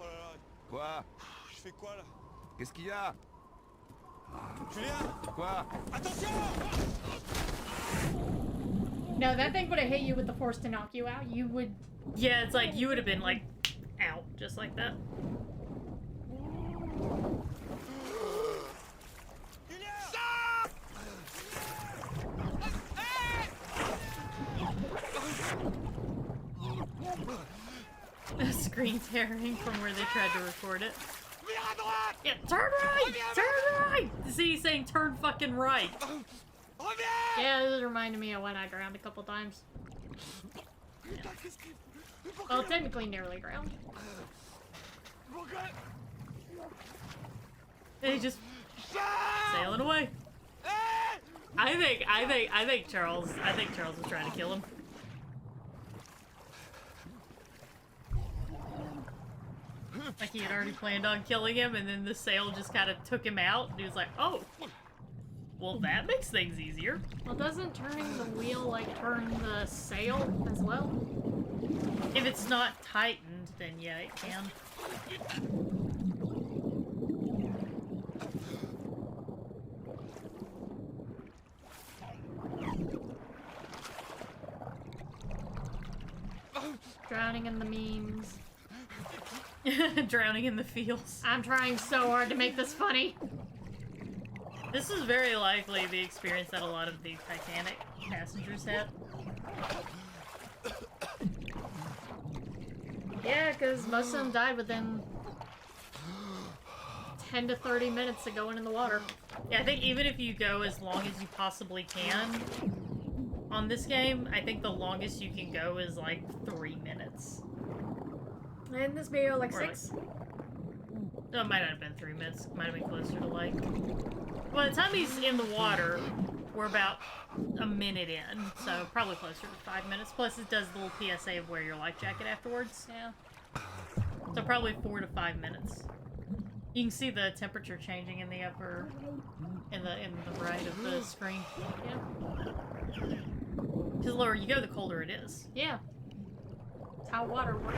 [SPEAKER 14] là là.
[SPEAKER 13] Quoi?
[SPEAKER 14] Je fais quoi là?
[SPEAKER 13] Qu'est-ce qu'il y a?
[SPEAKER 14] Julien!
[SPEAKER 13] Quoi?
[SPEAKER 14] Attention!
[SPEAKER 6] No, that thing would have hit you with the force to knock you out. You would...
[SPEAKER 5] Yeah, it's like, you would have been, like, out. Just like that. Screen tearing from where they tried to record it. Yeah, turn right! Turn right! See, he's saying turn fucking right.
[SPEAKER 6] Yeah, this reminded me of when I drowned a couple times. Well, technically nearly drowned.
[SPEAKER 5] They just sailing away. I think Charles was trying to kill him. Like he had already planned on killing him, and then the sail just kind of took him out, and he was like, oh, well, that makes things easier.
[SPEAKER 6] Well, doesn't turning the wheel, like, turn the sail as well?
[SPEAKER 5] If it's not tightened, then yeah, it can.
[SPEAKER 6] Drowning in the memes.
[SPEAKER 5] Drowning in the feels.
[SPEAKER 6] I'm trying so hard to make this funny.
[SPEAKER 5] This is very likely the experience that a lot of the Titanic passengers had.
[SPEAKER 6] Yeah, because most of them died within 10 to 30 minutes of going in the water.
[SPEAKER 5] Yeah, I think even if you go as long as you possibly can on this game, I think the longest you can go is like 3 minutes.
[SPEAKER 6] In this video, like
[SPEAKER 5] Or
[SPEAKER 6] 6?
[SPEAKER 5] No, it might not have been 3 minutes. It might have been closer to like... By the time he's in the water, we're about a minute in, so probably closer to 5 minutes. Plus it does the little PSA of wear your life jacket afterwards.
[SPEAKER 6] Yeah.
[SPEAKER 5] So probably 4 to 5 minutes. You can see the temperature changing in the upper... in the right of the screen.
[SPEAKER 6] Yeah.
[SPEAKER 5] Because the lower you go, the colder it is.
[SPEAKER 6] Yeah. That's how water works.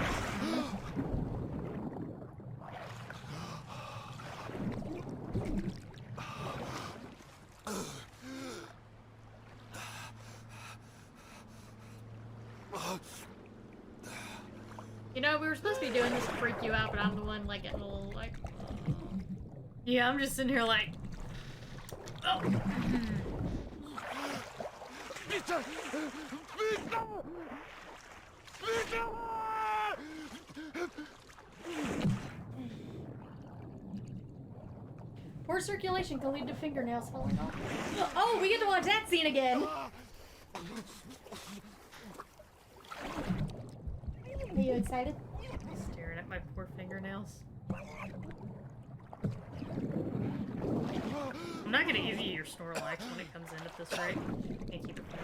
[SPEAKER 6] You know, we were supposed to be doing this to freak you out, but I'm the one, like, getting a little, like...
[SPEAKER 5] Yeah, I'm just sitting here like... Oh.
[SPEAKER 6] Poor circulation can lead to fingernails falling off. Oh, we get to watch that scene again! Are you excited?
[SPEAKER 5] Staring at my poor fingernails. I'm not gonna give you your Snorlax when it comes in at this rate. And keep it for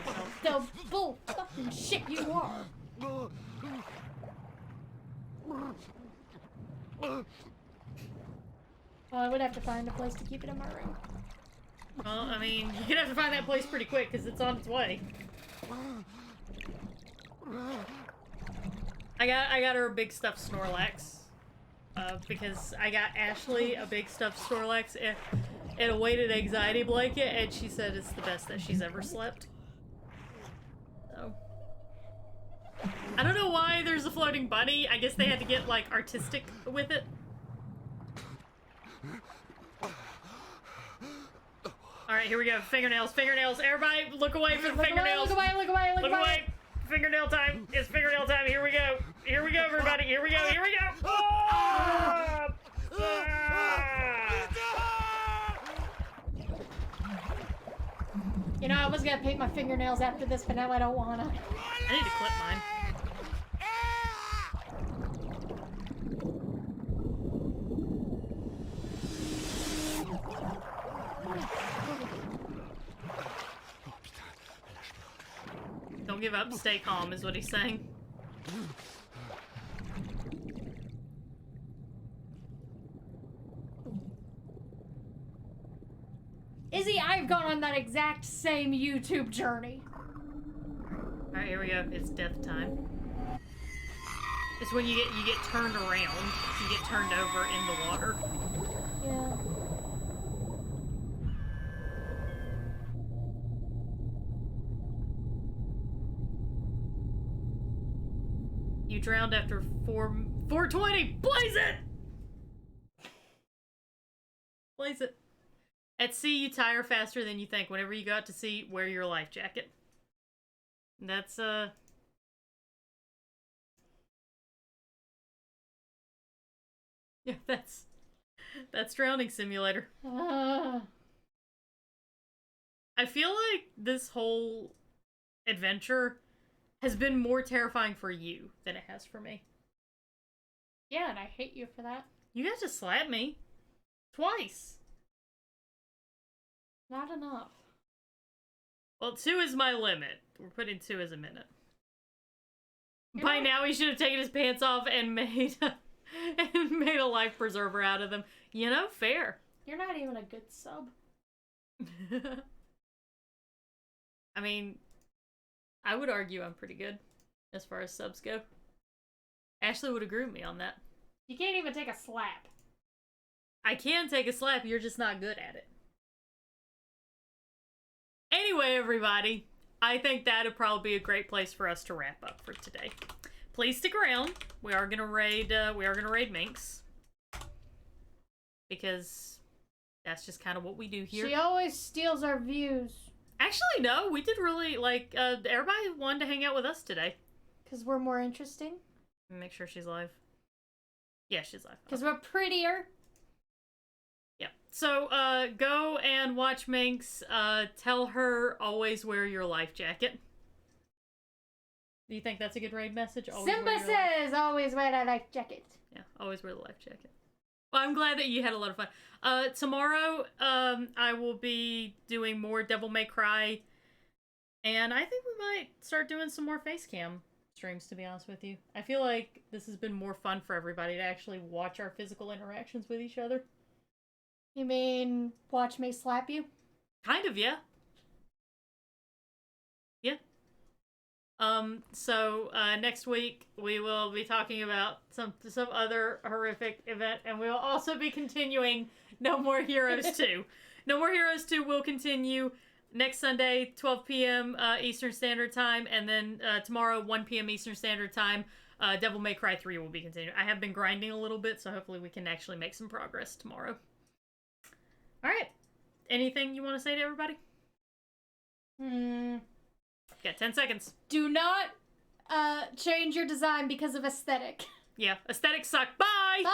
[SPEAKER 5] yourself.
[SPEAKER 6] The bull fucking shit you are! Well, I would have to find a place to keep it in my room.
[SPEAKER 5] Well, I mean, you're gonna have to find that place pretty quick, because it's on its way. I got her a big stuffed Snorlax. Because I got Ashley a big stuffed Snorlax and a weighted anxiety blanket, and she said it's the best that she's ever slept. So... I don't know why there's a floating bunny. I guess they had to get, like, artistic with it. Alright, here we go. Fingernails, fingernails. Everybody, look away for the fingernails.
[SPEAKER 6] Look away, look away, look away!
[SPEAKER 5] Look away! Fingernail time! It's fingernail time! Here we go! Here we go, everybody! Here we go! Here we go! Ah! Ah!
[SPEAKER 6] You know, I was gonna paint my fingernails after this, but now I don't wanna.
[SPEAKER 5] I need to clip mine. Don't give up, stay calm is what he's saying.
[SPEAKER 6] Izzy, I've gone on that exact same YouTube journey.
[SPEAKER 5] Alright, here we go. It's death time. It's when you get turned around. You get turned over in the water.
[SPEAKER 6] Yeah.
[SPEAKER 5] You drowned after 420! Blaze it! Blaze it. At sea, you tire faster than you think. Whenever you go out to sea, wear your life jacket. That's, yeah, that's Drowning Simulator. I feel like this whole adventure has been more terrifying for you than it has for me.
[SPEAKER 6] Yeah, and I hate you for that.
[SPEAKER 5] You guys just slapped me. Twice.
[SPEAKER 6] Not enough.
[SPEAKER 5] Well, 2 is my limit. We're putting 2 as a minute.
[SPEAKER 6] You're
[SPEAKER 5] By
[SPEAKER 6] not-
[SPEAKER 5] now, he should have taken his pants off and made a life preserver out of them. You know, fair.
[SPEAKER 6] You're not even a good sub.
[SPEAKER 5] I mean, I would argue I'm pretty good as far as subs go. Ashley would agree with me on that.
[SPEAKER 6] You can't even take a slap.
[SPEAKER 5] I can take a slap, you're just not good at it. Anyway, everybody, I think that'd probably be a great place for us to wrap up for today. Please stick around. We are gonna raid Minx. Because that's just kind of what we do here.
[SPEAKER 6] She always steals our views.
[SPEAKER 5] Actually, no, we did really, like, everybody wanted to hang out with us today.
[SPEAKER 6] Because we're more interesting.
[SPEAKER 5] Make sure she's live. Yeah, she's live.
[SPEAKER 6] Because we're prettier.
[SPEAKER 5] Yeah. So, go and watch Minx. Tell her always wear your life jacket. Do you think that's a good raid message? Always
[SPEAKER 6] Simba says always wear a life jacket.
[SPEAKER 5] Yeah, always wear the life jacket. Well, I'm glad that you had a lot of fun. Tomorrow, I will be doing more Devil May Cry. And I think we might start doing some more Facecam streams, to be honest with you. I feel like this has been more fun for everybody to actually watch our physical interactions with each other.
[SPEAKER 6] You mean watch me slap you?
[SPEAKER 5] Kind of, yeah. Yeah. Next week we will be talking about some other horrific event, and we will also be continuing No More Heroes 2. No More Heroes 2 will continue next Sunday, 12 p.m. Eastern Standard Time, and then tomorrow, 1 p.m. Eastern Standard Time, Devil May Cry 3 will be continuing. I have been grinding a little bit, so hopefully we can actually make some progress tomorrow. Alright. Anything you want to say to everybody? Got 10 seconds.
[SPEAKER 6] Do not change your design because of aesthetic.
[SPEAKER 5] Yeah, aesthetics suck. Bye!
[SPEAKER 6] Bye!